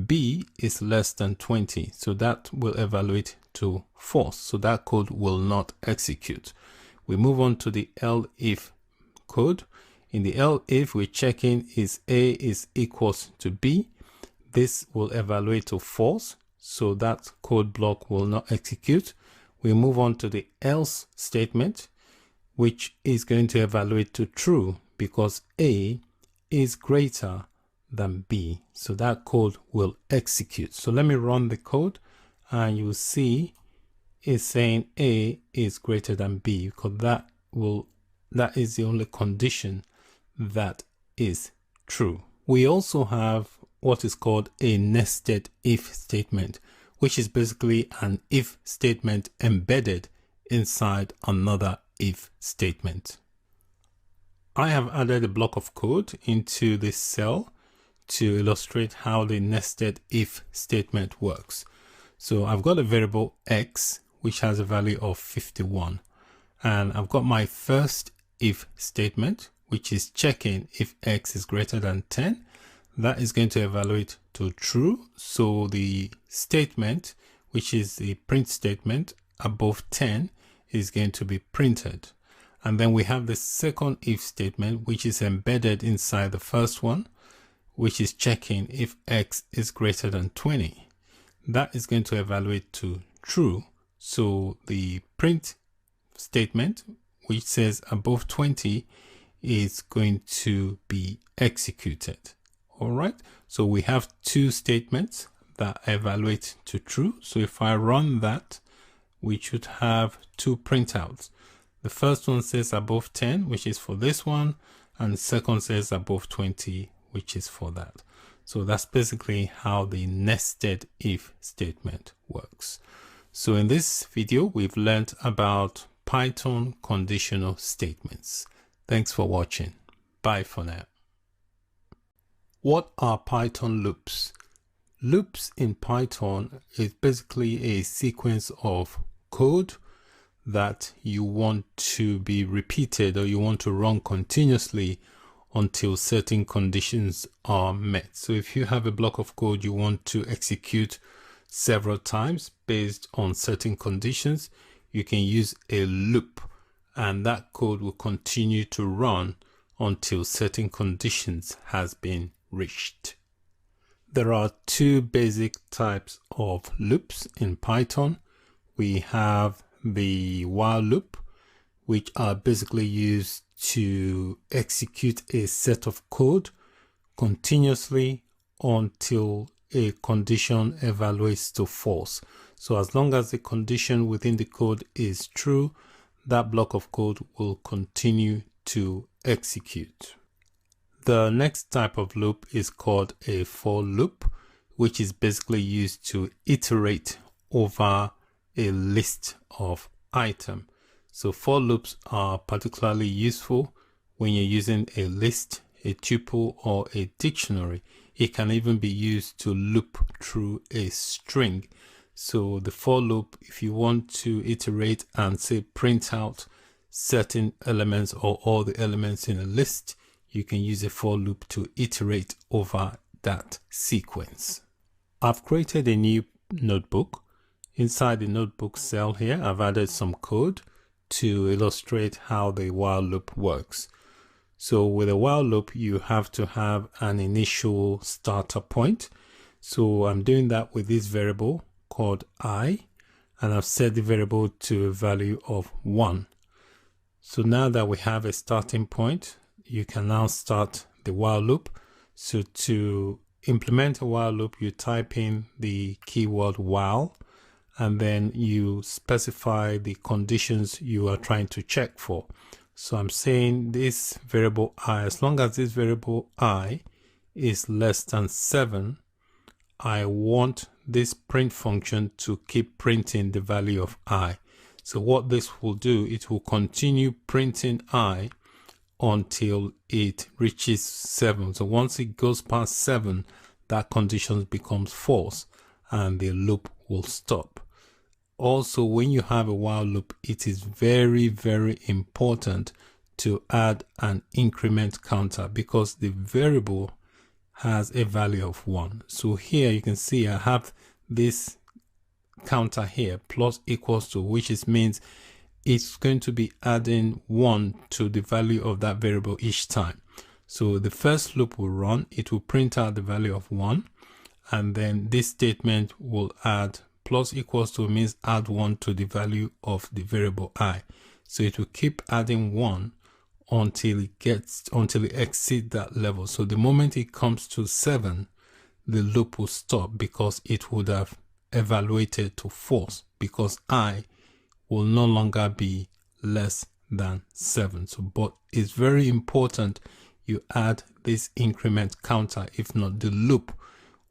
B is less than 20, so that will evaluate to false. So that code will not execute. We move on to the elif code. In the elif, we're checking is A is equals to B. This will evaluate to false, so that code block will not execute. We move on to the else statement, which is going to evaluate to true because A is greater than B. So that code will execute. So let me run the code and you will see it's saying A is greater than B because that is the only condition that is true. We also have what is called a nested if statement, which is basically an if statement embedded inside another if statement. I have added a block of code into this cell to illustrate how the nested if statement works. So I've got a variable X, which has a value of 51. And I've got my first if statement, which is checking if X is greater than 10. That is going to evaluate to true. So the statement, which is the print statement above 10, is going to be printed. And then we have the second if statement, which is embedded inside the first one, which is checking if X is greater than 20. That is going to evaluate to true. So the print statement, which says above 20, is going to be executed. All right, so we have two statements that evaluate to true. So if I run that, we should have two printouts. The first one says above 10, which is for this one, and the second says above 20, which is for that. So that's basically how the nested if statement works. So in this video, we've learned about Python conditional statements. Thanks for watching. Bye for now. What are Python loops? Loops in Python is basically a sequence of code that you want to be repeated, or you want to run continuously until certain conditions are met. So if you have a block of code you want to execute several times based on certain conditions, you can use a loop, and that code will continue to run until certain conditions has been reached. There are two basic types of loops in Python. We have the while loop, which are basically used to execute a set of code continuously until a condition evaluates to false. So as long as the condition within the code is true, that block of code will continue to execute. The next type of loop is called a for loop, which is basically used to iterate over a list of items. So for loops are particularly useful when you're using a list, a tuple, or a dictionary. It can even be used to loop through a string. So the for loop, if you want to iterate and say print out certain elements or all the elements in a list, you can use a for loop to iterate over that sequence. I've created a new notebook. Inside the notebook cell here, I've added some code to illustrate how the while loop works. So with a while loop, you have to have an initial starter point. So I'm doing that with this variable called I, and I've set the variable to a value of 1. So now that we have a starting point, you can now start the while loop. So to implement a while loop, you type in the keyword while, and then you specify the conditions you are trying to check for. So I'm saying this variable I, as long as this variable I is less than 7, I want this print function to keep printing the value of I. So what this will do, it will continue printing I until it reaches 7. So once it goes past 7, that condition becomes false and the loop will stop. Also, when you have a while loop, it is very, very important to add an increment counter because the variable has a value of 1. So here you can see I have this counter here, plus equals to, which means it's going to be adding 1 to the value of that variable each time. So the first loop will run, it will print out the value of 1, and then this statement will add plus equals to means add 1 to the value of the variable I. So it will keep adding 1 until it exceeds that level. So the moment it comes to 7, the loop will stop because it would have evaluated to false because I will no longer be less than 7. So, but it's very important you add this increment counter. If not, the loop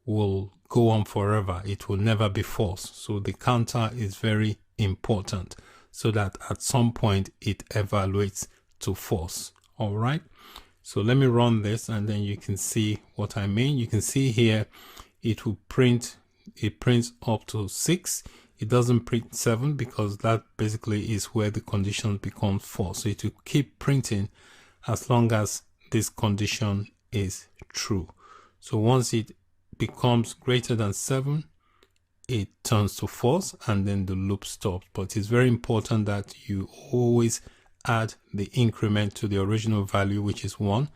will go on forever. It will never be false. So the counter is very important so that at some point it evaluates to false. All right. So let me run this and then you can see what I mean. You can see here it will print, it prints up to 6. It doesn't print 7 because that basically is where the condition becomes false. So it will keep printing as long as this condition is true. So once it becomes greater than 7, it turns to false and then the loop stops. But it's very important that you always add the increment to the original value, which is 1.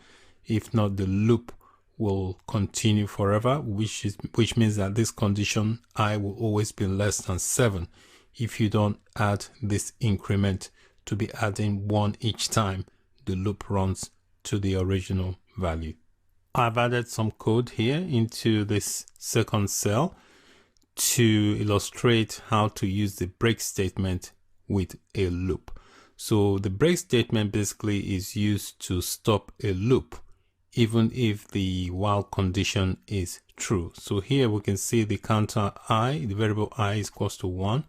If not, the loop will continue forever, which means that this condition I will always be less than 7 if you don't add this increment to be adding 1 each time the loop runs to the original value. I've added some code here into this second cell to illustrate how to use the break statement with a loop. So the break statement basically is used to stop a loop even if the while condition is true. So here we can see the counter I, the variable I is equals to 1,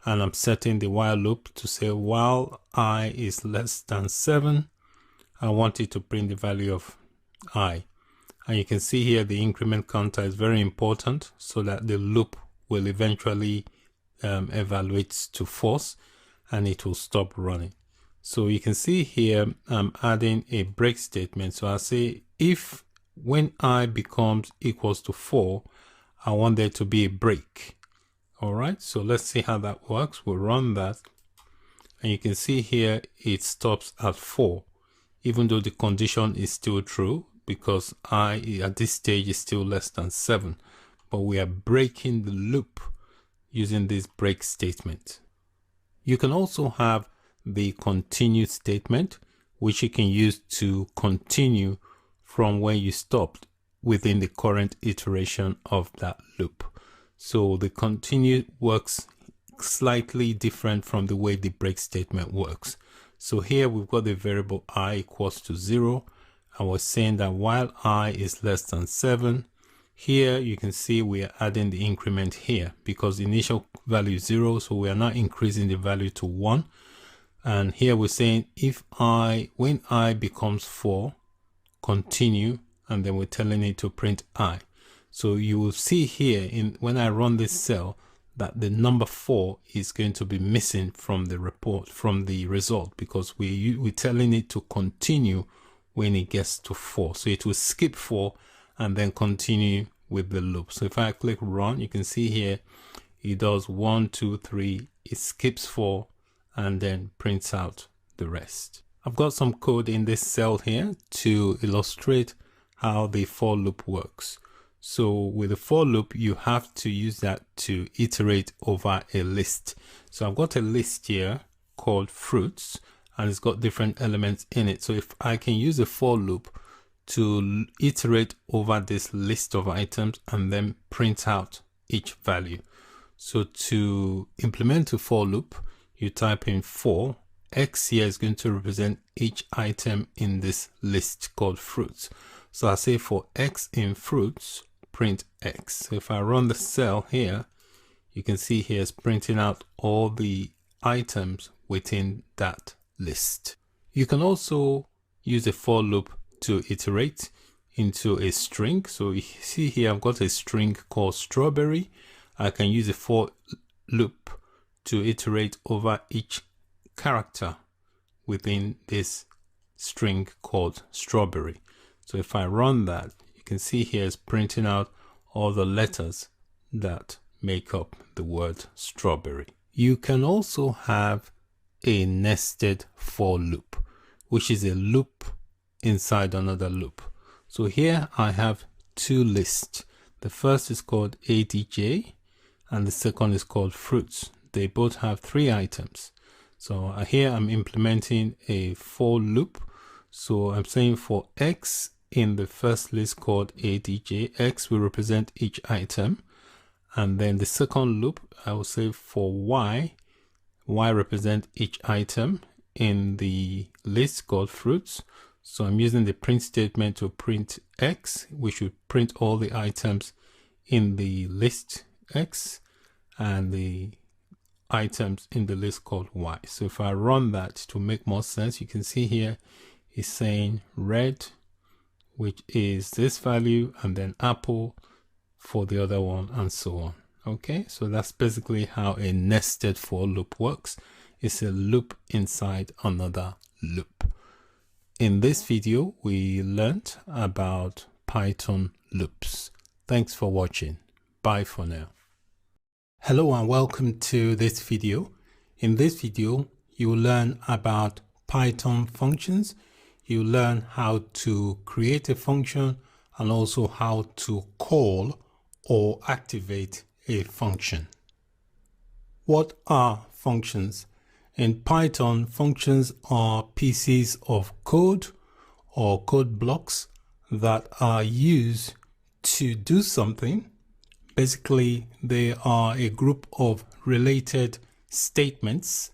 and I'm setting the while loop to say while I is less than 7, I want it to print the value of I. And you can see here the increment counter is very important so that the loop will eventually evaluate to false and it will stop running. So you can see here I'm adding a break statement. So I say if when I becomes equals to 4, I want there to be a break. All right, so let's see how that works. We'll run that and you can see here it stops at 4, even though the condition is still true, because I at this stage is still less than 7, but we are breaking the loop using this break statement. You can also have the continue statement, which you can use to continue from where you stopped within the current iteration of that loop. So the continue works slightly different from the way the break statement works. So here we've got the variable I equals to 0. And we're saying that while I is less than 7, here you can see we are adding the increment here because the initial value is 0, so we are now increasing the value to 1. And here we're saying when I becomes 4, continue, and then we're telling it to print I. So you will see here when I run this cell that the number 4 is going to be missing from the report, from the result, because we're telling it to continue when it gets to 4. So it will skip 4 and then continue with the loop. So if I click run, you can see here it does 1, 2, 3, it skips 4 and then prints out the rest. I've got some code in this cell here to illustrate how the for loop works. So with the for loop, you have to use that to iterate over a list. So I've got a list here called fruits, and it's got different elements in it. So if I can use a for loop to iterate over this list of items and then print out each value. So to implement a for loop, you type in for, X here is going to represent each item in this list called fruits. So I say for X in fruits, print X. So if I run the cell here, you can see here it's printing out all the items within that list. You can also use a for loop to iterate into a string. So you see here I've got a string called strawberry. I can use a for loop to iterate over each character within this string called strawberry. So if I run that, you can see here it's printing out all the letters that make up the word strawberry. You can also have a nested for loop, which is a loop inside another loop. So here I have two lists. The first is called ADJ and the second is called fruits. They both have 3 items. So here I'm implementing a for loop. So I'm saying for X in the first list called ADJ, X will represent each item. And then the second loop, I will say for Y, Y represent each item in the list called fruits. So I'm using the print statement to print X, which will print all the items in the list X and the items in the list called Y. So if I run that to make more sense, you can see here it's saying red, which is this value, and then apple for the other one, and so on. Okay, so that's basically how a nested for loop works. It's a loop inside another loop. In this video, we learned about Python loops. Thanks for watching. Bye for now. Hello and welcome to this video. In this video, you will learn about Python functions. You learn how to create a function and also how to call or activate a function. What are functions? In Python, functions are pieces of code or code blocks that are used to do something. Basically, they are a group of related statements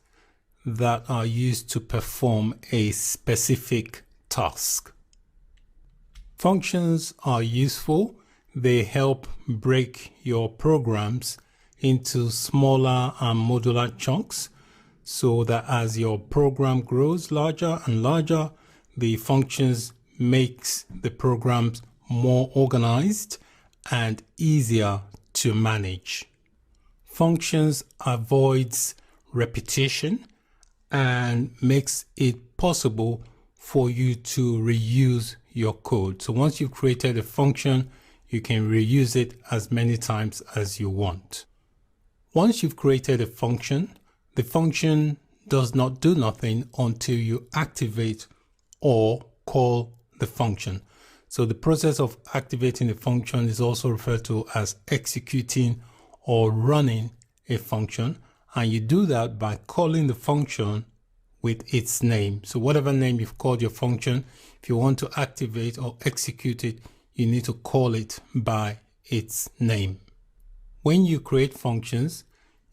that are used to perform a specific task. Functions are useful. They help break your programs into smaller and modular chunks so that as your program grows larger and larger, the functions makes the programs more organized and easier to manage. Functions avoids repetition and makes it possible for you to reuse your code. So once you've created a function, you can reuse it as many times as you want. Once you've created a function, the function does not do nothing until you activate or call the function. So the process of activating a function is also referred to as executing or running a function. And you do that by calling the function with its name. So whatever name you've called your function, if you want to activate or execute it, you need to call it by its name. When you create functions,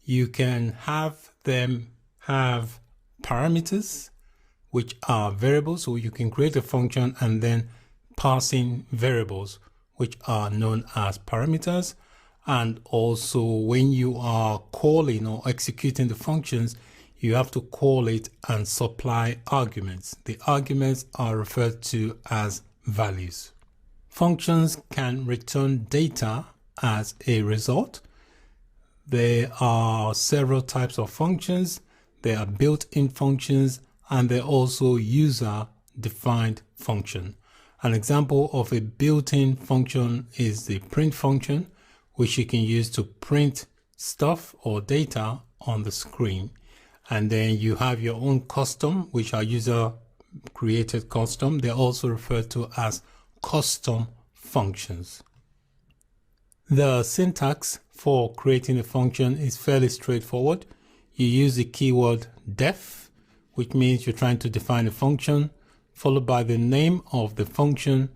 you can have them have parameters, which are variables. So you can create a function and then pass in variables, which are known as parameters. And also when you are calling or executing the functions, you have to call it and supply arguments. The arguments are referred to as values. Functions can return data as a result. There are several types of functions. There are built-in functions and there are also user-defined function. An example of a built-in function is the print function, which you can use to print stuff or data on the screen. And then you have your own custom, which are user-created custom. They're also referred to as custom functions. The syntax for creating a function is fairly straightforward. You use the keyword def, which means you're trying to define a function, followed by the name of the function,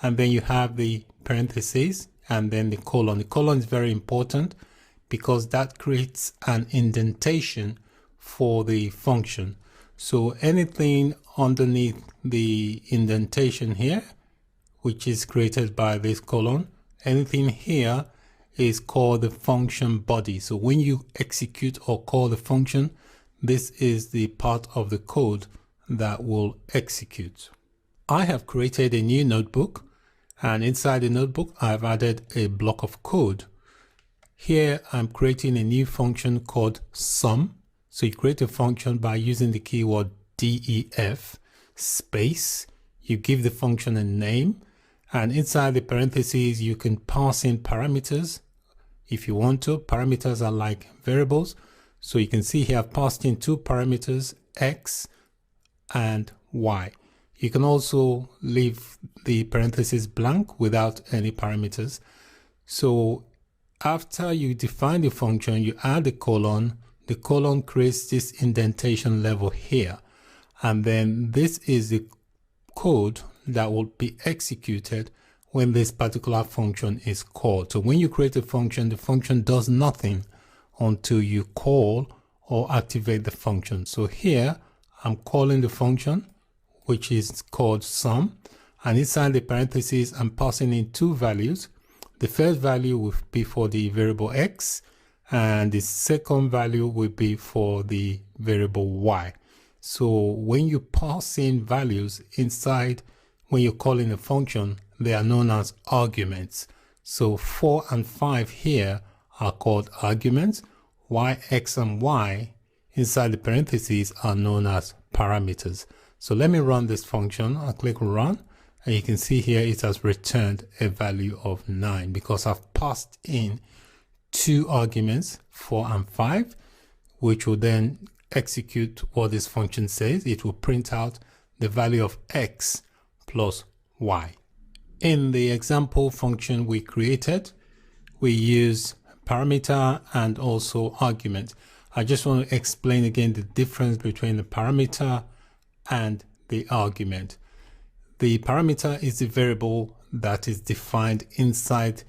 and then you have the parentheses and then the colon. The colon is very important because that creates an indentation for the function. So anything underneath the indentation here, which is created by this colon, anything here is called the function body. So when you execute or call the function, this is the part of the code that will execute. I have created a new notebook, and inside the notebook I've added a block of code. Here I'm creating a new function called sum. So you create a function by using the keyword def space. You give the function a name, and inside the parentheses you can pass in parameters if you want to. Parameters are like variables. So you can see here I've passed in two parameters, x and y. You can also leave the parentheses blank without any parameters. So after you define the function, you add the colon. The colon creates this indentation level here. And then this is the code that will be executed when this particular function is called. So when you create a function, the function does nothing until you call or activate the function. So here I'm calling the function, which is called sum, and inside the parentheses I'm passing in two values. The first value will be for the variable x, and the second value will be for the variable y. So when you pass in values inside, when you're calling a function, they are known as arguments. So 4 and 5 here are called arguments, while x and y inside the parentheses are known as parameters. So let me run this function. I'll click run, and you can see here it has returned a value of 9 because I've passed in two arguments, 4 and 5, which will then execute what this function says. It will print out the value of x plus y. In the example function we created, we use parameter and also argument. I just want to explain again the difference between the parameter and the argument. The parameter is the variable that is defined inside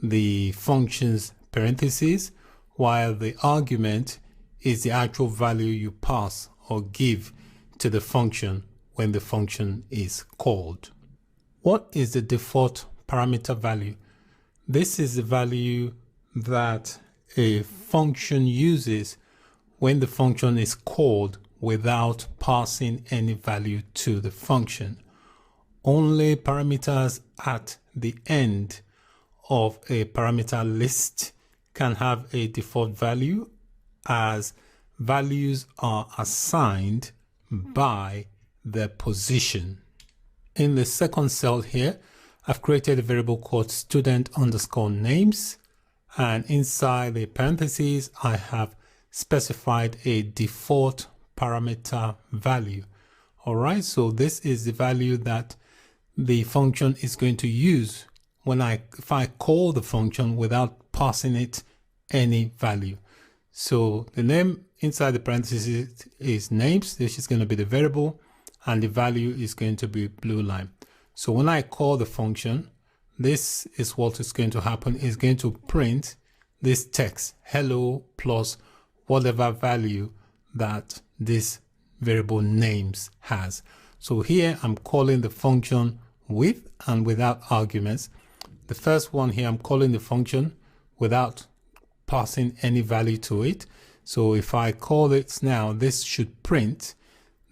the function's parentheses, while the argument is the actual value you pass or give to the function when the function is called. What is the default parameter value? This is the value that a function uses when the function is called without passing any value to the function. Only parameters at the end of a parameter list can have a default value, as values are assigned by their position. In the second cell here, I've created a variable called student_names, and inside the parentheses I have specified a default parameter value. Alright, so this is the value that the function is going to use if I call the function without passing it any value. So the name inside the parentheses is names. This is going to be the variable, and the value is going to be blue line. So when I call the function, this is what is going to happen. It's going to print this text, hello, plus whatever value that this variable names has. So here I'm calling the function with and without arguments. The first one here, I'm calling the function without passing any value to it. So if I call it now, this should print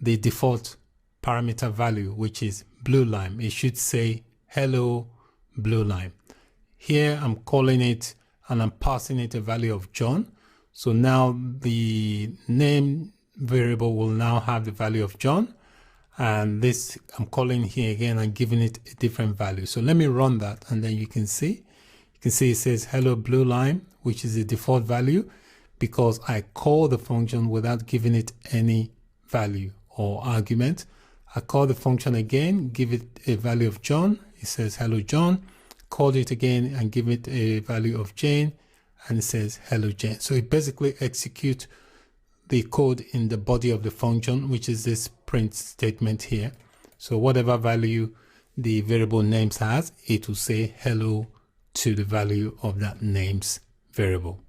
the default parameter value, which is blue line. It should say hello blue line. Here I'm calling it and I'm passing it a value of John. So now the name variable will now have the value of John, and this I'm calling here again and giving it a different value. So let me run that, and then you can see it says hello blue line, which is the default value because I call the function without giving it any value or argument. I call the function again, give it a value of John. It says hello John. Call it again and give it a value of Jane, and it says hello Jane. So it basically executes the code in the body of the function, which is this print statement here. So whatever value the variable names has, it will say hello to the value of that names variable.